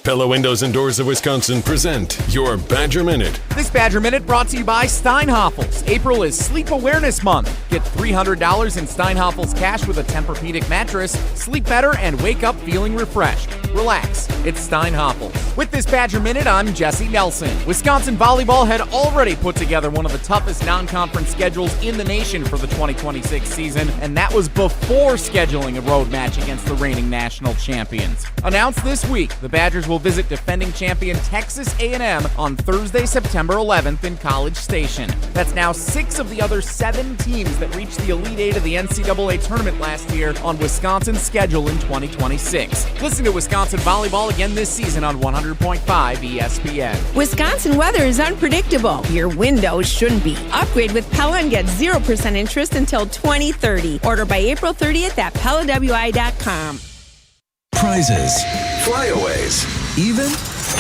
Pella Windows and Doors of Wisconsin present your Badger Minute. This Badger Minute brought to you by Steinhoffels. April is Sleep Awareness Month. Get $300 in Steinhoffels cash with a Tempur-Pedic mattress. Sleep better and wake up feeling refreshed. Relax. It's Steinhoffels. With this Badger Minute, I'm Jesse Nelson. Wisconsin volleyball had already put together one of the toughest non-conference schedules in the nation for the 2026 season, and that was before scheduling a road match against the reigning national champions. Announced this week, the Badgers will visit defending champion Texas A&M on Thursday, September 11th in College Station. That's now 6 of the other 7 teams that reached the Elite Eight of the NCAA Tournament last year on Wisconsin's schedule in 2026. Listen to Wisconsin volleyball again this season on 100.5 ESPN. Wisconsin weather is unpredictable. Your windows shouldn't be. Upgrade with Pella and get 0% interest until 2030. Order by April 30th at PellaWI.com. Prizes, flyaways, even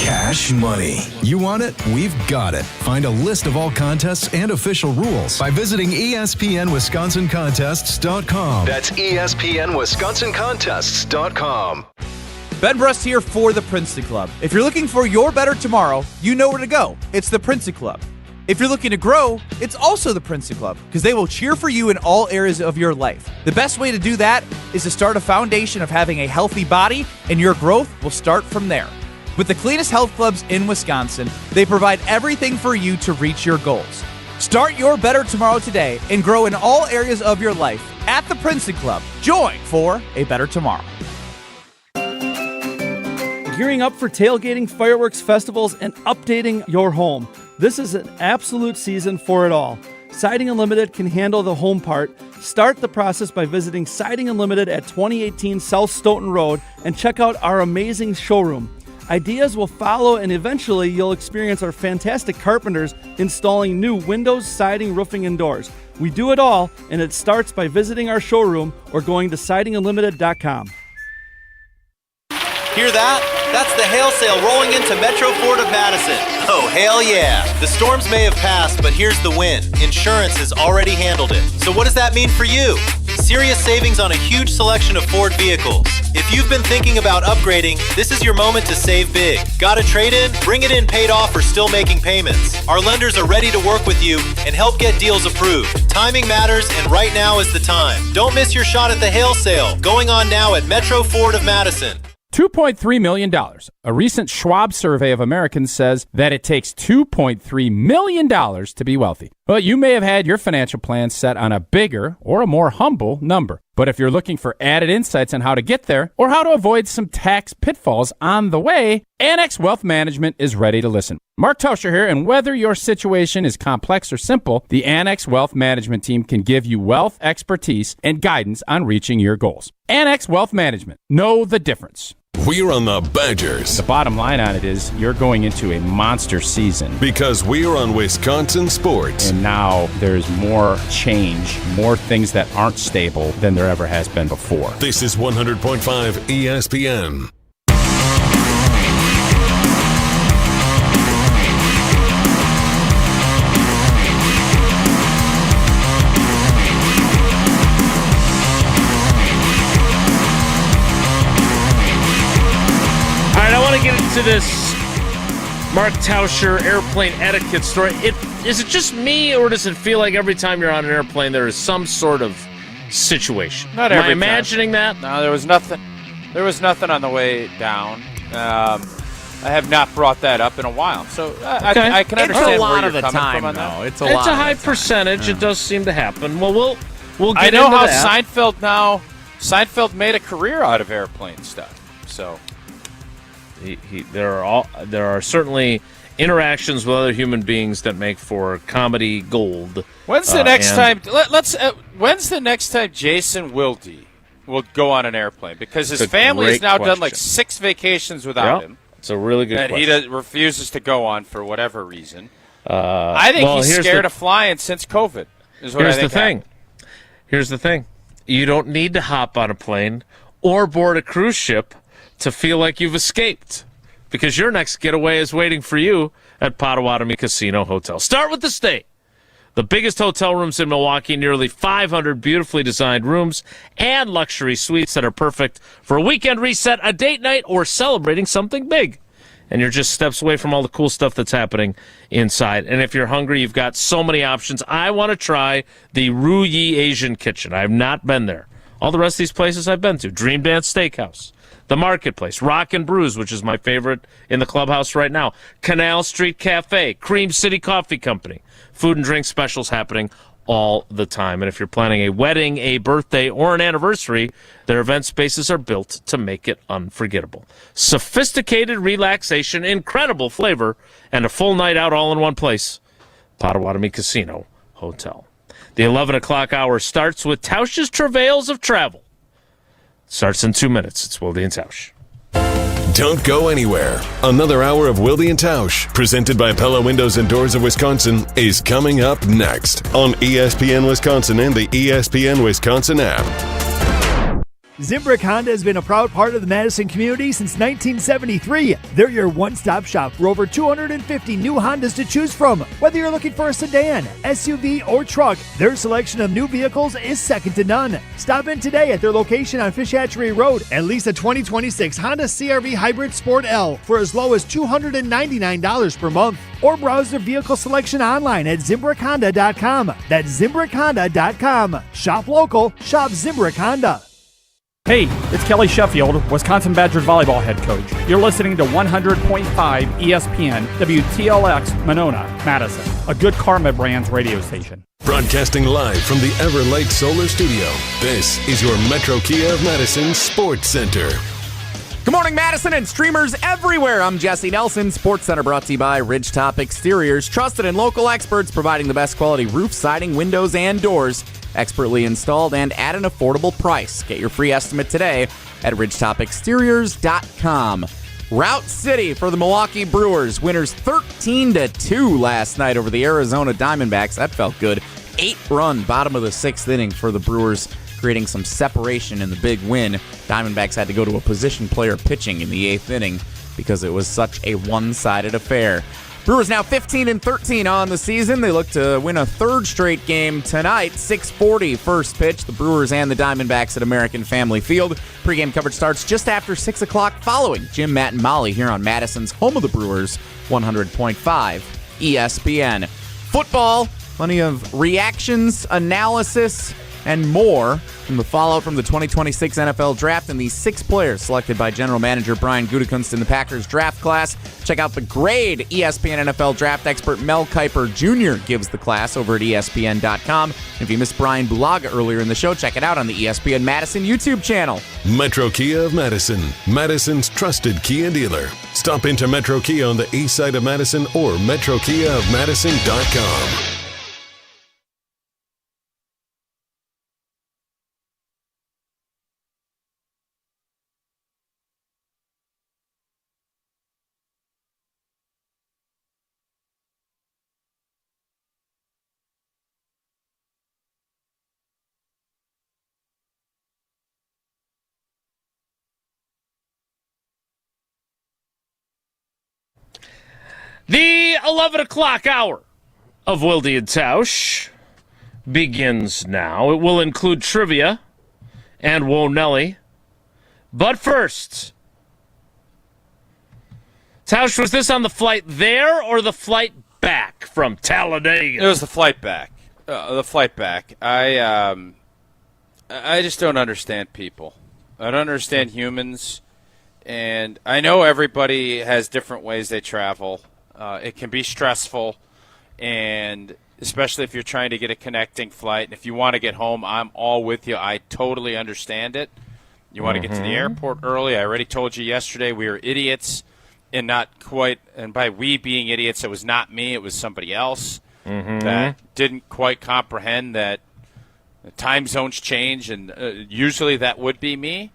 cash money. You want it? We've got it. Find a list of all contests and official rules by visiting ESPNWisconsinContests.com. That's ESPNWisconsinContests.com. Ben Brust here for the Princeton Club. If you're looking for your better tomorrow, you know where to go. It's the Princeton Club. If you're looking to grow, it's also the Princeton Club, because they will cheer for you in all areas of your life. The best way to do that is to start a foundation of having a healthy body, and your growth will start from there. With the cleanest health clubs in Wisconsin, they provide everything for you to reach your goals. Start your better tomorrow today and grow in all areas of your life at the Princeton Club. Join for a better tomorrow. Gearing up for tailgating, fireworks, festivals, and updating your home. This is an absolute season for it all. Siding Unlimited can handle the home part. Start the process by visiting Siding Unlimited at 2018 South Stoughton Road and check out our amazing showroom. Ideas will follow, and eventually you'll experience our fantastic carpenters installing new windows, siding, roofing, and doors. We do it all, and it starts by visiting our showroom or going to sidingunlimited.com. Hear that? That's the hail sale rolling into Metro Ford of Madison. Oh, hell yeah. The storms may have passed, but here's the win. Insurance has already handled it. So what does that mean for you? Serious savings on a huge selection of Ford vehicles. If you've been thinking about upgrading, this is your moment to save big. Got a trade-in? Bring it in paid off or still making payments. Our lenders are ready to work with you and help get deals approved. Timing matters, and right now is the time. Don't miss your shot at the hail sale, going on now at Metro Ford of Madison. $2.3 million. A recent Schwab survey of Americans says that it takes $2.3 million to be wealthy. Well, you may have had your financial plan set on a bigger or a more humble number. But if you're looking for added insights on how to get there or how to avoid some tax pitfalls on the way, Annex Wealth Management is ready to listen. Mark Tauscher here, and whether your situation is complex or simple, the Annex Wealth Management team can give you wealth expertise and guidance on reaching your goals. Annex Wealth Management. Know the difference. We're on the Badgers. The bottom line on it is you're going into a monster season. Because we're on Wisconsin sports. And now there's more change, more things that aren't stable than there ever has been before. This is 100.5 ESPN. Get into this Mark Tauscher airplane etiquette story. Is it just me, or does it feel like every time you're on an airplane there is some sort of situation? Not every Am I imagining that? No, there was nothing. There was nothing on the way down. I have not brought that up in a while, so I can understand a lot where of you're the coming time, from on though. that. It's a high percentage. It does seem to happen. Well, we'll get I know into how that. Seinfeld made a career out of airplane stuff. So. There are certainly interactions with other human beings that make for comedy gold. When's the next time? When's the next time Jason Wilde will go on an airplane? Because his family has now done like 6 vacations without him. It's a really good that question. He refuses to go on for whatever reason. I think he's scared of flying since COVID. Is what I think happened. Here's the thing. You don't need to hop on a plane or board a cruise ship to feel like you've escaped, because your next getaway is waiting for you at Potawatomi Casino Hotel. Start with the stay. The biggest hotel rooms in Milwaukee, nearly 500 beautifully designed rooms and luxury suites that are perfect for a weekend reset, a date night, or celebrating something big. And you're just steps away from all the cool stuff that's happening inside. And if you're hungry, you've got so many options. I want to try the Ru Yi Asian Kitchen. I have not been there. All the rest of these places I've been to. Dream Dance Steakhouse. The Marketplace, Rock and Brews, which is my favorite in the clubhouse right now, Canal Street Cafe, Cream City Coffee Company. Food and drink specials happening all the time. And if you're planning a wedding, a birthday, or an anniversary, their event spaces are built to make it unforgettable. Sophisticated relaxation, incredible flavor, and a full night out all in one place. Potawatomi Casino Hotel. The 11 o'clock hour starts with Tausch's Travails of Travel. Starts in 2 minutes. It's Wilde and Tausch. Don't go anywhere. Another hour of Wilde and Tausch, presented by Pella Windows and Doors of Wisconsin, is coming up next on ESPN Wisconsin and the ESPN Wisconsin app. Zimbrick Honda has been a proud part of the Madison community since 1973. They're your one-stop shop for over 250 new Hondas to choose from. Whether you're looking for a sedan, SUV, or truck, their selection of new vehicles is second to none. Stop in today at their location on Fish Hatchery Road and lease a 2026 Honda CR-V Hybrid Sport L for as low as $299 per month. Or browse their vehicle selection online at ZimbrickHonda.com. That's ZimbrickHonda.com. Shop local, shop Zimbrick Honda. Hey, it's Kelly Sheffield, Wisconsin Badgers volleyball head coach. You're listening to 100.5 ESPN, WTLX, Monona, Madison, a good Karma Brands radio station. Broadcasting live from the Everlight Solar Studio, this is your Metro Kia of Madison Sports Center. Good morning, Madison and streamers everywhere. I'm Jesse Nelson. Sports Center brought to you by Ridgetop Exteriors. Trusted and local experts providing the best quality roof, siding, windows, and doors. Expertly installed and at an affordable price. Get your free estimate today at ridgetopexteriors.com. Route City for the Milwaukee Brewers. Winners 13-2 last night over the Arizona Diamondbacks. That felt good. 8-run bottom of the 6th inning for the Brewers, creating some separation in the big win. Diamondbacks had to go to a position player pitching in the 8th inning because it was such a one-sided affair. Brewers now 15-13 on the season. They look to win a third straight game tonight. 6:40 first pitch. The Brewers and the Diamondbacks at American Family Field. Pre-game coverage starts just after 6 o'clock following Jim, Matt, and Molly here on Madison's home of the Brewers, 100.5 ESPN. Football, plenty of reactions, analysis, and more from the fallout from the 2026 NFL Draft and the 6 players selected by General Manager Brian Gutekunst in the Packers draft class. Check out the grade ESPN NFL Draft expert Mel Kiper Jr. gives the class over at ESPN.com. If you missed Bryan Bulaga earlier in the show, check it out on the ESPN Madison YouTube channel. Metro Kia of Madison, Madison's trusted Kia dealer. Stop into Metro Kia on the east side of Madison or metrokiaofmadison.com. The 11 o'clock hour of Wilde and Tausch begins now. It will include trivia and Whoa Nelly. But first, Tausch, was this on the flight there or the flight back from Talladega? It was the flight back. I just don't understand people. I don't understand humans. And I know everybody has different ways they travel. It can be stressful, and especially if you're trying to get a connecting flight. And if you want to get home, I'm all with you. I totally understand it. You want to get to the airport early. I already told you yesterday we were idiots and not quite, and by we being idiots, it was not me. It was somebody else that didn't quite comprehend that the time zones change, and usually that would be me.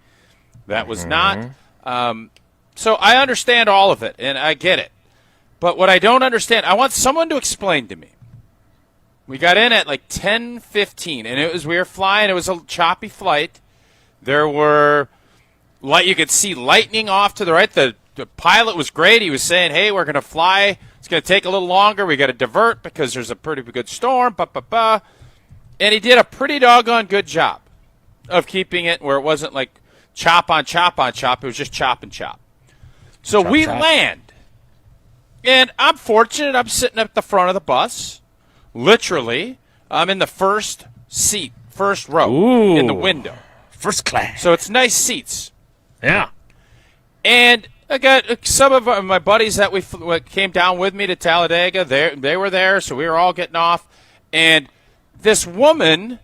That was not. So I understand all of it, and I get it. But what I don't understand, I want someone to explain to me. We got in at like 10:15, and we were flying. It was a choppy flight. There were you could see lightning off to the right. The pilot was great. He was saying, "Hey, we're going to fly. It's going to take a little longer. We got to divert because there's a pretty good storm." And he did a pretty doggone good job of keeping it where it wasn't like chop on chop on chop. It was just chop and chop. So we land. And I'm fortunate. I'm sitting at the front of the bus. Literally, I'm in the first seat, first row in the window. First class. So it's nice seats. Yeah. And I got some of my buddies that came down with me to Talladega. They were there, so we were all getting off. And this woman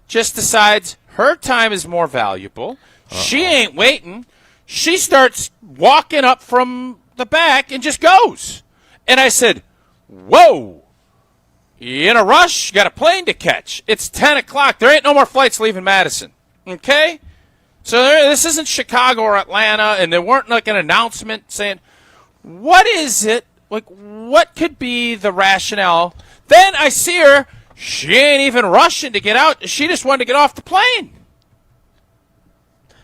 just decides her time is more valuable. She ain't waiting. She starts walking up from the back and just goes. And I said, whoa, you in a rush? You got a plane to catch. It's 10 o'clock. There ain't no more flights leaving Madison. Okay? So this isn't Chicago or Atlanta, and there weren't like an announcement saying, what is it? Like, what could be the rationale? Then I see her. She ain't even rushing to get out. She just wanted to get off the plane.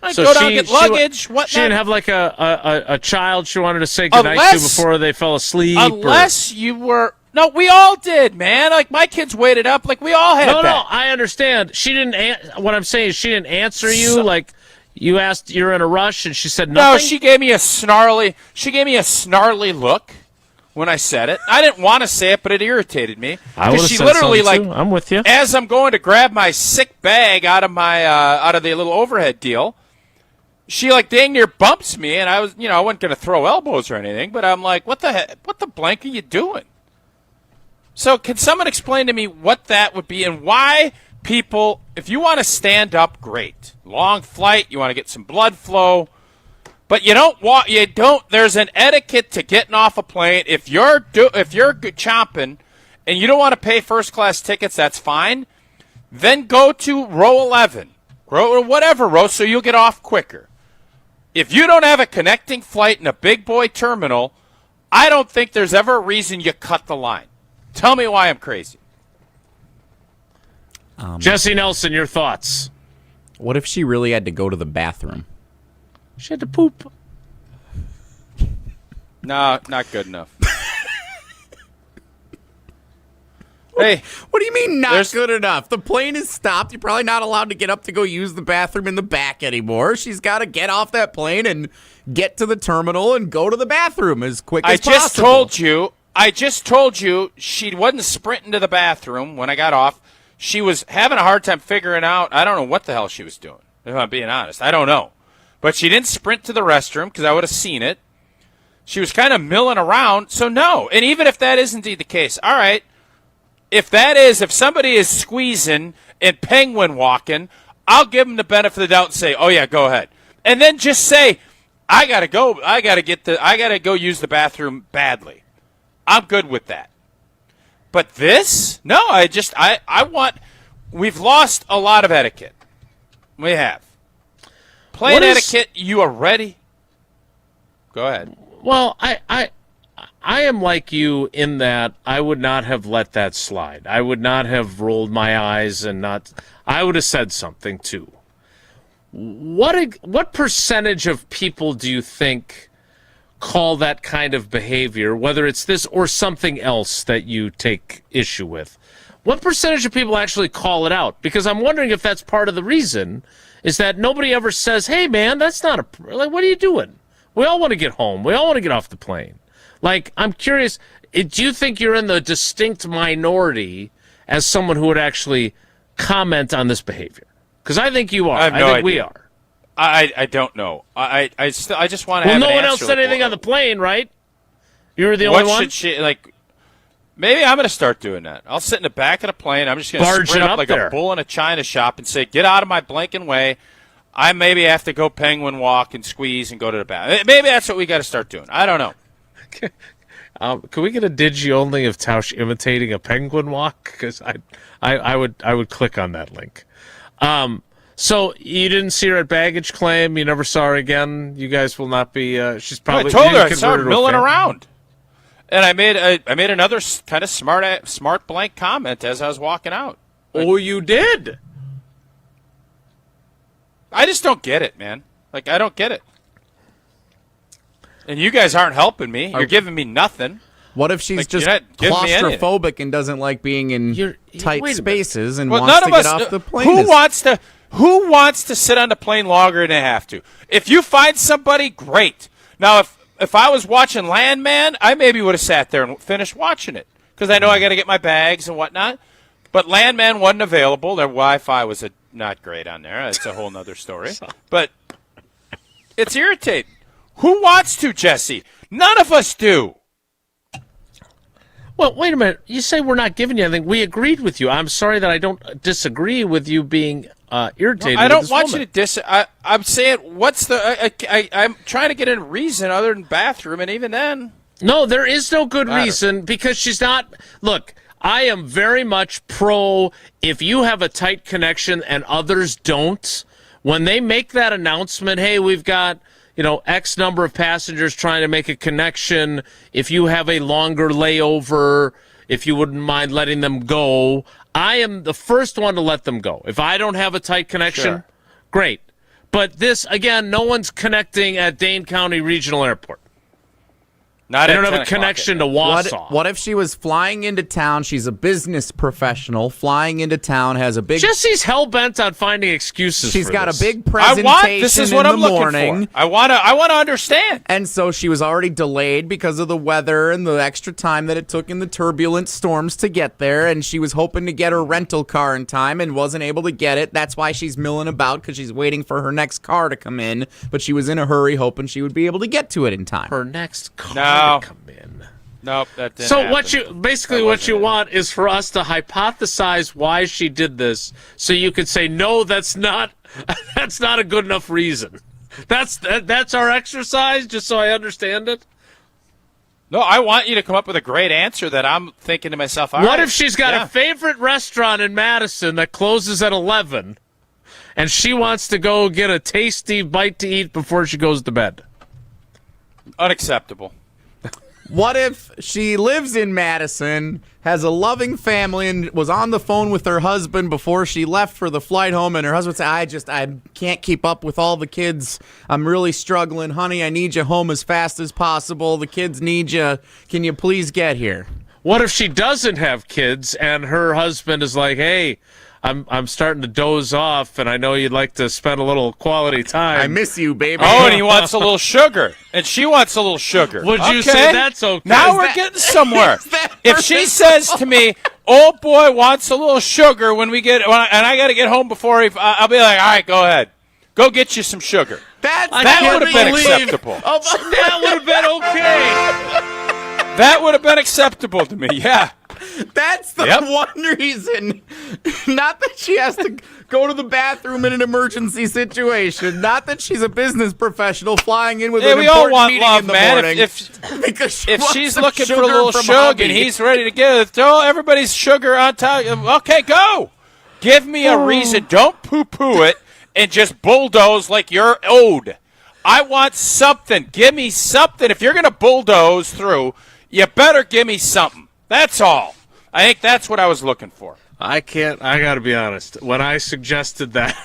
I go down and get luggage. She didn't have like a child she wanted to say goodnight to before they fell asleep. Unless you were. No, we all did, man. Like my kids waited up. Like we all had. No, I understand. She didn't. What I'm saying is she didn't answer you. Like you asked, you're in a rush, and she said nothing. No, she gave me a snarly. Look when I said it. I didn't want to say it, but it irritated me because she literally like. I'm with you. As I'm going to grab my sick bag out of the little overhead deal. She like dang near bumps me, and I was, I wasn't going to throw elbows or anything, but I'm like, what the blank are you doing? So can someone explain to me what that would be and why people, if you want to stand up, great. Long flight, you want to get some blood flow, but there's an etiquette to getting off a plane. If you're chomping and you don't want to pay first class tickets, that's fine. Then go to row 11, or whatever row, so you'll get off quicker. If you don't have a connecting flight in a big boy terminal, I don't think there's ever a reason you cut the line. Tell me why I'm crazy. Jesse Nelson, your thoughts? What if she really had to go to the bathroom? She had to poop. No, not good enough. Hey, what do you mean not good enough? The plane is stopped. You're probably not allowed to get up to go use the bathroom in the back anymore. She's got to get off that plane and get to the terminal and go to the bathroom as quick as possible. I just told you she wasn't sprinting to the bathroom when I got off. She was having a hard time figuring out, I don't know what the hell she was doing, if I'm being honest. I don't know. But she didn't sprint to the restroom because I would have seen it. She was kind of milling around, so no. And even if that is indeed the case, all right, if somebody is squeezing and penguin walking, I'll give them the benefit of the doubt and say, oh, yeah, go ahead. And then just say, I got to go use the bathroom badly. I'm good with that. But this? No, we've lost a lot of etiquette. We have. Plane etiquette, you are ready. Go ahead. Well, I am like you in that I would not have let that slide. I would not have rolled my eyes I would have said something too. What percentage of people do you think call that kind of behavior, whether it's this or something else that you take issue with? What percentage of people actually call it out? Because I'm wondering if that's part of the reason is that nobody ever says, hey, man, that's not what are you doing? We all want to get home. We all want to get off the plane. Like, I'm curious, do you think you're in the distinct minority as someone who would actually comment on this behavior? Because I think you are. I think idea. We are. I don't know. I just want to have no an one answer. else said anything on the plane, right? You were the only one? Should she, maybe I'm going to start doing that. I'll sit in the back of the plane. I'm just going to sprint up like a bull in a china shop and say, get out of my blinking way. I maybe have to go penguin walk and squeeze and go to the bathroom. Maybe that's what we got to start doing. I don't know. Can we get a digi only of Tausch imitating a penguin walk? Because I would click on that link. So you didn't see her at baggage claim. You never saw her again. You guys will not be. She's probably. I told her I saw her milling around, and I made another kind of smart blank comment as I was walking out. Oh, you did. I just don't get it, man. I don't get it. And you guys aren't helping me. You're giving me nothing. What if she's just claustrophobic and doesn't like being in tight spaces and wants to get off the plane? Who wants to sit on the plane longer than they have to? If you find somebody, great. Now, if I was watching Landman, I maybe would have sat there and finished watching it because I know I got to get my bags and whatnot. But Landman wasn't available. Their Wi-Fi was not great on there. It's a whole other story. But it's irritating. Who wants to, Jesse? None of us do. Well, wait a minute. You say we're not giving you anything. We agreed with you. I'm sorry that I don't disagree with you being irritated. No, I don't want you to I'm saying, I'm trying to get a reason other than bathroom, and even then. No, there is no good reason because she's not. Look, I am very much pro if you have a tight connection and others don't. When they make that announcement, hey, we've got X number of passengers trying to make a connection. If you have a longer layover, if you wouldn't mind letting them go, I am the first one to let them go. If I don't have a tight connection, great. But this, again, no one's connecting at Dane County Regional Airport. They don't have a connection to Wausau. What if she was flying into town? She's a business professional. Flying into town has a big. Jesse's hell bent on finding excuses. She's for got this. a big presentation. This is what I'm looking for. I want to understand. And so she was already delayed because of the weather and the extra time that it took in the turbulent storms to get there. And she was hoping to get her rental car in time and wasn't able to get it. That's why she's milling about because she's waiting for her next car to come in. But she was in a hurry, hoping she would be able to get to it in time. Her next car. Come in. Nope, that didn't So happen. what you want is for us to hypothesize why she did this, so you could say no, that's not a good enough reason. That's our exercise, just so I understand it. No, I want you to come up with a great answer that I'm thinking to myself. What if she's got a favorite restaurant in Madison that closes at 11, and she wants to go get a tasty bite to eat before she goes to bed? Unacceptable. What if she lives in Madison, has a loving family, and was on the phone with her husband before she left for the flight home, and her husband said, I can't keep up with all the kids. I'm really struggling. Honey, I need you home as fast as possible. The kids need you. Can you please get here? What if she doesn't have kids and her husband is like, hey, I'm starting to doze off, and I know you'd like to spend a little quality time. I miss you, baby. Oh, and he wants a little sugar, and she wants a little sugar. Would you say that's okay? Now we're getting somewhere. If she says to me, "Old boy wants a little sugar," and I got to get home before I'll be like, "All right, go ahead, go get you some sugar." That would have been acceptable. That would have been okay. That would have been acceptable to me. Yeah. That's the one reason. Not that she has to go to the bathroom in an emergency situation. Not that she's a business professional flying in with an important meeting in the morning. If she's looking for a little sugar and he's ready to give it, throw everybody's sugar on top. Okay, go. Give me a reason. Don't poo-poo it and just bulldoze like you're owed. I want something. Give me something. If you're going to bulldoze through, you better give me something. That's all. I think that's what I was looking for. I got to be honest. When I suggested that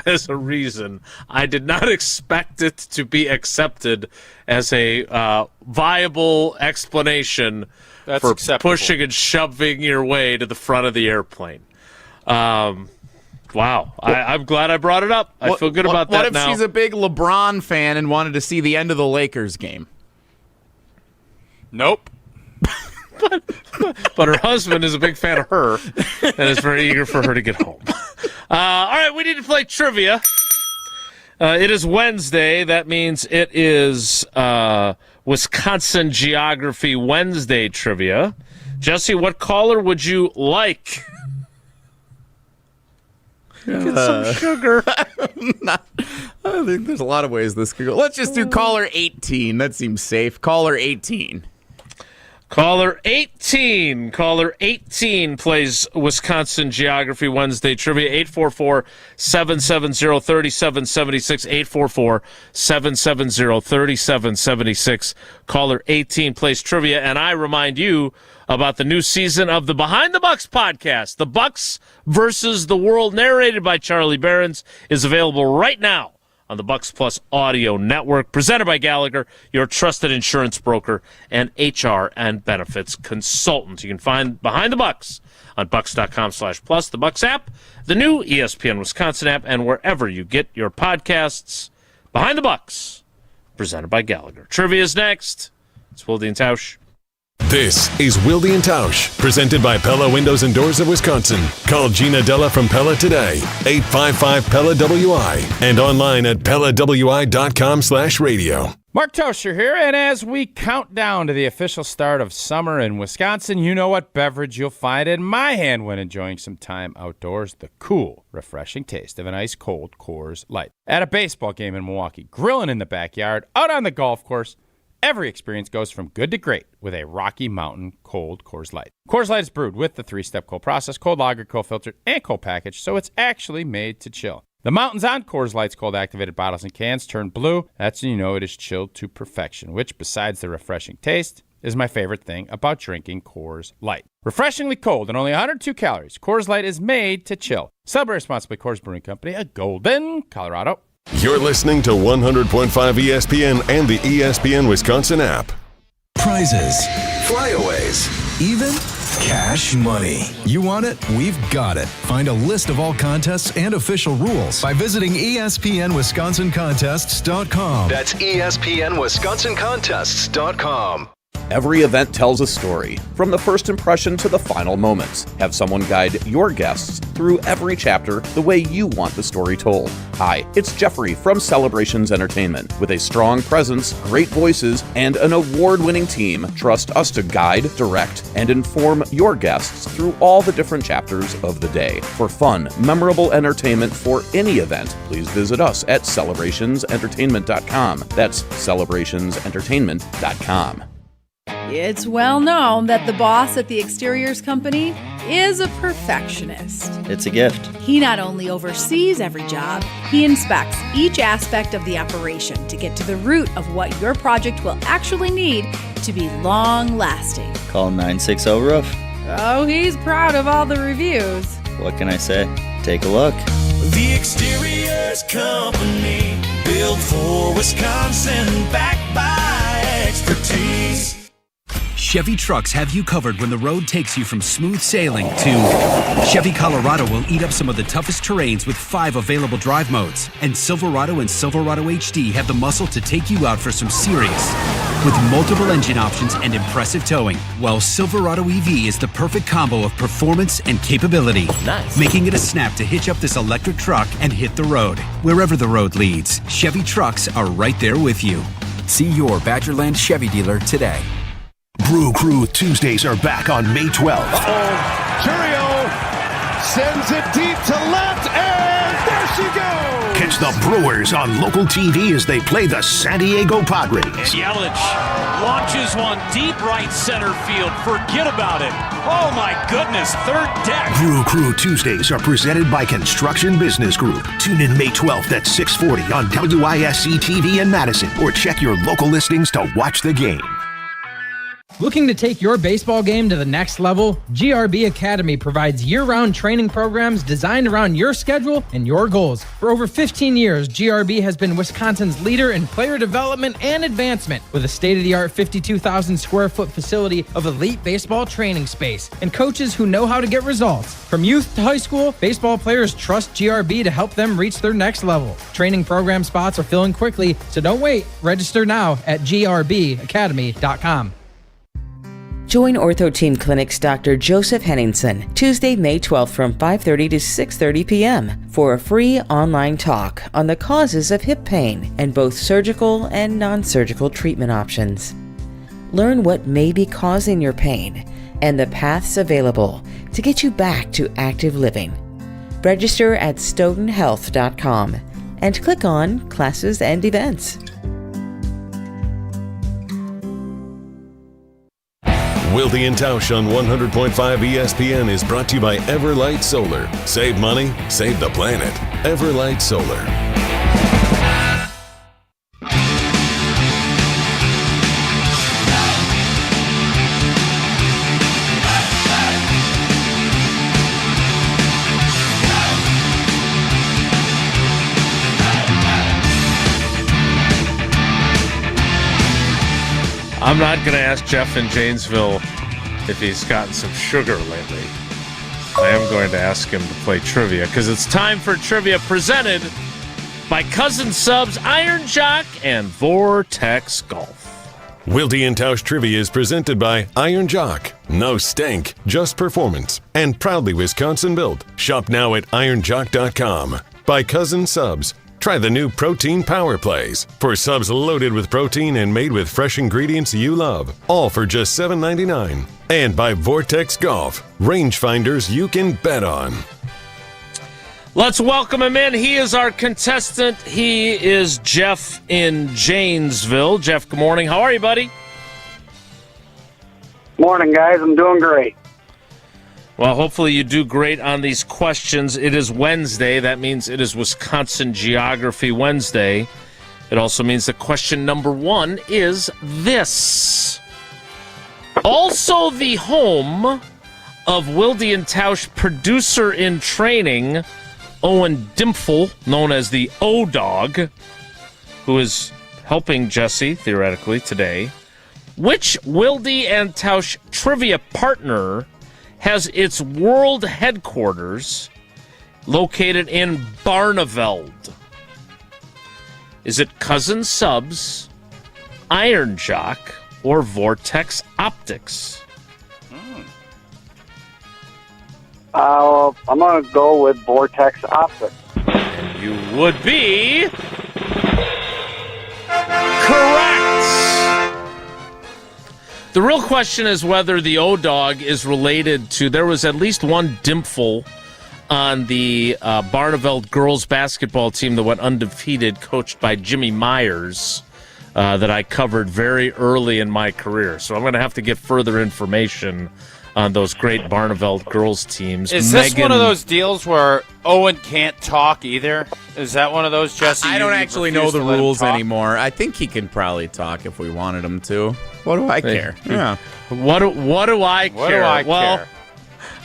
as a reason, I did not expect it to be accepted as a viable explanation for pushing and shoving your way to the front of the airplane. Wow. I'm glad I brought it up. I feel good about that now. What if she's a big LeBron fan and wanted to see the end of the Lakers game? Nope. But her husband is a big fan of her and is very eager for her to get home. All right, we need to play trivia. It is Wednesday. That means it is Wisconsin Geography Wednesday trivia. Jesse, what caller would you like? Get some sugar. I think there's a lot of ways this could go. Let's just do caller 18. That seems safe. Caller 18. Caller 18. Caller 18 plays Wisconsin Geography Wednesday Trivia. 844-770-3776. 844-770-3776. Caller 18 plays trivia. And I remind you about the new season of the Behind the Bucks podcast. The Bucks versus the World, narrated by Charlie Behrens, is available right now on the Bucks Plus Audio Network, presented by Gallagher, your trusted insurance broker and HR and benefits consultant. You can find Behind the Bucks on bucks.com/plus, the Bucks app, the new ESPN Wisconsin app, and wherever you get your podcasts. Behind the Bucks, presented by Gallagher. Trivia is next. It's Wilde and Tausch. This is Wilde and Tausch, presented by Pella Windows and Doors of Wisconsin. Call Gina Della from Pella today, 855-PELLA-WI, and online at PellaWI.com/radio. Mark Tauscher here, and as we count down to the official start of summer in Wisconsin, you know what beverage you'll find in my hand when enjoying some time outdoors: the cool, refreshing taste of an ice-cold Coors Light. At a baseball game in Milwaukee, grilling in the backyard, out on the golf course, every experience goes from good to great with a Rocky Mountain cold Coors Light. Coors Light is brewed with the 3-step cold process, cold lager, cold filtered, and cold packaged, so it's actually made to chill. The mountains on Coors Light's cold-activated bottles and cans turn blue. That's when you know it is chilled to perfection, which, besides the refreshing taste, is my favorite thing about drinking Coors Light. Refreshingly cold and only 102 calories, Coors Light is made to chill. Celebrate responsibly. Coors Brewing Company, a Golden, Colorado. You're listening to 100.5 ESPN and the ESPN Wisconsin app. Prizes, flyaways, even cash money. You want it? We've got it. Find a list of all contests and official rules by visiting ESPNWisconsinContests.com. That's ESPNWisconsinContests.com. Every event tells a story, from the first impression to the final moments. Have someone guide your guests through every chapter the way you want the story told. Hi, it's Jeffrey from Celebrations Entertainment. With a strong presence, great voices, and an award-winning team, trust us to guide, direct, and inform your guests through all the different chapters of the day. For fun, memorable entertainment for any event, please visit us at celebrationsentertainment.com. That's celebrationsentertainment.com. It's well known that the boss at the exteriors company is a perfectionist. It's a gift. He not only oversees every job, he inspects each aspect of the operation to get to the root of what your project will actually need to be long-lasting. Call 960-ROOF. Oh, he's proud of all the reviews. What can I say? Take a look. The Exteriors Company, built for Wisconsin, backed by expertise. Chevy trucks have you covered when the road takes you from smooth sailing to Chevy Colorado will eat up some of the toughest terrains with 5 available drive modes. And Silverado and Silverado HD have the muscle to take you out for some serious. With multiple engine options and impressive towing, while Silverado EV is the perfect combo of performance and capability. Nice. Making it a snap to hitch up this electric truck and hit the road. Wherever the road leads, Chevy trucks are right there with you. See your Badgerland Chevy dealer today. Brew Crew Tuesdays are back on May 12th. Churio sends it deep to left, and there she goes! Catch the Brewers on local TV as they play the San Diego Padres. Yelich launches one deep right center field. Forget about it. Oh my goodness, third deck. Brew Crew Tuesdays are presented by Construction Business Group. Tune in May 12th at 6:40 on WISC TV in Madison, or check your local listings to watch the game. Looking to take your baseball game to the next level? GRB Academy provides year-round training programs designed around your schedule and your goals. For over 15 years, GRB has been Wisconsin's leader in player development and advancement, with a state-of-the-art 52,000 square foot facility of elite baseball training space and coaches who know how to get results. From youth to high school, baseball players trust GRB to help them reach their next level. Training program spots are filling quickly, so don't wait. Register now at grbacademy.com. Join Ortho Team Clinic's Dr. Joseph Henningsen Tuesday, May 12th from 5:30 to 6:30 p.m. for a free online talk on the causes of hip pain and both surgical and non-surgical treatment options. Learn what may be causing your pain and the paths available to get you back to active living. Register at stoughtonhealth.com and click on Classes and Events. Wilde and Tausch on 100.5 ESPN is brought to you by Everlight Solar. Save money, save the planet. Everlight Solar. I'm not going to ask Jeff in Janesville if he's gotten some sugar lately. I am going to ask him to play trivia because it's time for trivia presented by Cousin Subs, Iron Jock, and Vortex Golf. Wilde and Tausch Trivia is presented by Iron Jock. No stink, just performance. And proudly Wisconsin built. Shop now at ironjock.com. By Cousin Subs. Try the new Protein Power Plays. For subs loaded with protein and made with fresh ingredients you love. All for just $7.99. And by Vortex Golf. Rangefinders you can bet on. Let's welcome him in. He is our contestant. He is Jeff in Janesville. Jeff, good morning. How are you, buddy? Morning, guys. I'm doing great. Well, hopefully you do great on these questions. It is Wednesday. That means it is Wisconsin Geography Wednesday. It also means that question number 1 is this. Also the home of Wilde and Tausch producer in training, Owen Dimple, known as the O-Dog, who is helping Jesse, theoretically, today. Which Wilde and Tausch trivia partner has its world headquarters located in Barneveld? Is it Cousin Subs, Iron Jock, or Vortex Optics? I'm going to go with Vortex Optics. And you would be correct. The real question is whether the O-Dog is related to... There was at least one Dimple on the Barneveld girls basketball team that went undefeated, coached by Jimmy Myers, that I covered very early in my career. So I'm going to have to get further information on those great Barneveld girls teams. Is this one of those deals where Owen can't talk either? Is that one of those, Jesse? I don't actually know the rules anymore. I think he can probably talk if we wanted him to. What do I care? Yeah. What do I care? What do I care?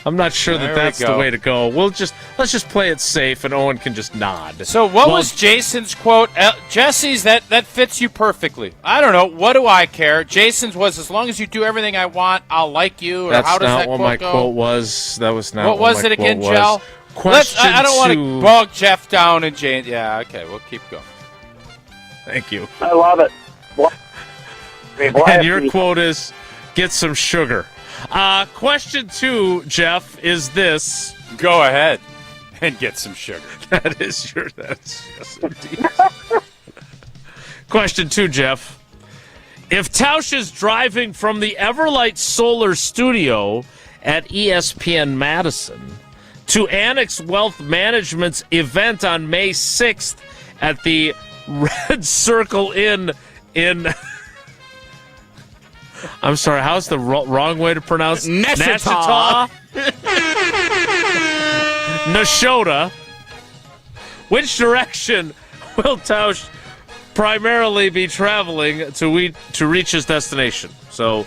I'm not sure There that's we the go. way to go. Let's just play it safe, and Owen can just nod. So what was Jason's quote? Jesse's, that fits you perfectly. I don't know. What do I care? Jason's was, as long as you do everything I want, I'll like you. Or That's how does not that what quote my go? quote was. That was not What was my it again, quote was. Jell? I don't want to bog Jeff down and Jane. Yeah, okay, we'll keep going. Thank you. I love it. And your quote is, get some sugar. Question 2, Jeff, is this. Go ahead and get some sugar. That's yes, indeed. Question 2, Jeff. If Tausch is driving from the Everlight Solar Studio at ESPN Madison to Annex Wealth Management's event on May 6th at the Red Circle Inn in... I'm sorry, how's the wrong way to pronounce Neshota. Neshota. Which direction will Tausch primarily be traveling to reach his destination? So,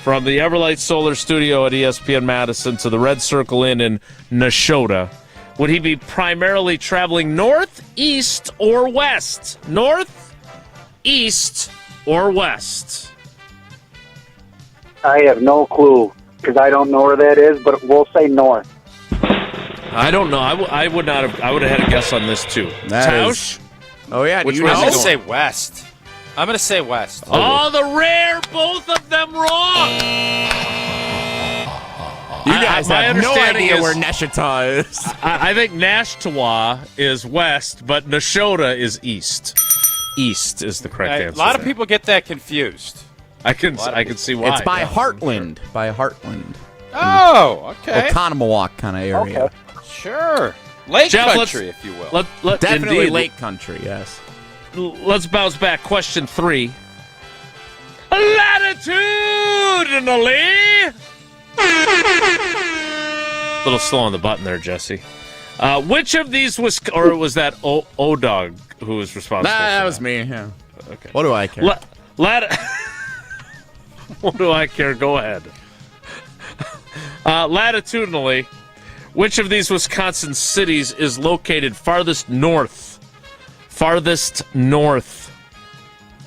from the Everlight Solar Studio at ESPN Madison to the Red Circle Inn in Neshota, would he be primarily traveling north, east, or west? North, east, or west? I have no clue because I don't know where that is, but we'll say north. I don't know. I would not have. I would have had a guess on this too. Tausch? Oh yeah. Which I'm way is going it to going? say west. I'm going to say west. Oh, the rare, both of them wrong. You guys my have no understanding idea is- where Neshota is. I think Nashtawa is west, but Neshota is east. East is the correct A answer. lot of people get that confused. I can see why. It's by yeah. Heartland. By Heartland. Oh, okay. Oconomowoc kind of area. Sure. Lake Jeff, country, if you will. Definitely indeed. lake country, yes. Let's bounce back. Question 3. Latitudinally. A little slow on the button there, Jesse. Which of these was that O-Dog who was responsible? That for was me. Yeah. Okay. What do I care? What do I care? Go ahead. Latitudinally, which of these Wisconsin cities is located farthest north? Farthest north.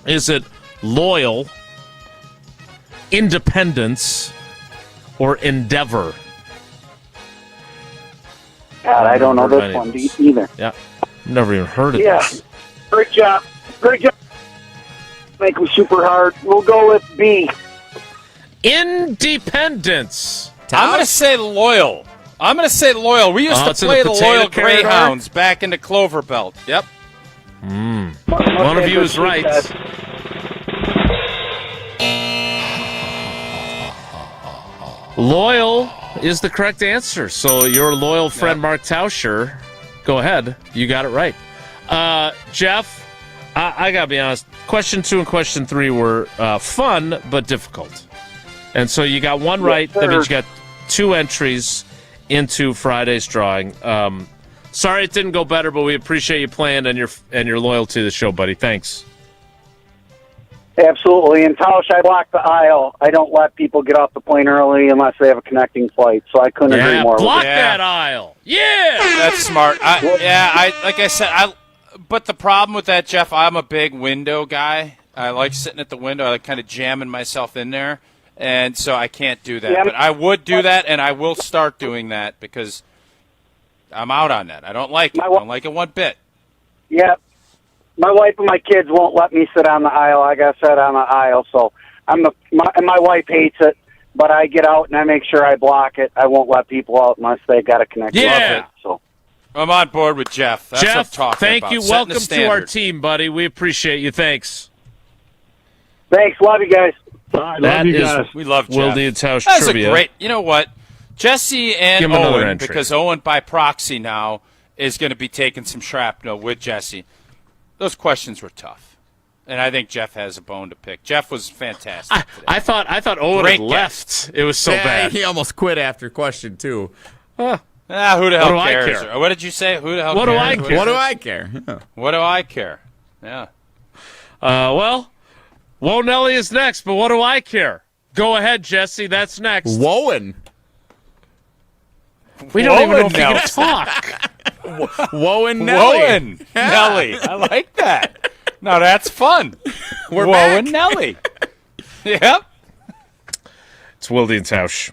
Is it Loyal, Independence, or Endeavor? God, I don't know this one either. Yeah. Never even heard of Yeah. this. Great job. Great job. Make them super hard. We'll go with B. Independence. I'm going to say Loyal. We used it's to in the play the potato Loyal corridor? Greyhounds back into Clover Belt. Yep. One of you is right. Loyal is the correct answer. So your loyal friend Mark Tauscher, go ahead. You got it right. Jeff, I got to be honest. Question 2 and question 3 were fun but difficult. And so you got one right. That means you got 2 entries into Friday's drawing. Sorry it didn't go better, but we appreciate you playing and your loyalty to the show, buddy. Thanks. Absolutely. In Tausch, I block the aisle. I don't let people get off the plane early unless they have a connecting flight. So I couldn't agree more. Block with that aisle. Yeah. That's smart. But the problem with that, Jeff, I'm a big window guy. I like sitting at the window. I like kind of jamming myself in there. And so I can't do that. Yeah. But I would do that, and I will start doing that because I'm out on that. I don't like it. I don't like it one bit. Yeah. My wife and my kids won't let me sit on the aisle. I got to sit on the aisle. So and my wife hates it, but I get out and I make sure I block it. I won't let people out unless they got a connection. Yeah. So I'm on board with Jeff. That's what I'm Jeff, talking thank about. you. Setting Welcome the to our standard. team, buddy. We appreciate you. Thanks. Thanks. Love you guys. That is We love Jeff. Wilde and Tausch That's trivia. a great. You know what? Jesse and Give him another Owen, entry. because Owen by proxy now is going to be taking some shrapnel with Jesse. Those questions were tough, and I think Jeff has a bone to pick. Jeff was fantastic. I thought Owen Great had left. It was so Yeah, bad. He almost quit after question 2. Who the What hell do I cares? care? Or what did you say? Who the hell What do cares? I care? What do I care? Yeah. What do I care? Yeah. Well, Whoa Nelly is next, but what do I care? Go ahead, Jesse. That's next. Woen. We don't even know if you can talk. Whoa and Nelly. Whoa and Nelly. I like that. Now that's fun. We're Whoa back. and Nelly. Yep. It's Wilde and Tausch.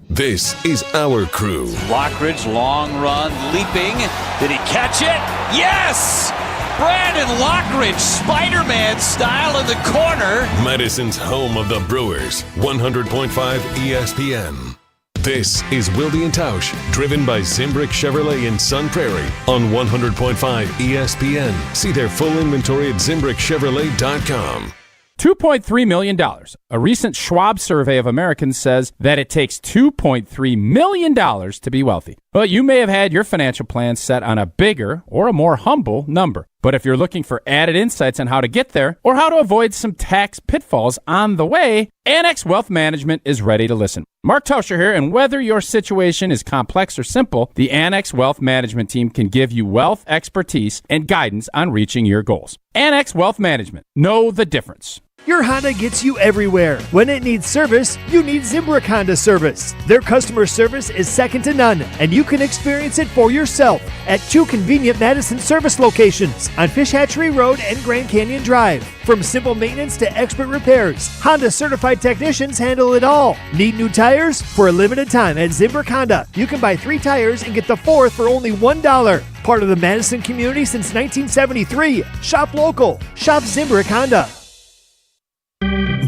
This is our crew. Lockridge, long run, leaping. Did he catch it? Yes! Brandon Lockridge, Spider-Man style in the corner. Madison's home of the Brewers, 100.5 ESPN. This is Wilde and Tausch, driven by Zimbrick Chevrolet in Sun Prairie on 100.5 ESPN. See their full inventory at ZimbrickChevrolet.com. $2.3 million. A recent Schwab survey of Americans says that it takes $2.3 million to be wealthy. Well, you may have had your financial plans set on a bigger or a more humble number. But if you're looking for added insights on how to get there or how to avoid some tax pitfalls on the way, Annex Wealth Management is ready to listen. Mark Tauscher here, and whether your situation is complex or simple, the Annex Wealth Management team can give you wealth expertise and guidance on reaching your goals. Annex Wealth Management. Know the difference. Your Honda gets you everywhere. When it needs service, you need Zimbrick Honda service. Their customer service is second to none, and you can experience it for yourself at 2 convenient Madison service locations on Fish Hatchery Road and Grand Canyon Drive. From simple maintenance to expert repairs, Honda certified technicians handle it all. Need new tires? For a limited time at Zimbrick Honda, you can buy 3 tires and get the 4th for only $1. Part of the Madison community since 1973. Shop local. Shop Zimbrick Honda.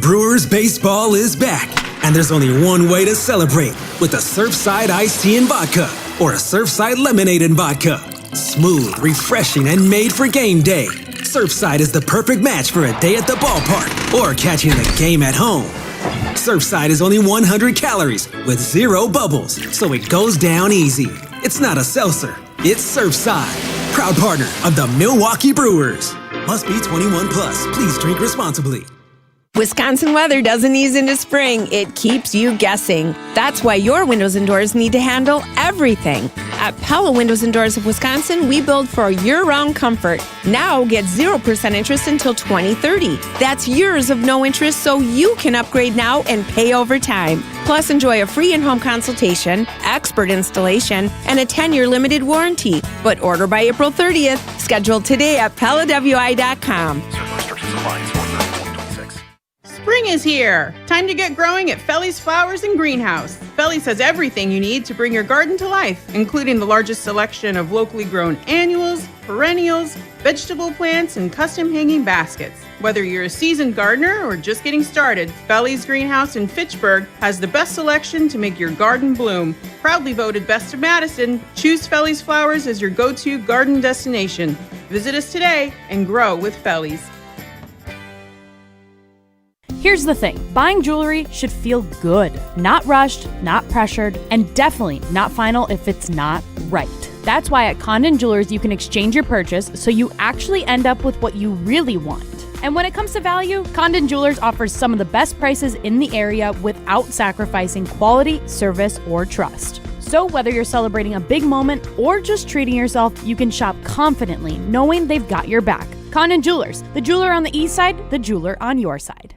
Brewers baseball is back, and there's only one way to celebrate, with a Surfside iced tea and vodka, or a Surfside lemonade and vodka. Smooth, refreshing, and made for game day. Surfside is the perfect match for a day at the ballpark, or catching the game at home. Surfside is only 100 calories, with 0 bubbles, so it goes down easy. It's not a seltzer, it's Surfside. Proud partner of the Milwaukee Brewers. Must be 21 plus. Please drink responsibly. Wisconsin weather doesn't ease into spring. It keeps you guessing. That's why your windows and doors need to handle everything. At Pella Windows and Doors of Wisconsin, we build for year-round comfort. Now get 0% interest until 2030. That's years of no interest, so you can upgrade now and pay over time. Plus, enjoy a free in-home consultation, expert installation, and a 10-year limited warranty. But order by April 30th. Schedule today at PellaWI.com. Spring is here. Time to get growing at Felly's Flowers and Greenhouse. Felly's has everything you need to bring your garden to life, including the largest selection of locally grown annuals, perennials, vegetable plants, and custom hanging baskets. Whether you're a seasoned gardener or just getting started, Felly's Greenhouse in Fitchburg has the best selection to make your garden bloom. Proudly voted Best of Madison, choose Felly's Flowers as your go-to garden destination. Visit us today and grow with Felly's. Here's the thing, buying jewelry should feel good, not rushed, not pressured, and definitely not final if it's not right. That's why at Condon Jewelers you can exchange your purchase so you actually end up with what you really want. And when it comes to value, Condon Jewelers offers some of the best prices in the area without sacrificing quality, service, or trust. So whether you're celebrating a big moment or just treating yourself, you can shop confidently knowing they've got your back. Condon Jewelers, the jeweler on the east side, the jeweler on your side.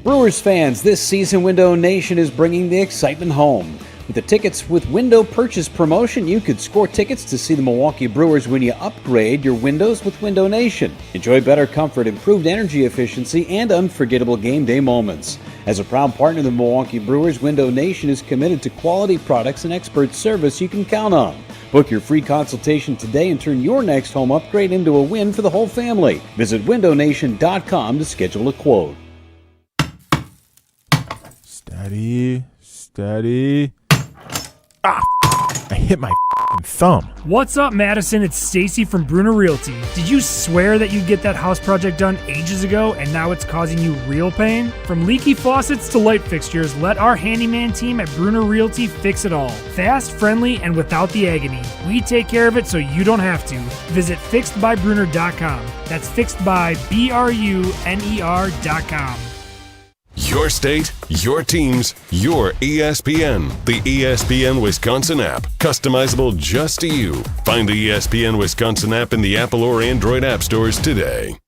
Brewers fans, this season Window Nation is bringing the excitement home. With the Tickets with Window purchase promotion, you could score tickets to see the Milwaukee Brewers when you upgrade your windows with Window Nation. Enjoy better comfort, improved energy efficiency, and unforgettable game day moments. As a proud partner of the Milwaukee Brewers, Window Nation is committed to quality products and expert service you can count on. Book your free consultation today and turn your next home upgrade into a win for the whole family. Visit windownation.com to schedule a quote. Steady. I hit my thumb. What's up, Madison? It's Stacy from Bruner Realty. Did you swear that you'd get that house project done ages ago and now it's causing you real pain? From leaky faucets to light fixtures, let our handyman team at Bruner Realty fix it all. Fast, friendly, and without the agony. We take care of it so you don't have to. Visit fixedbybruner.com. That's fixedbybruner.com. Your state, your teams, your ESPN. The ESPN Wisconsin app. Customizable just to you. Find the ESPN Wisconsin app in the Apple or Android app stores today.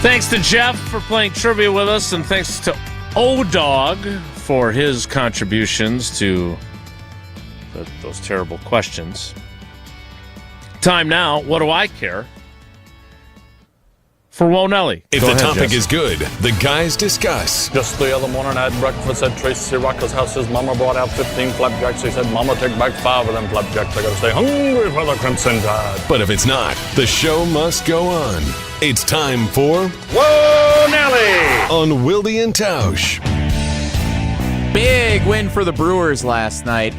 Thanks to Jeff for playing trivia with us, and thanks to O-Dog for his contributions to those terrible questions. Time now, what do I care? For Wonelli. If the topic is good, the guys discuss. Just the other morning I had breakfast at Tracy Rocker's house. His mama brought out 15 flapjacks. He said, Mama, take back 5 of them flapjacks. I gotta stay hungry for the Crimson Tide. But if it's not, the show must go on. It's time for Wonelli on Wilde and Tausch. Big win for the Brewers last night.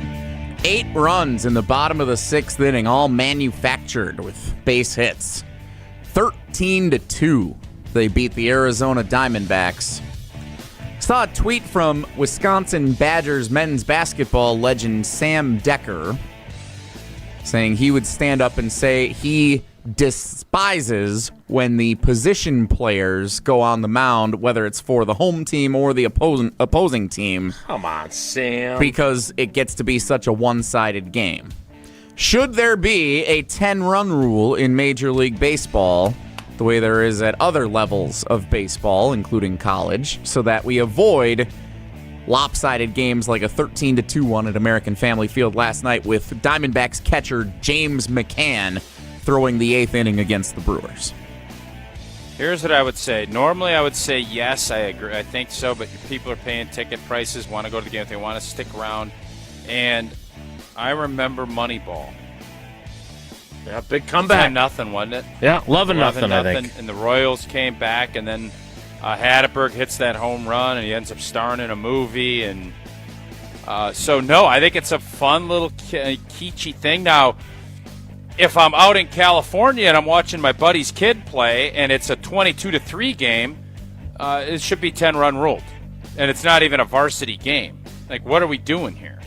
8 runs in the bottom of the 6th inning, all manufactured with base hits. 13-2, they beat the Arizona Diamondbacks. Saw a tweet from Wisconsin Badgers men's basketball legend Sam Decker saying he would stand up and say he despises when the position players go on the mound, whether it's for the home team or the opposing team. Come on, Sam. Because it gets to be such a one-sided game. Should there be a 10-run rule in Major League Baseball, the way there is at other levels of baseball, including college, so that we avoid lopsided games like a 13-2 one at American Family Field last night with Diamondbacks catcher James McCann throwing the 8th inning against the Brewers? Here's what I would say. Normally I would say yes, I agree. I think so, but people are paying ticket prices, want to go to the game, they want to stick around. And I remember Moneyball. Yeah, big comeback. 10-0, wasn't it? Yeah, 11-0, I think. And the Royals came back, and then Hatteberg hits that home run, and he ends up starring in a movie. And so, no, I think it's a fun little kitschy thing. Now, if I'm out in California and I'm watching my buddy's kid play, and it's a 22-3 game, it should be 10-run ruled. And it's not even a varsity game. Like, what are we doing here?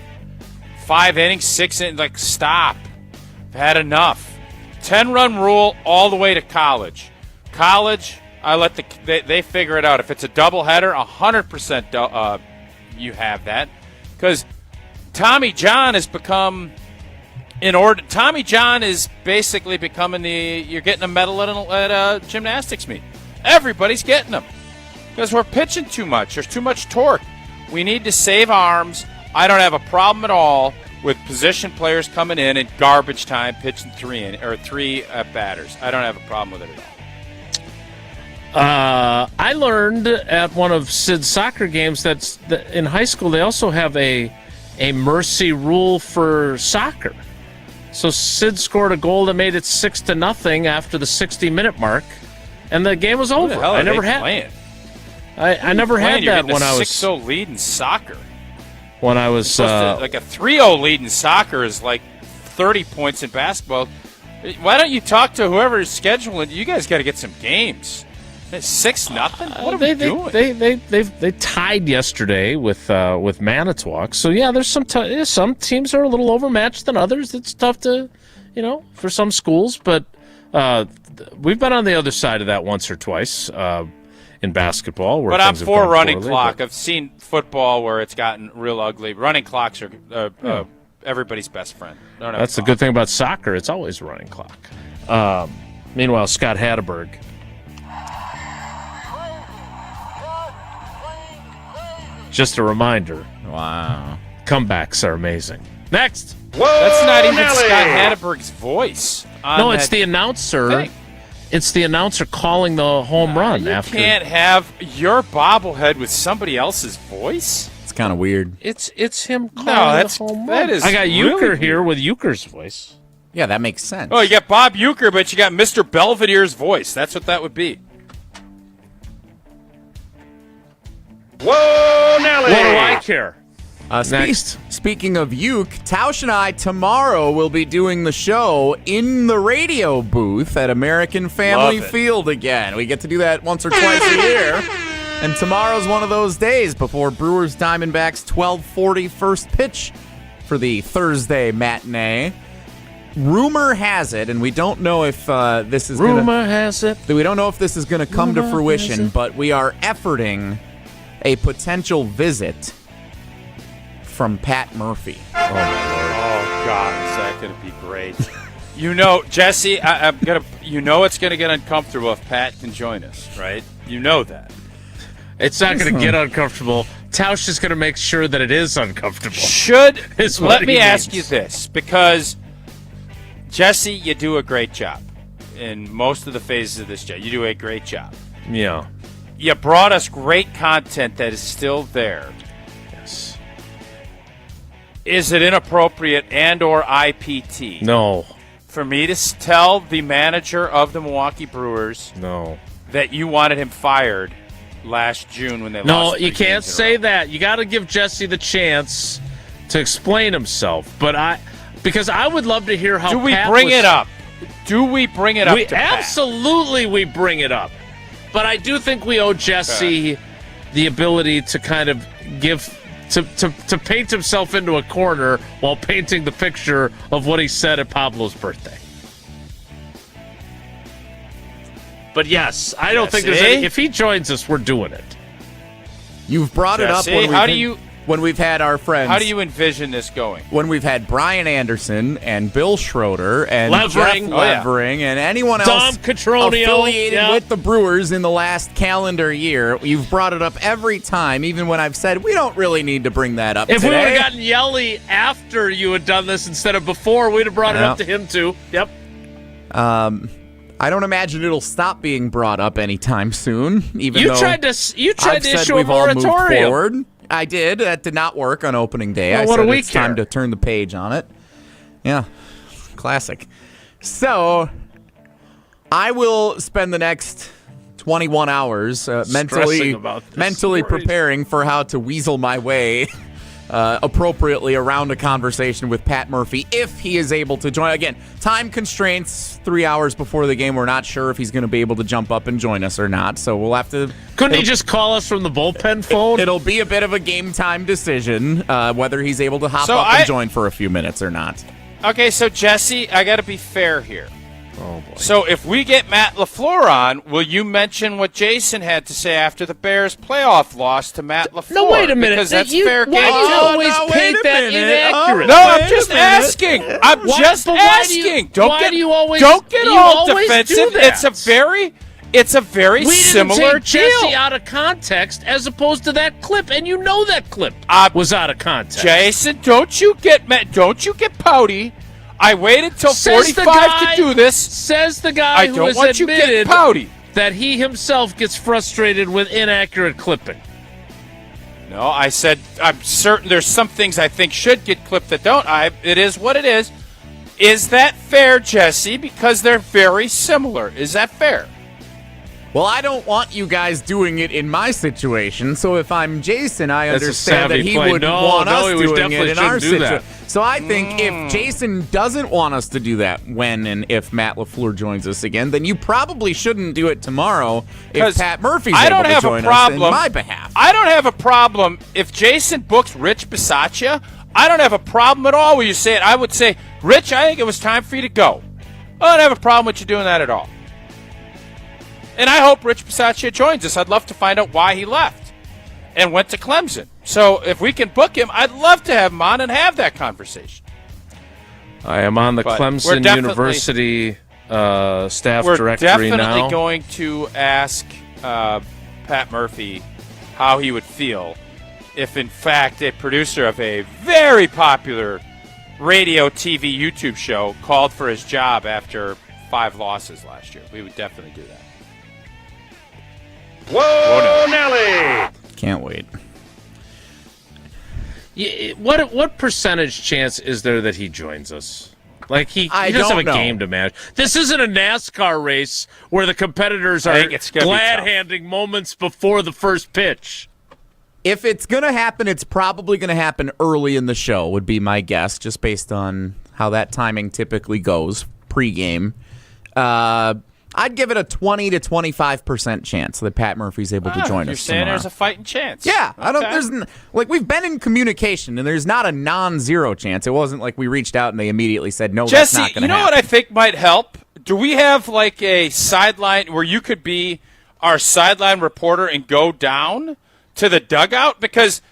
5 innings, 6 innings, like, stop. I've had enough. 10-run rule all the way to college. College, I let they figure it out. If it's a doubleheader, 100% you have that. Because Tommy John has become Tommy John is basically becoming you're getting a medal at a gymnastics meet. Everybody's getting them. Because we're pitching too much. There's too much torque. We need to save arms. I don't have a problem at all with position players coming in at garbage time pitching 3 batters. I don't have a problem with it at all. I learned at one of Sid's soccer games that in high school they also have a mercy rule for soccer. So Sid scored a goal that made it 6-0 after the 60-minute mark, and the game was over. I never had. I never had that when I was 6-0 lead in soccer. When I was like a 3-0 lead in soccer is like 30 points in basketball. Why don't you talk to whoever is scheduling? You guys got to get some games. 6-0. What are we doing? They tied yesterday with Manitowoc. So yeah, there's some teams are a little overmatched than others. It's tough to, for some schools. But we've been on the other side of that once or twice in basketball. Where but I'm for running poorly, clock. I've seen football where it's gotten real ugly. Running clocks are everybody's best friend. That's the good thing about soccer. It's always a running clock. Meanwhile, Scott Hatteberg. Just a reminder. Wow. Comebacks are amazing. Next. That's not even Scott Hatteberg's voice. No, it's the announcer. Thing. It's the announcer calling the home run. You after. Can't have your bobblehead with somebody else's voice. It's kind of weird. It's him calling the home run. I got Euchre here with Euchre's voice. Yeah, that makes sense. Oh, you got Bob Euchre, but you got Mr. Belvedere's voice. That's what that would be. Whoa, Nelly! What do I care? Next. Speaking of Uke, Tausch and I tomorrow will be doing the show in the radio booth at American Family Field again. We get to do that once or twice a year. And tomorrow's one of those days before Brewers Diamondbacks 12:40 first pitch for the Thursday matinee. Rumor has it, and we don't know if this is we don't know if this is going to come to fruition, but we are efforting a potential visit from Pat Murphy. Oh, my Lord. Oh, God. Is that going to be great? Jesse, I'm going to You know it's going to get uncomfortable if Pat can join us, right? You know that. It's not going to get uncomfortable. Tausch is going to make sure that it is uncomfortable. Let me ask you this, because, Jesse, you do a great job in most of the phases of this job. You do a great job. Yeah. You brought us great content that is still there. Yes. Is it inappropriate and or IPT? No. For me to tell the manager of the Milwaukee Brewers that you wanted him fired last June when they lost? No, you can't say that. You got to give Jesse the chance to explain himself. Because I would love to hear how Do we Pat bring was, it up? Do we bring it up to Absolutely we bring it up. But I do think we owe Jesse the ability to kind of to paint himself into a corner while painting the picture of what he said at Pablo's birthday. But yes, I don't think there's any. If he joins us, we're doing it. You've brought it up when we've had our friends. How do you envision this going? When we've had Brian Anderson and Bill Schroeder and Levering. Jeff Levering and anyone else Dom Catronio. affiliated with the Brewers in the last calendar year, you've brought it up every time, even when I've said we don't really need to bring that up If today. we would have gotten yelly after you had done this instead of before, we'd have brought it up to him too. Yep. I don't imagine it'll stop being brought up anytime soon. Even You though tried to issue a we've all moved moratorium. forward. I did. That did not work on opening day. Well, I what said do we it's time to turn the page on it. Yeah, classic. So I will spend the next 21 hours mentally preparing for how to weasel my way appropriately around a conversation with Pat Murphy if he is able to join. Again, time constraints, 3 hours before the game. We're not sure if he's going to be able to jump up and join us or not, so we'll have to... Couldn't he just call us from the bullpen phone? It'll be a bit of a game time decision whether he's able to hop up and join for a few minutes or not. Okay, so Jesse, I got to be fair here. Oh, boy. So if we get Matt LaFleur on, will you mention what Jason had to say after the Bears' playoff loss to Matt LaFleur? No, wait a minute. Because that's You- fair why game. do you always paint that inaccurate? No, I'm Wait a just minute. asking. I'm Why- just but why do you- asking. why do you always- don't get you all always do defensive. that? It's a very We similar didn't take Jesse deal. out of context as opposed to that clip, and you know that clip was out of context. Jason, don't you get pouty. I waited till Says the 45 guy- to do this. Says the guy I who don't has want you getting admitted pouty. that he himself gets frustrated with inaccurate clipping. No, I said I'm certain there's some things I think should get clipped that don't. It is what it is. Is that fair, Jesse? Because they're very similar. Is that fair? Well, I don't want you guys doing it in my situation, so if I'm Jason, I That's a understand that savvy he play. would No, want no, us we doing definitely it in our shouldn't do that. situation. So I think if Jason doesn't want us to do that when and if Matt LaFleur joins us again, then you probably shouldn't do it tomorrow if Pat Murphy's able to join us in my behalf. I don't have a problem if Jason books Rich Bisaccia. I don't have a problem at all when you say it. I would say, Rich, I think it was time for you to go. I don't have a problem with you doing that at all. And I hope Rich Bisaccia joins us. I'd love to find out why he left and went to Clemson. So if we can book him, I'd love to have him on and have that conversation. I am on the But Clemson University staff We're directory definitely now. going to ask Pat Murphy how he would feel if, in fact, a producer of a very popular radio, TV, YouTube show called for his job after 5 losses last year. We would definitely do that. Whoa, Nelly! Can't wait. What percentage chance is there that he joins us? Like he doesn't have a game to manage. This isn't a NASCAR race where the competitors are glad-handing moments before the first pitch. If it's going to happen, it's probably going to happen early in the show, would be my guess, just based on how that timing typically goes pregame. I'd give it a 20 to 25% chance that Pat Murphy's able to join you're us saying tomorrow. there's a fighting chance. Yeah, I don't. Okay. There's we've been in communication, and there's not a non-zero chance. It wasn't like we reached out and they immediately said no. Jesse, that's not going to happen. you know what I think might help? Do we have like a sideline where you could be our sideline reporter and go down to the dugout? Because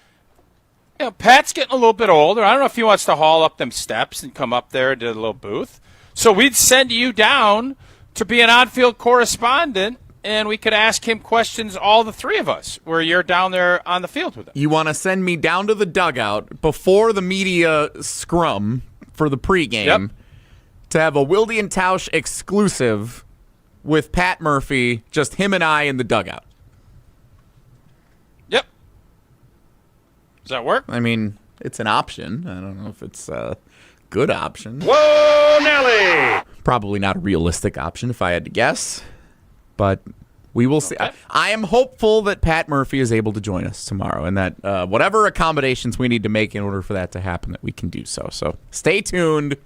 Pat's getting a little bit older. I don't know if he wants to haul up them steps and come up there to the little booth. So we'd send you down to be an on-field correspondent, and we could ask him questions, all the three of us, where you're down there on the field with him. You want to send me down to the dugout before the media scrum for the pregame to have a Wilde and Tausch exclusive with Pat Murphy, just him and I in the dugout. Yep. Does that work? I mean, it's an option. I don't know if it's a good option. Whoa, Nelly! Probably not a realistic option if I had to guess, but we will see. I am hopeful that Pat Murphy is able to join us tomorrow, and that whatever accommodations we need to make in order for that to happen, that we can do so. So stay tuned.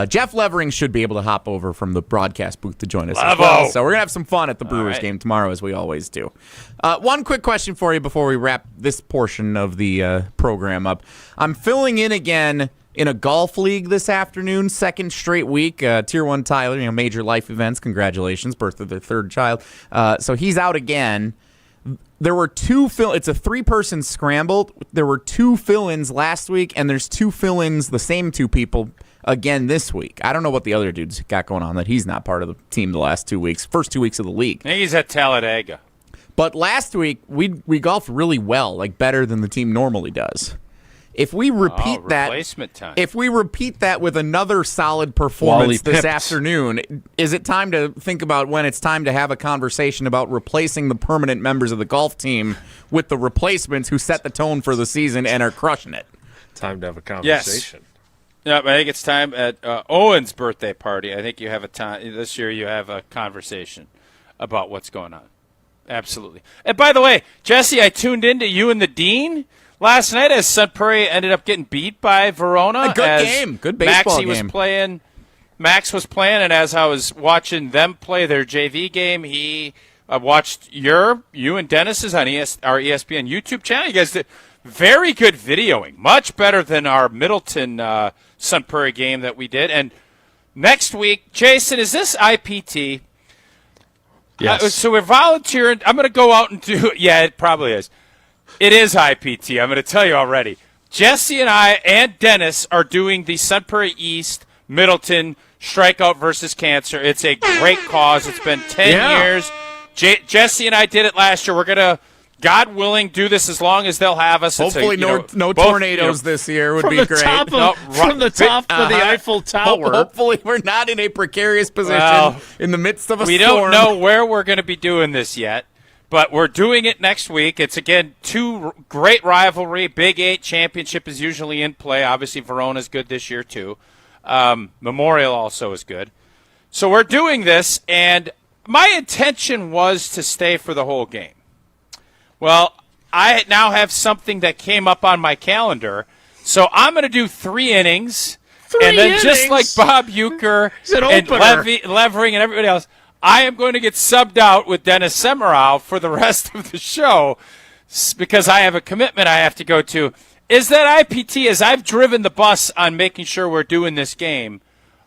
Jeff Levering should be able to hop over from the broadcast booth to join us as well. So we're going to have some fun at the Brewers game tomorrow, as we always do. One quick question for you before we wrap this portion of the program up. I'm filling in again in a golf league this afternoon, second straight week. Tier 1 Tyler, major life events. Congratulations, birth of their third child. So he's out again. There were it's a 3-person scramble. There were 2 fill-ins last week, and there's 2 fill-ins, the same 2 people, again this week. I don't know what the other dude's got going on that he's not part of the team the last 2 weeks, first 2 weeks of the league. I think he's at Talladega. But last week, we golfed really well, like better than the team normally does. If we repeat replacement time. If we repeat that with another solid performance this afternoon, is it time to think about when it's time to have a conversation about replacing the permanent members of the golf team with the replacements who set the tone for the season and are crushing it? Time to have a conversation. Yes. Yeah, I think it's time at Owen's birthday party. I think you have a time this year. You have a conversation about what's going on. Absolutely. And by the way, Jesse, I tuned into you and the Dean last night as Sun Prairie ended up getting beat by Verona. A good game. Good baseball game. Max was playing, and as I was watching them play their JV game, he watched you and Dennis's on our ESPN YouTube channel. You guys did very good videoing, much better than our Middleton Sun Prairie game that we did. And next week, Jason, is this IPT? Yes. So we're volunteering. I'm going to go out and do it. Yeah, it probably is. It is IPT. I'm going to tell you already. Jesse and I and Dennis are doing the Sun Prairie East Middleton Strikeout versus Cancer. It's a great cause. It's been 10 years. Jesse and I did it last year. We're going to, God willing, do this as long as they'll have us. Hopefully no tornadoes this year would be great. From the top of the Eiffel Tower. Hopefully we're not in a precarious position in the midst of a storm. We don't know where we're going to be doing this yet, but we're doing it next week. It's, again, 2 great rivalry. Big 8 championship is usually in play. Obviously, Verona's good this year, too. Memorial also is good. So we're doing this, and my intention was to stay for the whole game. Well, I now have something that came up on my calendar, so I'm going to do 3 innings. And then just like Bob Uecker and Levering and everybody else, I am going to get subbed out with Dennis Semmerau for the rest of the show because I have a commitment I have to go to. Is that IPT, as I've driven the bus on making sure we're doing this game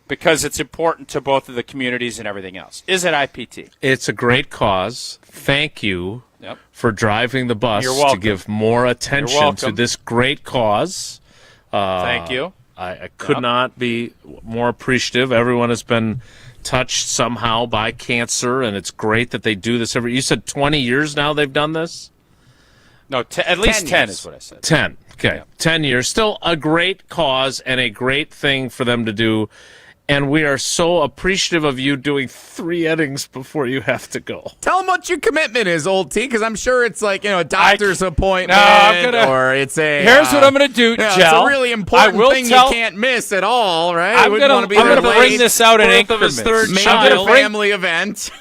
because it's important to both of the communities and everything else? Is it IPT? It's a great cause. Thank you for driving the bus to give more attention to this great cause. Thank you. I could not be more appreciative. Everyone has been touched somehow by cancer, and it's great that they do this every. You said 20 years now they've done this? No, at least 10 is what I said. 10. Okay. Yeah. 10 years. Still a great cause and a great thing for them to do. And we are so appreciative of you doing 3 innings before you have to go. Tell them what your commitment is, old T, because I'm sure it's like, a doctor's appointment. Or it's a. Here's what I'm going to do, Jell. It's a really important thing you can't miss at all, right? I'm going to bring this out in increments. Major family event.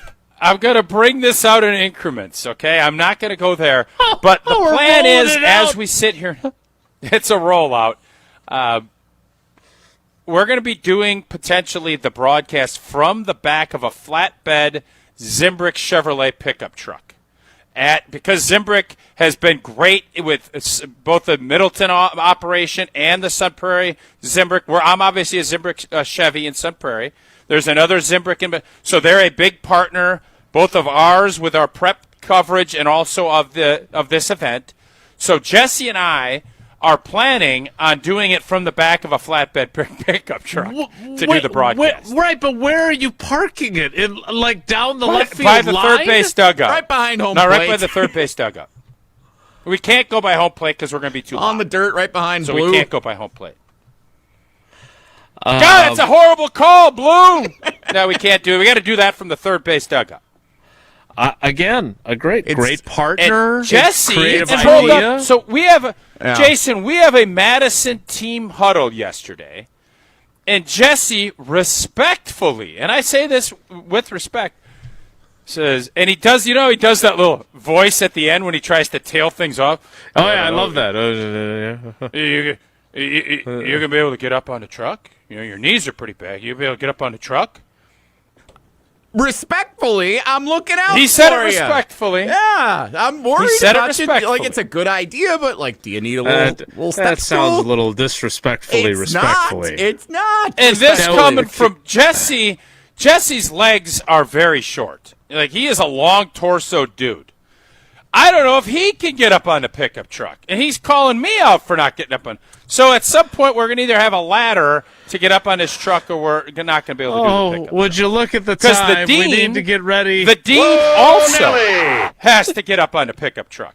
I'm going to bring this out in increments, okay? I'm not going to go there. But the plan is, as we sit here, it's a rollout. We're going to be doing potentially the broadcast from the back of a flatbed Zimbrick Chevrolet pickup truck. Because Zimbrick has been great with both the Middleton operation and the Sun Prairie Zimbrick. I'm obviously a Zimbrick Chevy in Sun Prairie. There's another Zimbrick. So they're a big partner, both of ours with our prep coverage and also of this event. So Jesse and I are planning on doing it from the back of a flatbed pickup truck to do the broadcast. Right, but where are you parking it? Down the left field by the line? third base dugout. Right behind home plate. No, right by the third base dugout. We can't go by home plate because we're going to be too on the dirt right behind so Blue. We can't go by home plate. God, that's a horrible call, Blue. No, we can't do it. We got to do that from the third base dugout. Again, a great partner. Jesse, creative hold idea. up. So we have, Jason, we have a Madison team huddle yesterday, and Jesse respectfully, and I say this with respect, says, and he does that little voice at the end when he tries to tail things off. Oh, yeah, I love that. You're going to be able to get up on the truck? Your knees are pretty bad. You'll be able to get up on the truck? Respectfully, I'm looking out for you. He said it respectfully. Yeah, I'm worried He said it about respectfully. you. It's a good idea, but do you need a little step That sounds stool? a little disrespectfully respectfully. It's not. And this coming from Jesse, Jesse's legs are very short. He is a long torso dude. I don't know if he can get up on the pickup truck. And he's calling me out for not getting up on. So at some point, we're going to either have a ladder to get up on this truck or we're not going to be able to do the pickup. Would you look at the time? The dean, we need to get ready. The dean also has to get up on the pickup truck.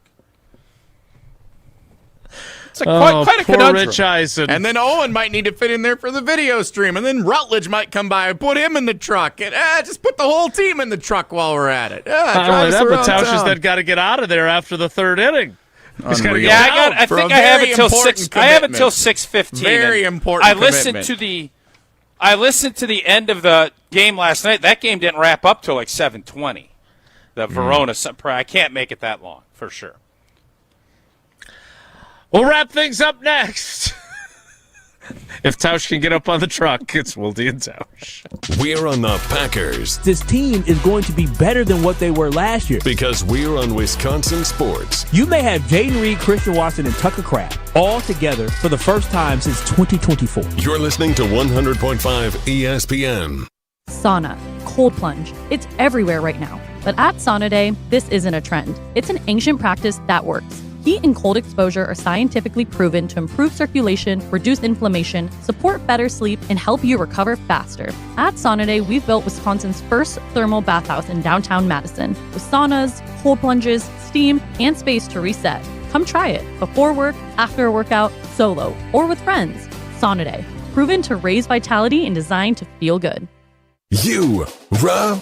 It's quite a poor conundrum. Rich Eisen. And then Owen might need to fit in there for the video stream. And then Rutledge might come by and put him in the truck. And just put the whole team in the truck while we're at it. But Tauscher's then got to get out of there after the third inning. I think I have until 6. I have until 6:15. Very important. I listened to the end of the game last night. That game didn't wrap up till 7:20. The Verona. I can't make it that long for sure. We'll wrap things up next. If Tausch can get up on the truck, it's Wilde and Tausch. We're on the Packers. This team is going to be better than what they were last year. Because we're on Wisconsin Sports. You may have Jaden Reed, Christian Watson, and Tucker Kraft all together for the first time since 2024. You're listening to 100.5 ESPN. Sauna, cold plunge. It's everywhere right now. But at Sauna Day, this isn't a trend. It's an ancient practice that works. Heat and cold exposure are scientifically proven to improve circulation, reduce inflammation, support better sleep, and help you recover faster. At Sauna Day, we've built Wisconsin's first thermal bathhouse in downtown Madison, with saunas, cold plunges, steam, and space to reset. Come try it before work, after a workout, solo, or with friends. Sauna Day, proven to raise vitality and designed to feel good. Rah.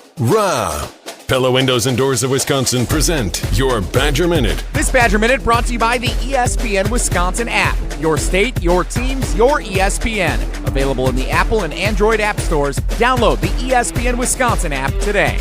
Pella Windows and Doors of Wisconsin present your Badger Minute. This Badger Minute brought to you by the ESPN Wisconsin app. Your state, your teams, your ESPN. Available in the Apple and Android app stores. Download the ESPN Wisconsin app today.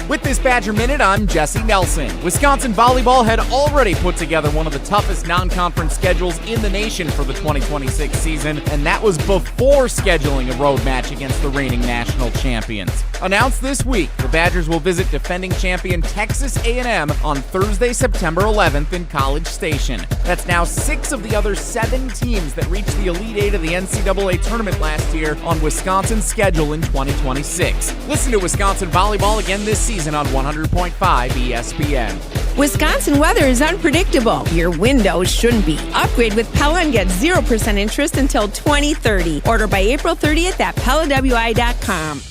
With this Badger Minute, I'm Jesse Nelson. Wisconsin volleyball had already put together one of the toughest non-conference schedules in the nation for the 2026 season, and that was before scheduling a road match against the reigning national champions. Announced this week, the Badgers will visit defending champion Texas A&M on Thursday, September 11th in College Station. That's now 6 of the other 7 teams that reached the Elite Eight of the NCAA Tournament last year on Wisconsin's schedule in 2026. Listen to Wisconsin volleyball again this season on 100.5 ESPN. Wisconsin weather is unpredictable. Your windows shouldn't be. Upgrade with Pella and get 0% interest until 2030. Order by April 30th at PellaWI.com.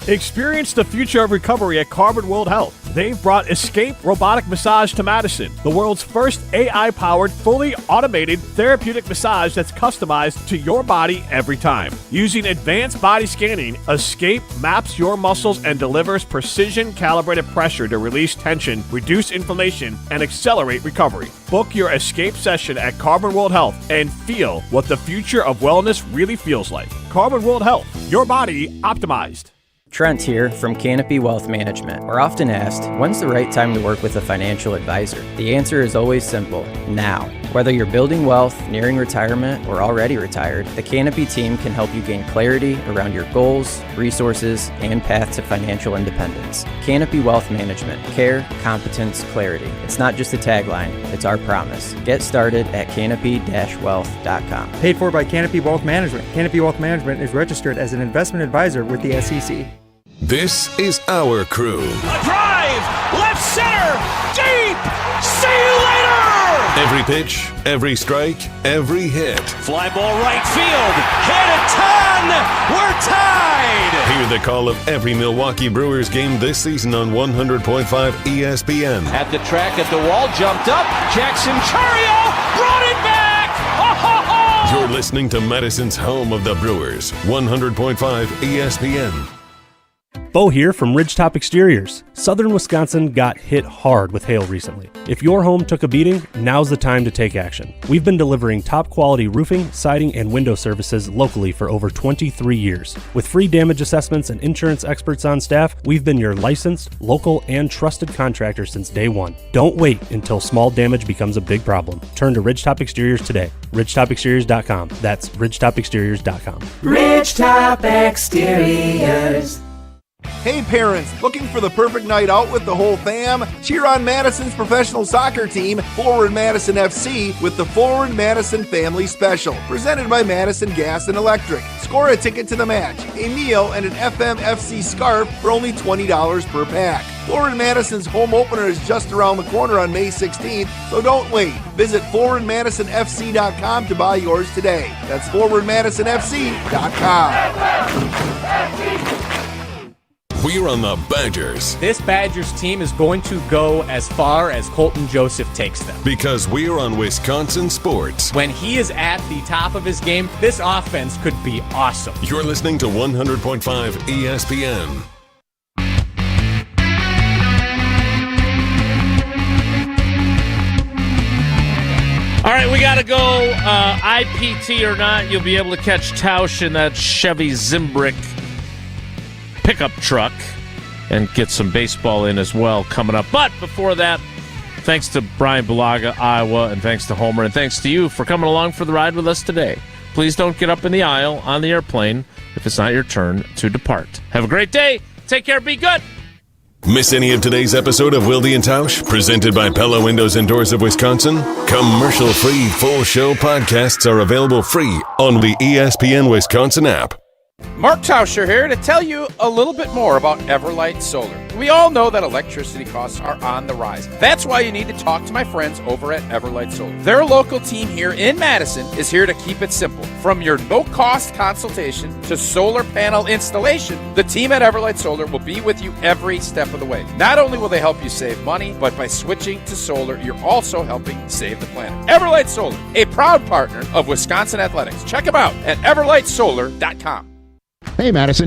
Experience the future of recovery at Carbon World Health. They've brought Escape Robotic Massage to Madison, the world's first AI-powered, fully automated therapeutic massage that's customized to your body every time. Using advanced body scanning, Escape maps your muscles and delivers precision-calibrated pressure to release tension, reduce inflammation, and accelerate recovery. Book your Escape session at Carbon World Health and feel what the future of wellness really feels like. Carbon World Health, your body optimized. Trent here from Canopy Wealth Management. We're often asked, when's the right time to work with a financial advisor? The answer is always simple, now. Whether you're building wealth, nearing retirement, or already retired, the Canopy team can help you gain clarity around your goals, resources, and path to financial independence. Canopy Wealth Management. Care, competence, clarity. It's not just a tagline, it's our promise. Get started at canopy-wealth.com. Paid for by Canopy Wealth Management. Canopy Wealth Management is registered as an investment advisor with the SEC. This is our crew. A drive, left center, deep, see you later! Every pitch, every strike, every hit. Fly ball right field. Hit a ton. We're tied. Hear the call of every Milwaukee Brewers game this season on 100.5 ESPN. At the track at the wall, jumped up. Jackson Chourio brought it back. Ho, ho, ho. You're listening to Madison's home of the Brewers, 100.5 ESPN. Bo here from Ridgetop Exteriors. Southern Wisconsin got hit hard with hail recently. If your home took a beating, now's the time to take action. We've been delivering top quality roofing, siding, and window services locally for over 23 years. With free damage assessments and insurance experts on staff, we've been your licensed, local, and trusted contractor since day one. Don't wait until small damage becomes a big problem. Turn to Ridgetop Exteriors today. RidgetopExteriors.com. That's RidgetopExteriors.com. Ridgetop Exteriors. Hey parents, looking for the perfect night out with the whole fam? Cheer on Madison's professional soccer team, Forward Madison FC, with the Forward Madison Family Special, presented by Madison Gas and Electric. Score a ticket to the match, a meal, and an FMFC scarf for only $20 per pack. Forward Madison's home opener is just around the corner on May 16th, so don't wait. Visit forwardmadisonfc.com to buy yours today. That's forwardmadisonfc.com. We're on the Badgers. This Badgers team is going to go as far as Colton Joseph takes them. Because we're on Wisconsin sports. When he is at the top of his game, this offense could be awesome. You're listening to 100.5 ESPN. All right, we got to go. IPT or not, you'll be able to catch Tausch in that Chevy Zimbrick pickup truck and get some baseball in as well coming up. But before that, thanks to Bryan Bulaga, Iowa, and thanks to Homer, and thanks to you for coming along for the ride with us today. Please don't get up in the aisle on the airplane if it's not your turn to depart. Have a great day. Take care. Be good. Miss any of today's episode of Wilde and Tausch, presented by Pella Windows and Doors of Wisconsin? Commercial-free full show podcasts are available free on the ESPN Wisconsin app. Mark Tauscher here to tell you a little bit more about Everlight Solar. We all know that electricity costs are on the rise. That's why you need to talk to my friends over at Everlight Solar. Their local team here in Madison is here to keep it simple. From your no-cost consultation to solar panel installation, the team at Everlight Solar will be with you every step of the way. Not only will they help you save money, but by switching to solar, you're also helping save the planet. Everlight Solar, a proud partner of Wisconsin Athletics. Check them out at everlightsolar.com. Hey, Madison.